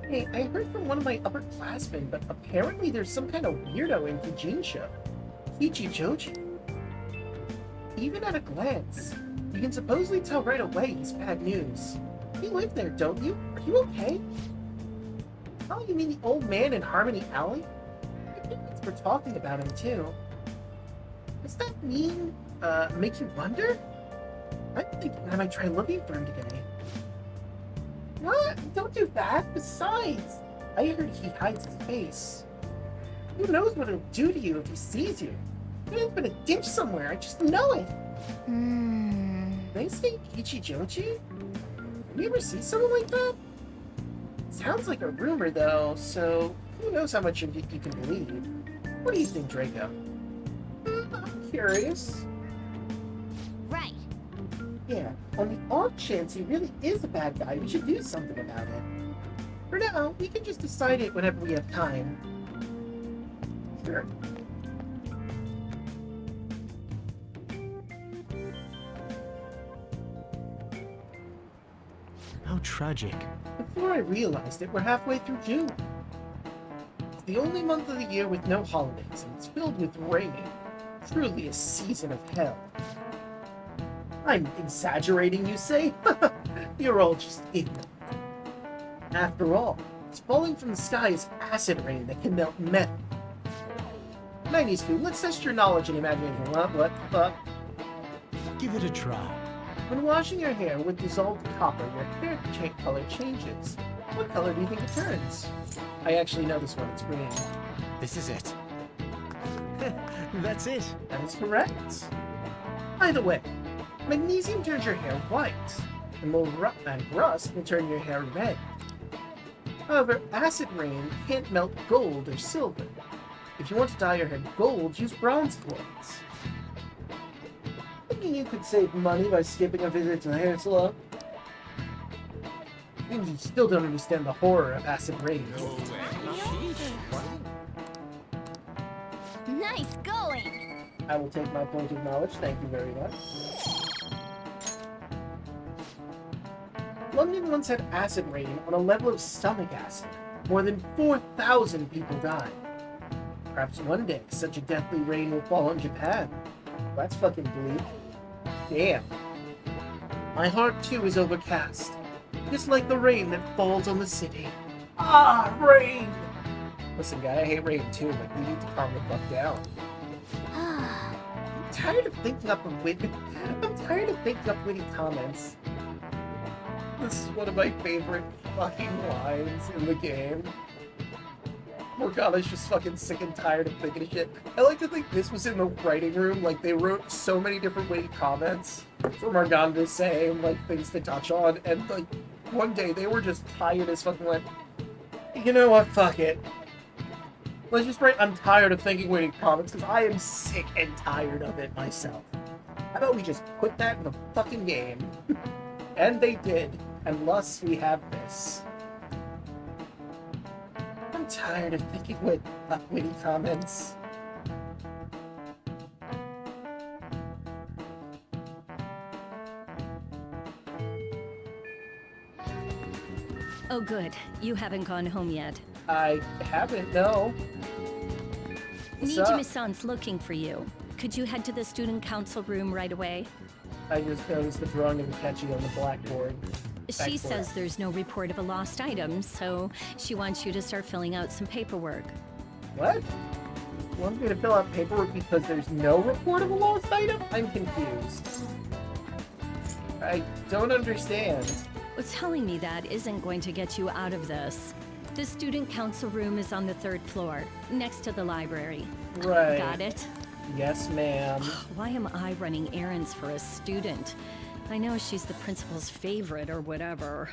A: Hey, I heard from one of my upperclassmen, but apparently there's some kind of weirdo in Kijincho. Ichijoji. Even at a glance, you can supposedly tell right away he's bad news. You live there, don't you? Are you okay? Oh, you mean the old man in Harmony Alley? My parents were talking about him, too. Does that mean, make you wonder? I'm thinking I might try looking for him today. What? Don't do that! Besides, I heard he hides his face. Who knows what it'll do to you if he sees you? There's been a ditch somewhere, I just know it! They say Ichijoji? Have you ever seen someone like that? Sounds like a rumor, though, so who knows how much of it you can believe. What do you think, Draco? I'm curious.
Q: Right.
A: Yeah, on the off chance he really is a bad guy, we should do something about it. For now, we can just decide it whenever we have time. Sure.
H: How tragic.
A: Before I realized it, we're halfway through June. It's the only month of the year with no holidays, and it's filled with rain. Truly a season of hell. I'm exaggerating, you say? You're all just ignorant. After all, what's falling from the sky is acid rain that can melt metal. Magnius, let's test your knowledge and imagination. What the fuck?
H: Give it a try.
A: When washing your hair with dissolved copper, your hair color changes. What color do you think it turns? I actually know this one. It's green.
H: This is it. That's it.
A: That is correct. By the way, magnesium turns your hair white, and rust will turn your hair red. However, acid rain can't melt gold or silver. If you want to dye your hair gold, use bronze quartz. Thinking you could save money by skipping a visit to the hair salon? And you still don't understand the horror of acid rain.
Q: Nice going!
A: I will take my point of knowledge, thank you very much. London once had acid rain on a level of stomach acid. More than 4,000 people died. Perhaps one day, such a deathly rain will fall on Japan. That's fucking bleak. Damn. My heart, too, is overcast. Just like the rain that falls on the city. Ah, rain! Listen, guy, I hate rain, too, but you need to calm the fuck down. I'm tired of thinking up witty comments. This is one of my favorite fucking lines in the game. Morgana's just fucking sick and tired of thinking of shit. I like to think this was in the writing room, like they wrote so many different witty comments for Morgana to say, and like things to touch on, and like one day they were just tired as fucking went, you know what, fuck it. Let's just write, I'm tired of thinking witty comments, because I am sick and tired of it myself. How about we just put that in the fucking game? And they did, and thus we have this. I'm tired of thinking with witty comments.
R: Oh good, you haven't gone home yet.
A: I haven't, no. What's up?
R: Nijimi-san's looking for you. Could you head to the student council room right away?
A: I just noticed the drawing of Akechi on the blackboard.
R: She says there's no report of a lost item, so she wants you to start filling out some paperwork.
A: What? You want me to fill out paperwork because there's no report of a lost item? I'm confused. I don't understand.
R: Well, telling me that isn't going to get you out of this. The student council room is on the 3rd floor, next to the library.
A: Right.
R: Got it?
A: Yes, ma'am.
R: Why am I running errands for a student? I know she's the principal's favorite or whatever.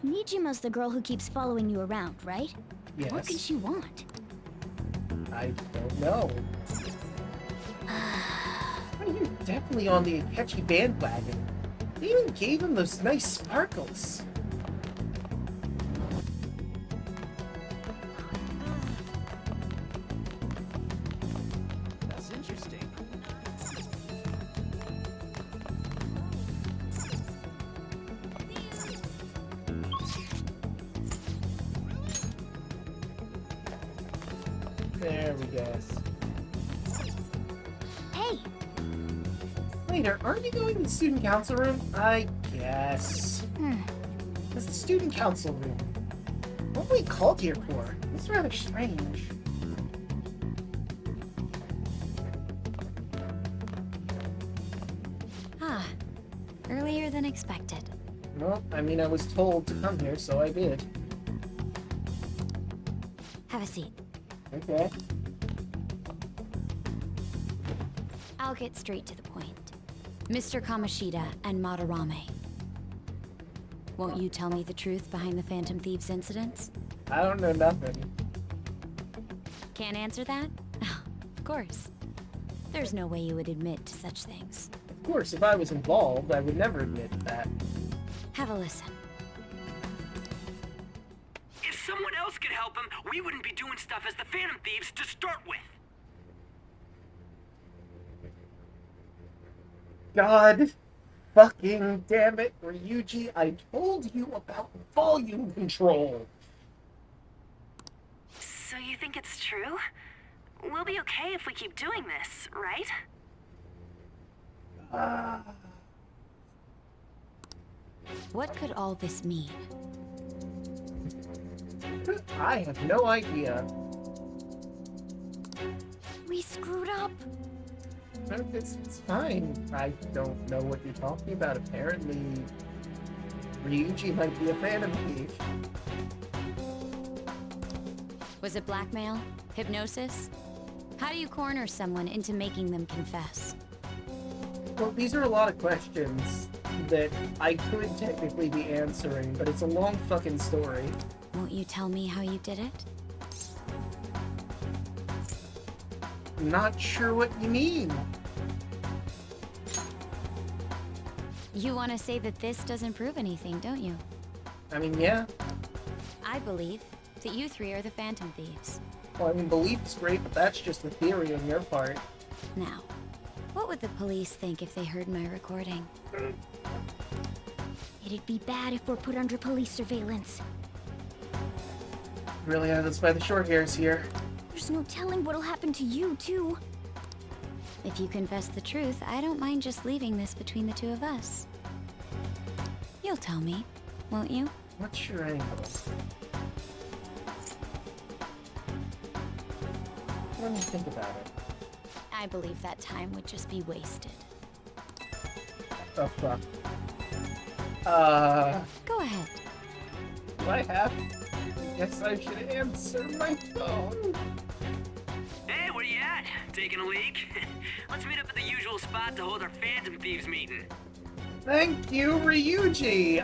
Q: Nijima's the girl who keeps following you around, right?
A: Yes.
Q: What could she want?
A: I don't know. What are you definitely on the Akechi bandwagon. They even gave him those nice sparkles.
B: That's interesting.
A: There we go.
Q: Hey!
A: Later, aren't you going to the student council room? I guess. It's the student council room. What were we called here for? It's rather strange.
E: Ah, earlier than expected.
A: Well, I mean, I was told to come here, so I did.
E: Have a seat.
A: Okay.
E: I'll get straight to the point. Mr. Kamoshida and Madarame. Won't you tell me the truth behind the Phantom Thieves incidents?
A: I don't know nothing.
E: Can't answer that? Of course. There's no way you would admit to such things.
A: Of course, if I was involved, I would never admit that.
E: Have a listen.
B: If someone else could help him, we wouldn't be doing stuff as the Phantom Thieves to start with.
A: God fucking damn it, Ryuji, I told you about volume control.
M: So you think it's true? We'll be okay if we keep doing this, right?
E: What could all this mean?
A: I have no idea.
Q: We screwed up.
A: It's fine. I don't know what you're talking about. Apparently, Ryuji might be a phantom thief.
E: Was it blackmail? Hypnosis? How do you corner someone into making them confess?
A: Well, these are a lot of questions that I could technically be answering, but it's a long fucking story.
E: Won't you tell me how you did it?
A: Not sure what you mean.
E: You want to say that this doesn't prove anything, don't you?
A: I mean, yeah.
E: I believe that you three are the Phantom Thieves.
A: Well, I mean, belief is great, but that's just a theory on your part.
E: Now, what would the police think if they heard my recording?
Q: It'd be bad if we're put under police surveillance.
A: Really has us by the short hairs here.
Q: There's no telling what'll happen to you, too.
E: If you confess the truth, I don't mind just leaving this between the two of us. You'll tell me, won't you?
A: What's your angle? Let me think about it.
E: I believe that time would just be wasted.
A: Oh, fuck.
E: Go ahead.
A: Do I have? I guess I should answer my phone.
B: Hey, where you at? Taking a leak? Let's meet up at the usual spot to hold our Phantom Thieves meeting.
A: Thank you, Ryuji.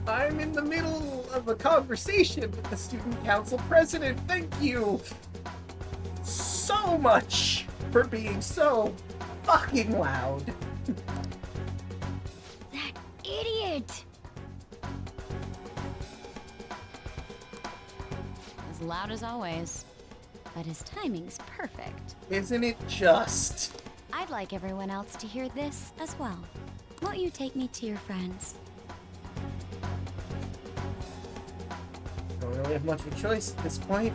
A: I'm in the middle of a conversation with the student council president. Thank you so much for being so fucking loud.
Q: That idiot!
E: As loud as always. But his timing's perfect.
A: Isn't it just?
E: I'd like everyone else to hear this as well. Won't you take me to your friends?
A: Don't really have much of a choice at this point.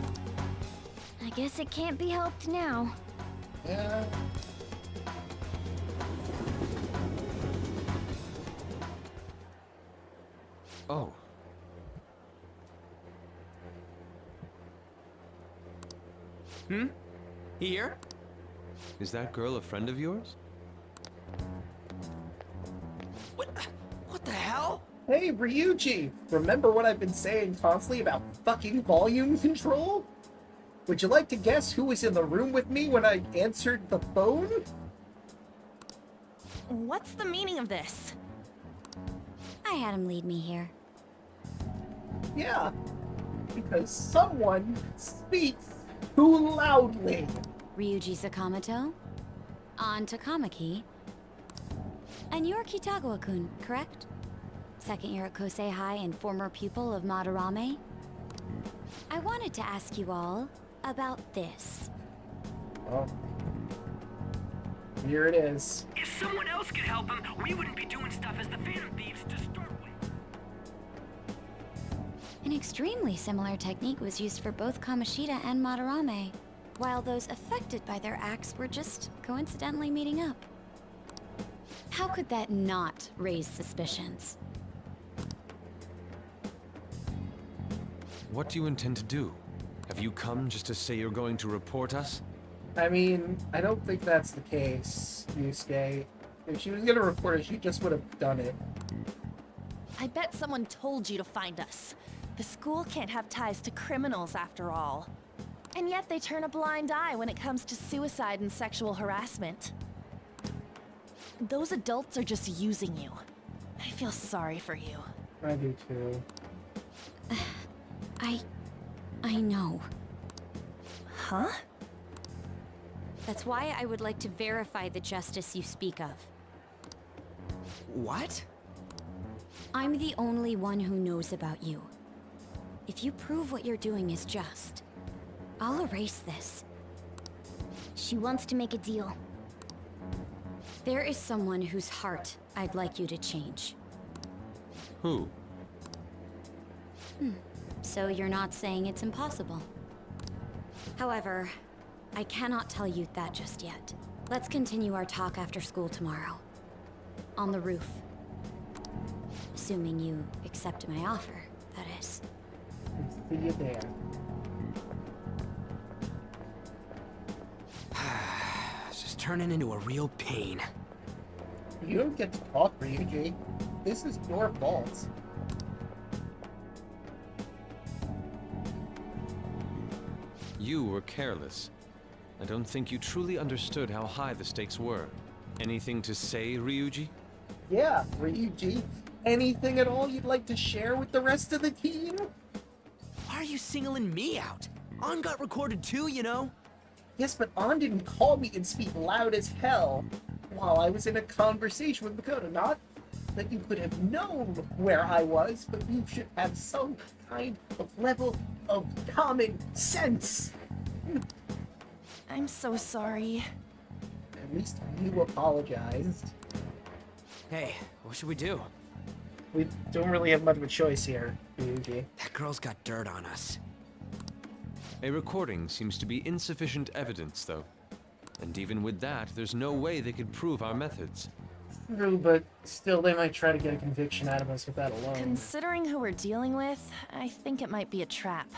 Q: I guess it can't be helped now.
A: Yeah.
S: Oh.
B: Here?
S: Is that girl a friend of yours?
B: What the hell?
A: Hey, Ryuji! Remember what I've been saying constantly about fucking volume control? Would you like to guess who was in the room with me when I answered the phone?
M: What's the meaning of this?
E: I had him lead me here.
A: Yeah, because someone speaks too loudly.
E: Ryuji Sakamoto?
G: On to Kamaki. And you're Kitagawa-kun, correct? Second year at Kosei High and former pupil of Madarame? I wanted to ask you all about this.
A: Oh. Here it is.
B: If someone else could help him, we wouldn't be doing stuff as the Phantom Thieves to start with.
G: An extremely similar technique was used for both Kamoshida and Madarame, while those affected by their acts were just coincidentally meeting up. How could that not raise suspicions?
S: What do you intend to do? Have you come just to say you're going to report us?
A: I mean, I don't think that's the case, Yusuke. If she was gonna report us, she just would have done it.
M: I bet someone told you to find us. The school can't have ties to criminals after all. And yet they turn a blind eye when it comes to suicide and sexual harassment. Those adults are just using you. I feel sorry for you.
A: I do too.
G: I know.
M: Huh?
G: That's why I would like to verify the justice you speak of.
B: What?
G: I'm the only one who knows about you. If you prove what you're doing is just, I'll erase this.
Q: She wants to make a deal.
G: There is someone whose heart I'd like you to change.
S: Who?
G: So you're not saying it's impossible. However, I cannot tell you that just yet. Let's continue our talk after school tomorrow. On the roof. Assuming you accept my offer, that is.
A: See you there.
B: It's just turning into a real pain.
A: You don't get to talk, Ryuji. This is your fault.
S: You were careless. I don't think you truly understood how high the stakes were. Anything to say, Ryuji?
A: Yeah, Ryuji. Anything at all you'd like to share with the rest of the team?
B: Why are you singling me out? On got recorded too, you know?
A: Yes, but On didn't call me and speak loud as hell while I was in a conversation with Makoto. Not that you could have known where I was, but you should have some kind of level of common sense.
M: I'm so sorry.
A: At least you apologized.
B: Hey, what should we do?
A: We don't really have much of a choice here, Ryuji.
B: That girl's got dirt on us.
S: A recording seems to be insufficient evidence, though. And even with that, there's no way they could prove our methods.
A: True, but still they might try to get a conviction out of us with that alone.
M: Considering who we're dealing with, I think it might be a trap.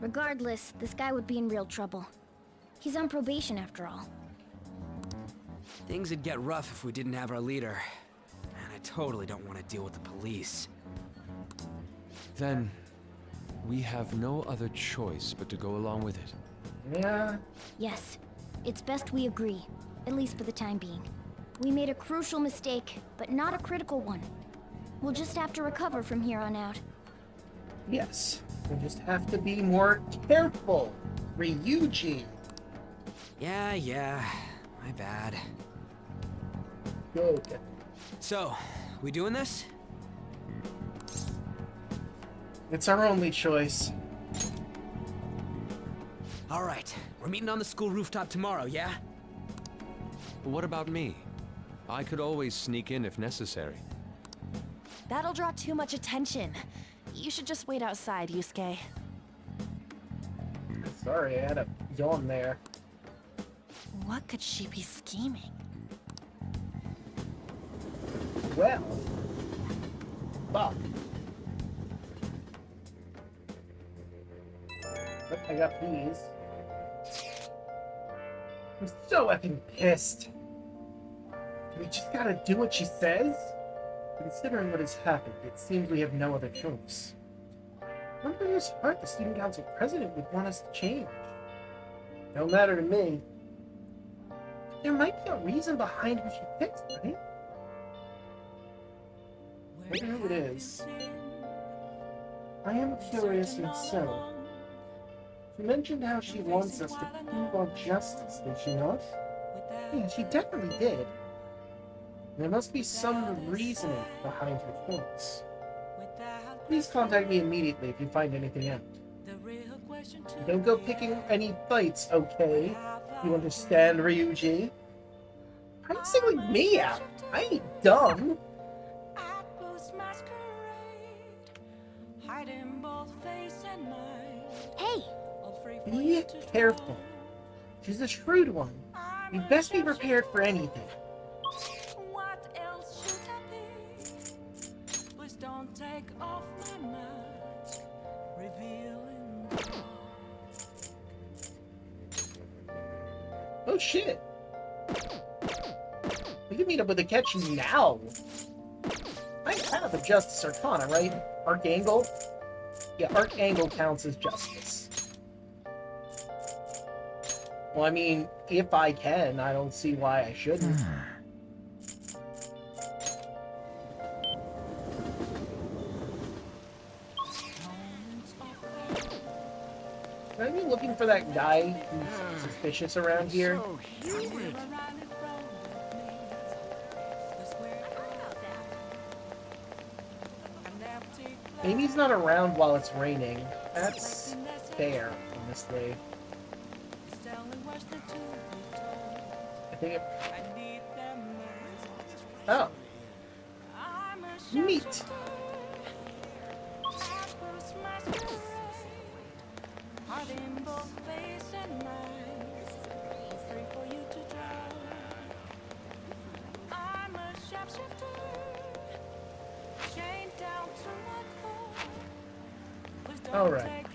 Q: Regardless, this guy would be in real trouble. He's on probation after all.
B: Things would get rough if we didn't have our leader. And I totally don't want to deal with the police.
S: Then, we have no other choice but to go along with it.
A: Yeah?
Q: Yes. It's best we agree, at least for the time being. We made a crucial mistake, but not a critical one. We'll just have to recover from here on out.
A: Yes. We just have to be more careful, Ryuji.
B: Yeah. My bad.
A: Good.
B: So, we doing this?
A: It's our only choice.
B: Alright, we're meeting on the school rooftop tomorrow, yeah?
S: What about me? I could always sneak in if necessary.
M: That'll draw too much attention. You should just wait outside, Yusuke.
A: Sorry, I had a yawn there.
M: What could she be scheming?
A: Well. Fuck. But I got these. I'm so effing pissed. We just gotta do what she says? Considering what has happened, it seems we have no other choice. I wonder whose heart the student council president would want us to change. No matter to me. There might be a reason behind who she picks, right? I wonder who it is. I am curious myself. She mentioned how she wants us to prove our justice, did she not? Yeah, she definitely did. There must be some reasoning behind her points. Please contact me immediately if you find anything out. Don't go picking any fights, okay? You understand, Ryuji? Why are you singling me out? I ain't dumb.
Q: Hey!
A: Be careful. She's a shrewd one. You'd best be prepared for anything. Oh shit! We can meet up with Akechi now! I have a Justice Arcana, right? Arcangle? Yeah, Arcangle counts as Justice. Well, I mean, if I can, I don't see why I shouldn't. Are you looking for that guy who's suspicious around here? Maybe he's not around while it's raining. That's fair, honestly. I think it... Oh. Neat. Alright.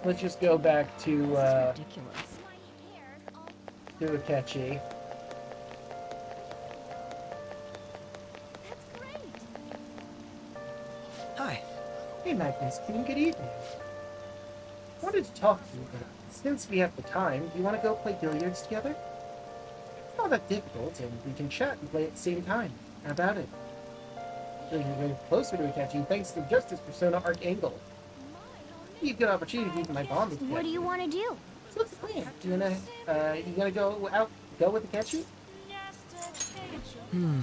A: Let's just go back to Akechi.
H: Hi.
A: Hey Magnus, good evening. I wanted to talk to you, but since we have the time, do you want to go play billiards together? It's not that difficult, and we can chat and play at the same time. How about it? You're getting closer to Akechi thanks to Justice Persona Arcangle. You a good opportunity to use my bond with
Q: What do you want to do?
A: So what's the plan? You gonna go with Akechi?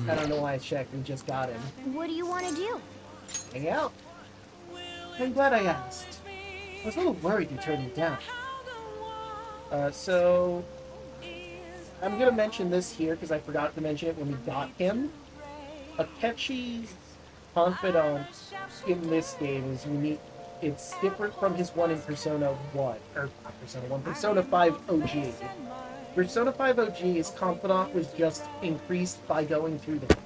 A: I don't know why I checked, we just got him.
Q: What do you want to do?
A: Hang out. I'm glad I asked. I was a little worried you turned me down. So... I'm gonna mention this here, because I forgot to mention it when we got him. Akechi's confidant in this game is unique. It's different from his one in Persona 1. Or, not Persona 1, Persona 5 OG. Persona 5 OG's confidant was just increased by going through the game.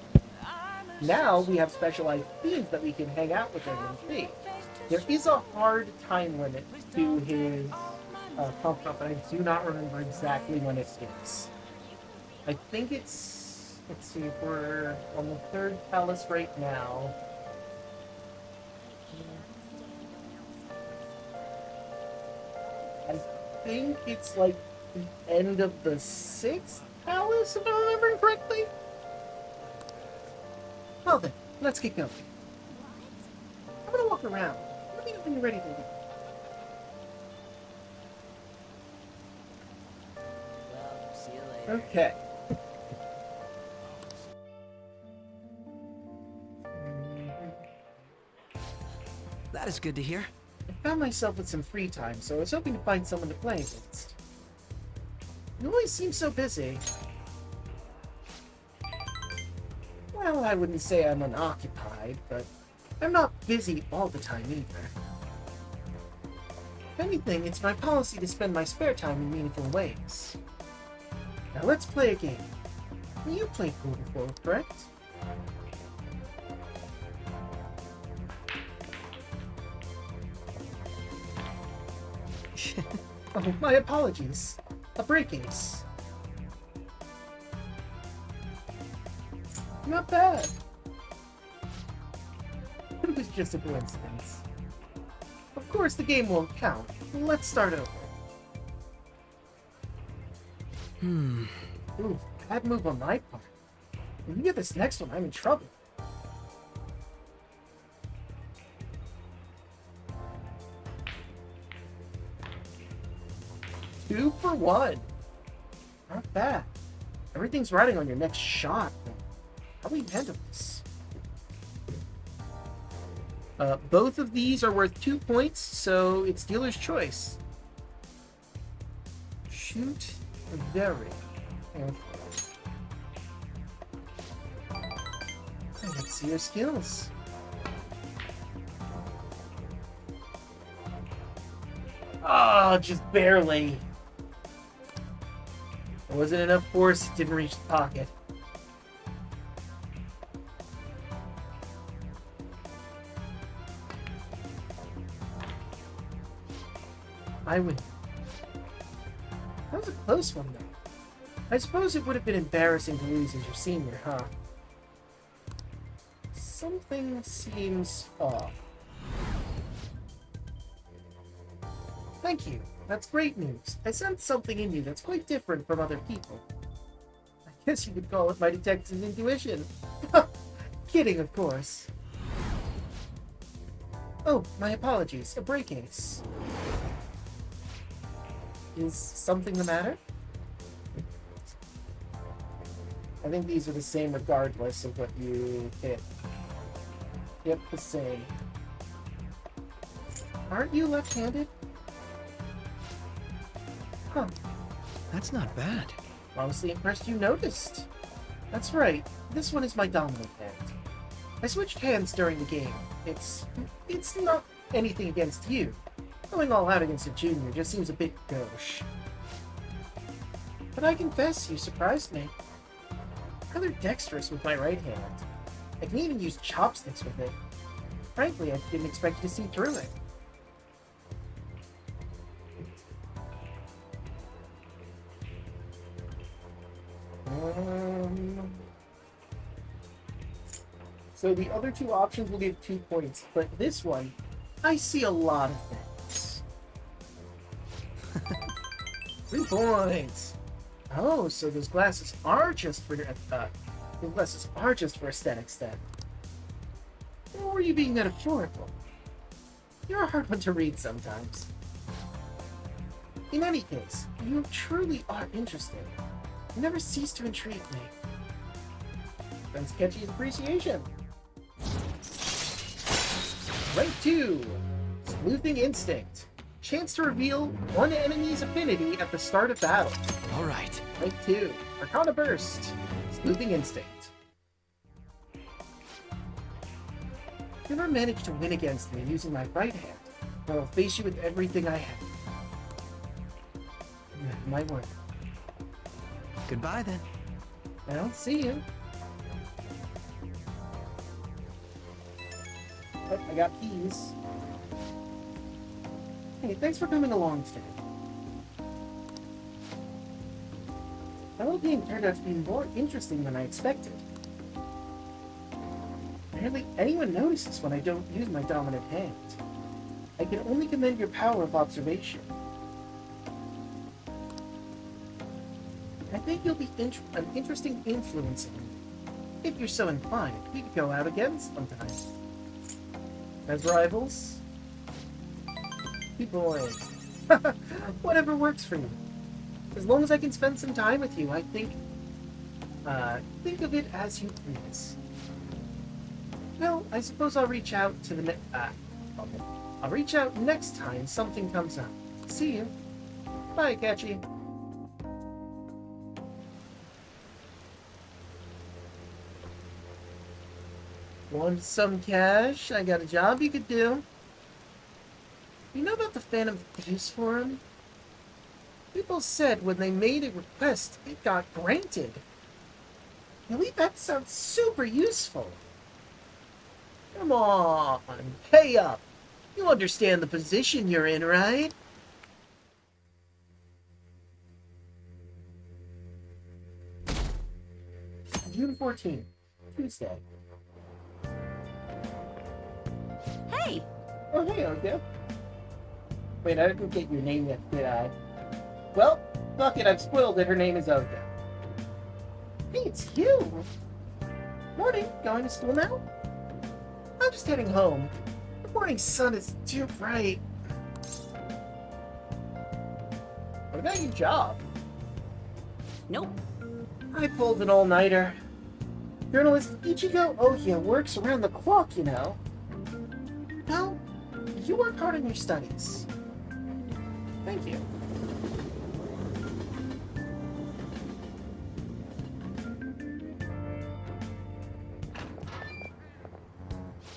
A: Now we have specialized themes that we can hang out with him and see. There is a hard time limit to his confidant, but I do not remember exactly when it is. I think it's... Let's see, if we're on the 3rd palace right now. I think it's like the end of the 6th palace, if I remember correctly. Well then, let's get going. I'm gonna walk around. Let me know when you're ready to leave.
B: Well, see you later.
A: Okay.
H: That is good to hear.
A: I found myself with some free time, so I was hoping to find someone to play against. You always seem so busy. Well, I wouldn't say I'm unoccupied, but I'm not busy all the time either. If anything, it's my policy to spend my spare time in meaningful ways. Now let's play a game. You played pool before, correct? Oh, my apologies. A break ace. Not bad. It was just a coincidence. Of course, the game won't count. Let's start over. Ooh, bad move on my part. When you get this next one, I'm in trouble. Two for one. Not bad. Everything's riding on your next shot. How do we handle this? Both of these are worth 2 points, so it's dealer's choice. Shoot very. Let's see your skills. Ah, just barely. There wasn't enough force, it didn't reach the pocket. I win. That was a close one, though. I suppose it would have been embarrassing to lose as your senior, huh? Something seems off. Thank you. That's great news. I sense something in you that's quite different from other people. I guess you could call it my detective's intuition. Kidding, of course. Oh, my apologies. A break ace. Is something the matter? I think these are the same regardless of what you hit. Yep, the same. Aren't you left-handed? Huh.
H: That's not bad.
A: Honestly impressed you noticed. That's right. This one is my dominant hand. I switched hands during the game. It's not anything against you. Going all out against a junior just seems a bit gauche. But I confess, you surprised me. Rather dexterous with my right hand. I can even use chopsticks with it. Frankly, I didn't expect you to see through it. So the other two options will give 2 points, but this one, I see a lot of things. 3 points! Oh, so those glasses are just for aesthetics then. Or were you being metaphorical? You're a hard one to read sometimes. In any case, you truly are interesting. You never cease to intrigue me. That's Ketchy's appreciation. Rank 2, Sleuthing Instinct. Chance to reveal one enemy's affinity at the start of battle.
B: All right.
A: Rank 2, Arcana Burst, Sleuthing Instinct. You never managed to win against me using my right hand, but I'll face you with everything I have. My word.
H: Goodbye then.
A: Well, see you. Oh, I got keys. Hey, thanks for coming along today. That little game turned out to be more interesting than I expected. Hardly anyone notices when I don't use my dominant hand. I can only commend your power of observation. I think you'll be an interesting influence on me. If you're so inclined, we could go out again sometime. As rivals? 2 points. Whatever works for you. As long as I can spend some time with you, I think of it as you please. Well, I suppose I'll reach out to the I'll reach out next time something comes up. See you. Bye, Catchy. Want some cash? I got a job you could do. You know about the Phantom Thieves Forum? People said when they made a request, it got granted. Really? That sounds super useful. Come on, pay up. You understand the position you're in, right? June 14th, Tuesday.
K: Hey!
A: Oh, hey, Olga. Wait, I didn't get your name yet, did I? Well, fuck it, I've spoiled it. Her name is Olga. Hey, it's you! Morning, going to school now? I'm just heading home. The morning sun is too bright. What about your job?
G: Nope.
A: I pulled an all-nighter. Journalist Ichigo Ohia works around the clock, you know. Well, you work hard on your studies. Thank you.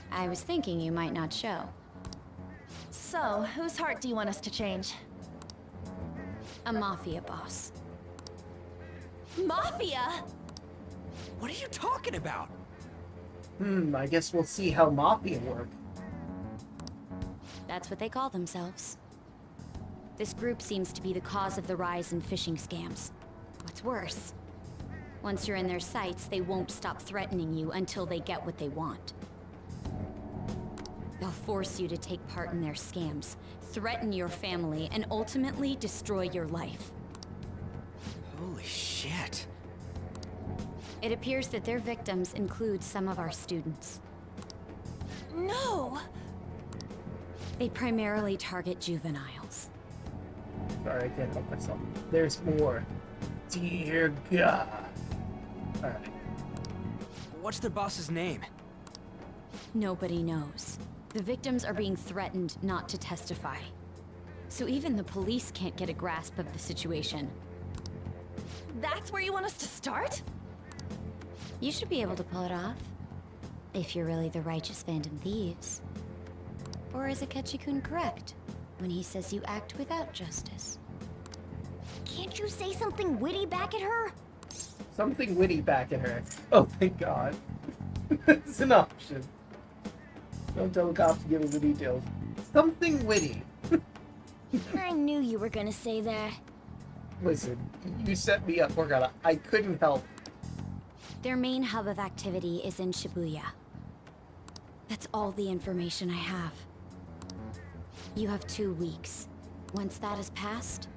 G: I was thinking you might not show.
M: So, whose heart do you want us to change?
G: A mafia boss.
M: Mafia?
B: What are you talking about?
A: I guess we'll see how Mafia work.
G: That's what they call themselves. This group seems to be the cause of the rise in phishing scams. What's worse, once you're in their sights, they won't stop threatening you until they get what they want. They'll force you to take part in their scams, threaten your family, and ultimately destroy your life.
B: Holy shit.
G: It appears that their victims include some of our students.
M: No!
A: They
G: primarily target juveniles.
A: Sorry, I can't help myself. There's more. Dear God. Alright.
B: What's their boss's name?
G: Nobody knows. The victims are being threatened not to testify. So even the police can't get a grasp of the situation.
M: That's where you want us to start?
G: You should be able to pull it off. If you're really the righteous Phantom Thieves. Or is Akechi-kun correct when he says you act without justice?
Q: Can't you say something witty back at her?
A: Something witty back at her. Oh, thank God. It's an option. Don't tell the cops to give us the details. Something witty.
Q: I knew you were gonna say that.
A: Listen, you set me up, Morgana. I couldn't help.
G: Their main hub of activity is in Shibuya. That's all the information I have. You have 2 weeks. Once that is passed,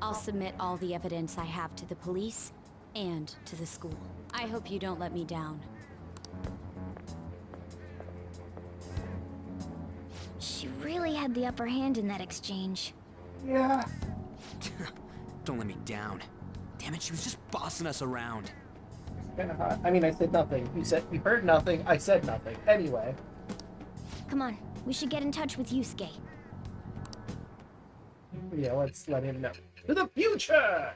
G: I'll submit all the evidence I have to the police and to the school. I hope you don't let me down.
Q: She really had the upper hand in that exchange.
A: Yeah.
B: Don't let me down. Damn it, she was just bossing us around.
A: Kinda hot. I mean, I said nothing. You heard nothing. I said nothing. Anyway.
Q: Come on, we should get in touch with Yusuke.
A: Yeah, let's let him know. To the future!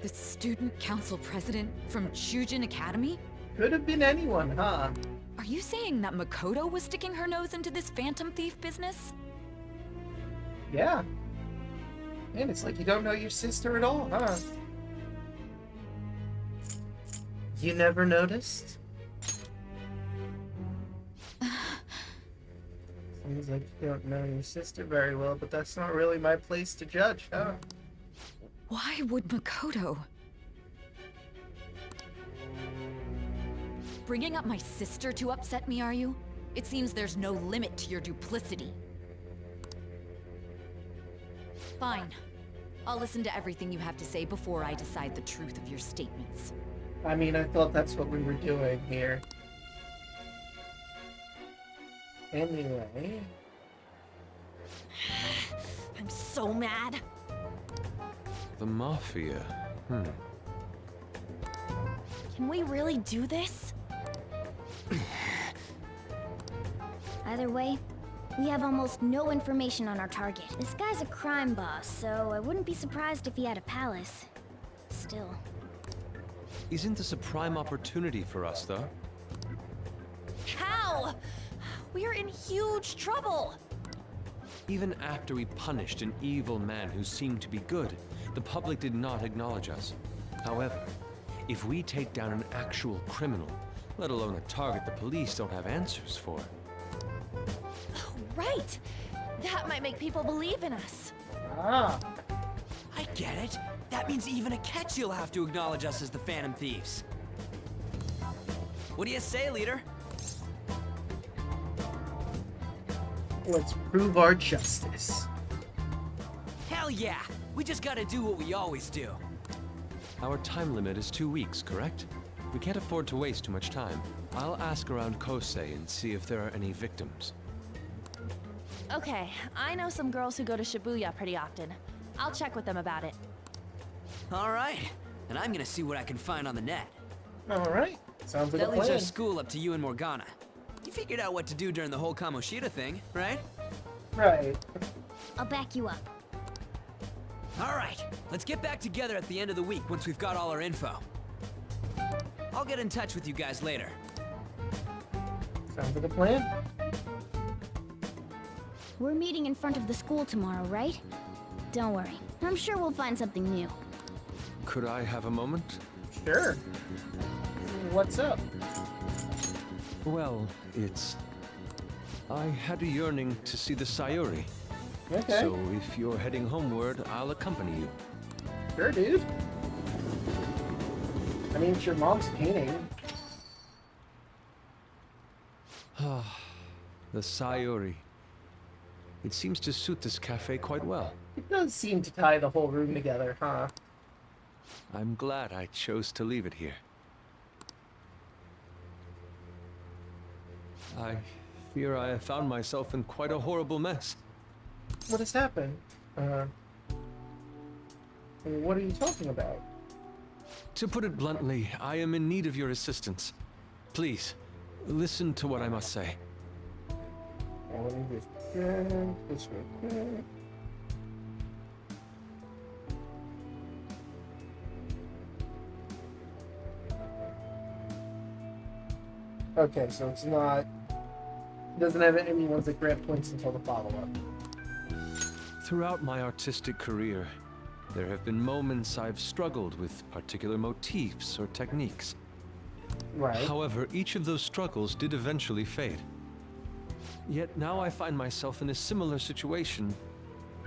P: The student council president from Chujin Academy?
A: Could have been anyone, huh?
P: Are you saying that Makoto was sticking her nose into this phantom thief business?
A: Yeah. And it's like you don't know your sister at all, huh? You never noticed? Seems like you don't know your sister very well, but that's not really my place to judge, huh?
P: Why would Makoto? Bringing up my sister to upset me, are you? It seems there's no limit to your duplicity. Fine. I'll listen to everything you have to say before I decide the truth of your statements.
A: I mean, I thought that's what we were doing here. Anyway...
M: I'm so mad.
S: The Mafia.
M: Can we really do this?
Q: Either way, we have almost no information on our target. This guy's a crime boss, so I wouldn't be surprised if he had a palace. Still.
S: Isn't this a prime opportunity for us, though?
M: How? We're in huge trouble.
S: Even after we punished an evil man who seemed to be good, the public did not acknowledge us. However, if we take down an actual criminal, let alone a target the police don't have answers for.
M: Right! That might make people believe in us.
A: Ah.
B: I get it. That means even Akechi'll have to acknowledge us as the Phantom Thieves. What do you say, leader?
A: Let's prove our justice.
B: Hell yeah! We just gotta do what we always do.
S: Our time limit is 2 weeks, correct? We can't afford to waste too much time. I'll ask around Kosei and see if there are any victims.
M: Okay, I know some girls who go to Shibuya pretty often. I'll check with them about it.
B: All right, and I'm gonna see what I can find on the net.
A: All right, sounds like
B: that
A: a
B: leaves our
A: plan.
B: school up to you and Morgana. You figured out what to do during the whole Kamoshida thing, right?
A: Right.
Q: I'll back you up.
B: All right, let's get back together at the end of the week once we've got all our info. I'll get in touch with you guys later.
A: Sounds like a plan.
Q: We're meeting in front of the school tomorrow, right? Don't worry. I'm sure we'll find something new.
S: Could I have a moment?
A: Sure. What's up?
S: Well, I had a yearning to see the Sayuri.
A: Okay.
S: So if you're heading homeward, I'll accompany you.
A: Sure, dude. I mean, it's your mom's painting.
S: The Sayuri. It seems to suit this cafe quite well.
A: It does seem to tie the whole room together, huh?
S: I'm glad I chose to leave it here. I fear I have found myself in quite a horrible mess.
A: What has happened? What are you talking about?
S: To put it bluntly, I am in need of your assistance. Please, listen to what I must say.
A: Let me just check this real quick. Okay, so it's not... doesn't have any ones that grant points until the follow-up.
S: Throughout my artistic career, there have been moments I've struggled with particular motifs or techniques.
A: Right.
S: However, each of those struggles did eventually fade. Yet now I find myself in a similar situation,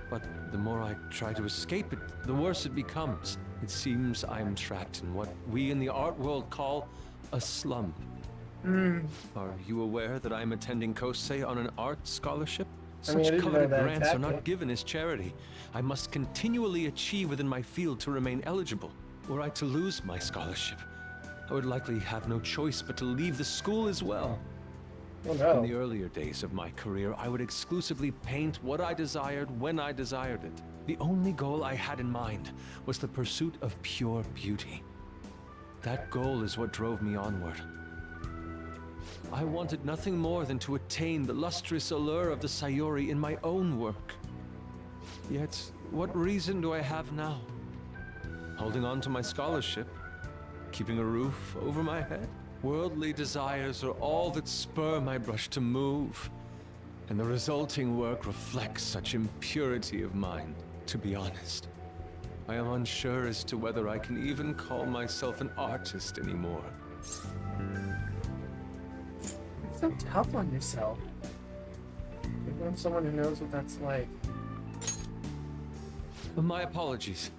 S: but the more I try to escape it, the worse it becomes. It seems I'm trapped in what we in the art world call a slump. Are you aware that I'm attending Kosei on an art scholarship?
A: I mean, I
S: Such
A: didn't know
S: coveted
A: that
S: grants are
A: exactly.
S: not given as charity. I must continually achieve within my field to remain eligible. Were I to lose my scholarship, I would likely have no choice but to leave the school as well.
A: Oh, no.
S: In the earlier days of my career, I would exclusively paint what I desired when I desired it. The only goal I had in mind was the pursuit of pure beauty. That goal is what drove me onward. I wanted nothing more than to attain the lustrous allure of the Sayuri in my own work. Yet, what reason do I have now? Holding on to my scholarship? Keeping a roof over my head? Worldly desires are all that spur my brush to move, and the resulting work reflects such impurity of mind. To be honest, I am unsure as to whether I can even call myself an artist anymore.
A: You're so tough on yourself. You're someone who knows what that's like.
S: My apologies.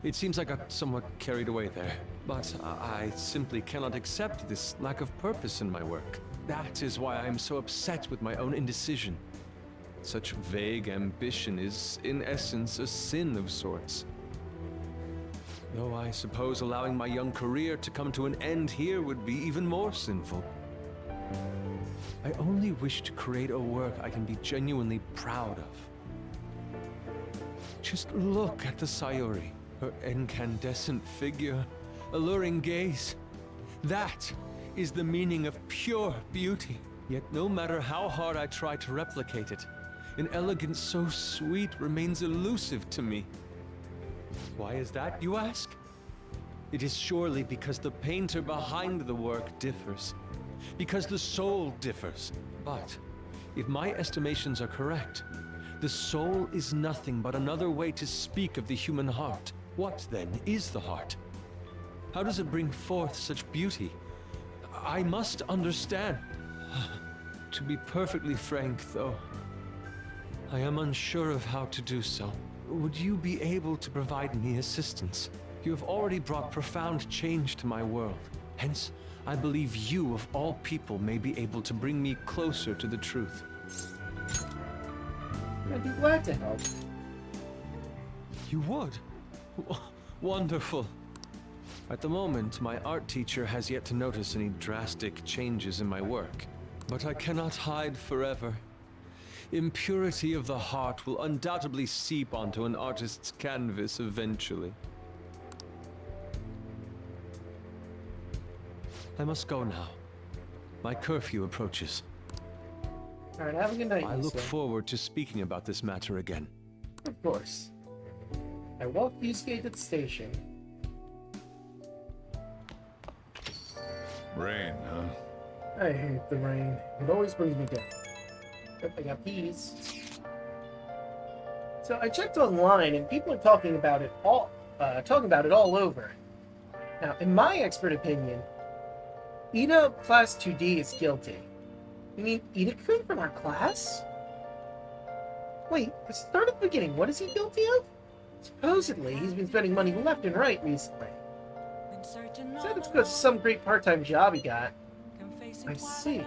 S: It seems I got somewhat carried away there. But I simply cannot accept this lack of purpose in my work. That is why I am so upset with my own indecision. Such vague ambition is, in essence, a sin of sorts. Though I suppose allowing my young career to come to an end here would be even more sinful. I only wish to create a work I can be genuinely proud of. Just look at the Sayuri, her incandescent figure, alluring gaze. That is the meaning of pure beauty. Yet no matter how hard I try to replicate it, an elegance so sweet remains elusive to me. Why is that, you ask? It is surely because the painter behind the work differs. Because the soul differs. But if my estimations are correct, the soul is nothing but another way to speak of the human heart. What, then, is the heart? How does it bring forth such beauty? I must understand. To be perfectly frank, though, I am unsure of how to do so. Would you be able to provide me assistance? You have already brought profound change to my world. Hence, I believe you, of all people, may be able to bring me closer to the truth.
A: I'd be glad to help.
S: You would? Wonderful. At the moment, my art teacher has yet to notice any drastic changes in my work. But I cannot hide forever. Impurity of the heart will undoubtedly seep onto an artist's canvas eventually. I must go now. My curfew approaches.
A: Alright, have a good night.
S: I look
A: Yusuke.
S: forward to speaking about this matter again.
A: Of course. I walk Yusuke to the station.
F: Rain, huh?
A: I hate the rain. It always brings me down. Yep, I got peas. So I checked online, and people are talking about it all over. Now, in my expert opinion, Ida Class 2D is guilty. You mean Ida-kun from our class? Wait, let's start at the beginning. What is he guilty of? Supposedly, he's been spending money left and right recently. Said it's because of some great part-time job he got. I see.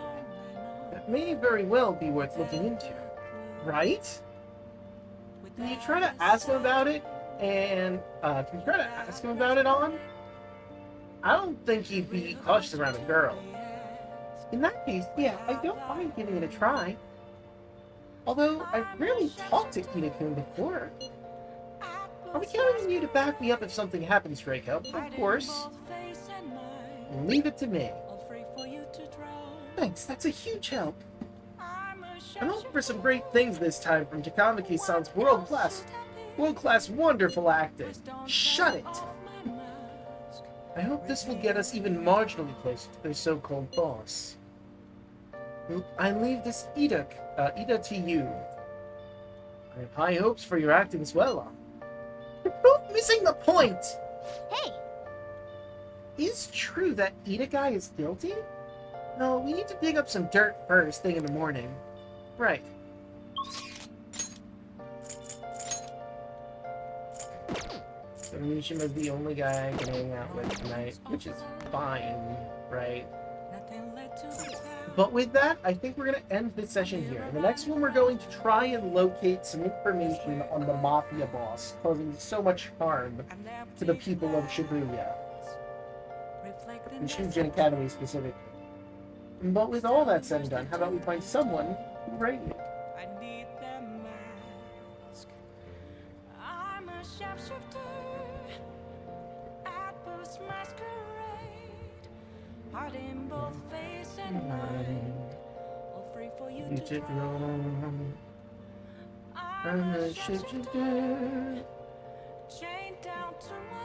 A: That may very well be worth looking into. Right? Can you try to ask him about it? And, can you try to ask him about it on? I don't think he'd be cautious around a girl. In that case, yeah, I don't mind giving it a try. Although, I've rarely talked to Ida-kun before. I'll be counting on you to back me up if something happens, Draco. Of course. Leave it to me. Thanks, that's a huge help. I'm hoping for some great things this time from Takamaki-san's world-class, wonderful acting. Shut it! I hope this will get us even marginally closer to their so-called boss. I leave this Ida to you. I have high hopes for your acting as well. You're both missing the point!
Q: Hey!
A: Is true that Ida guy is guilty? No, we need to dig up some dirt first thing in the morning. Right. So Mishima's the only guy I can hang out with tonight, which is fine, right? But with that, I think we're going to end this session here. In the next one, we're going to try and locate some information on the Mafia boss, causing so much harm to the people of Shibuya. And Shujin Academy specifically. But with all that said and done, how about we find someone who rated it?
J: I'm a shapeshifter at Boost Masquerade, heart in both face and mind, all free for you to drown. I'm a shapeshifter, chained down to my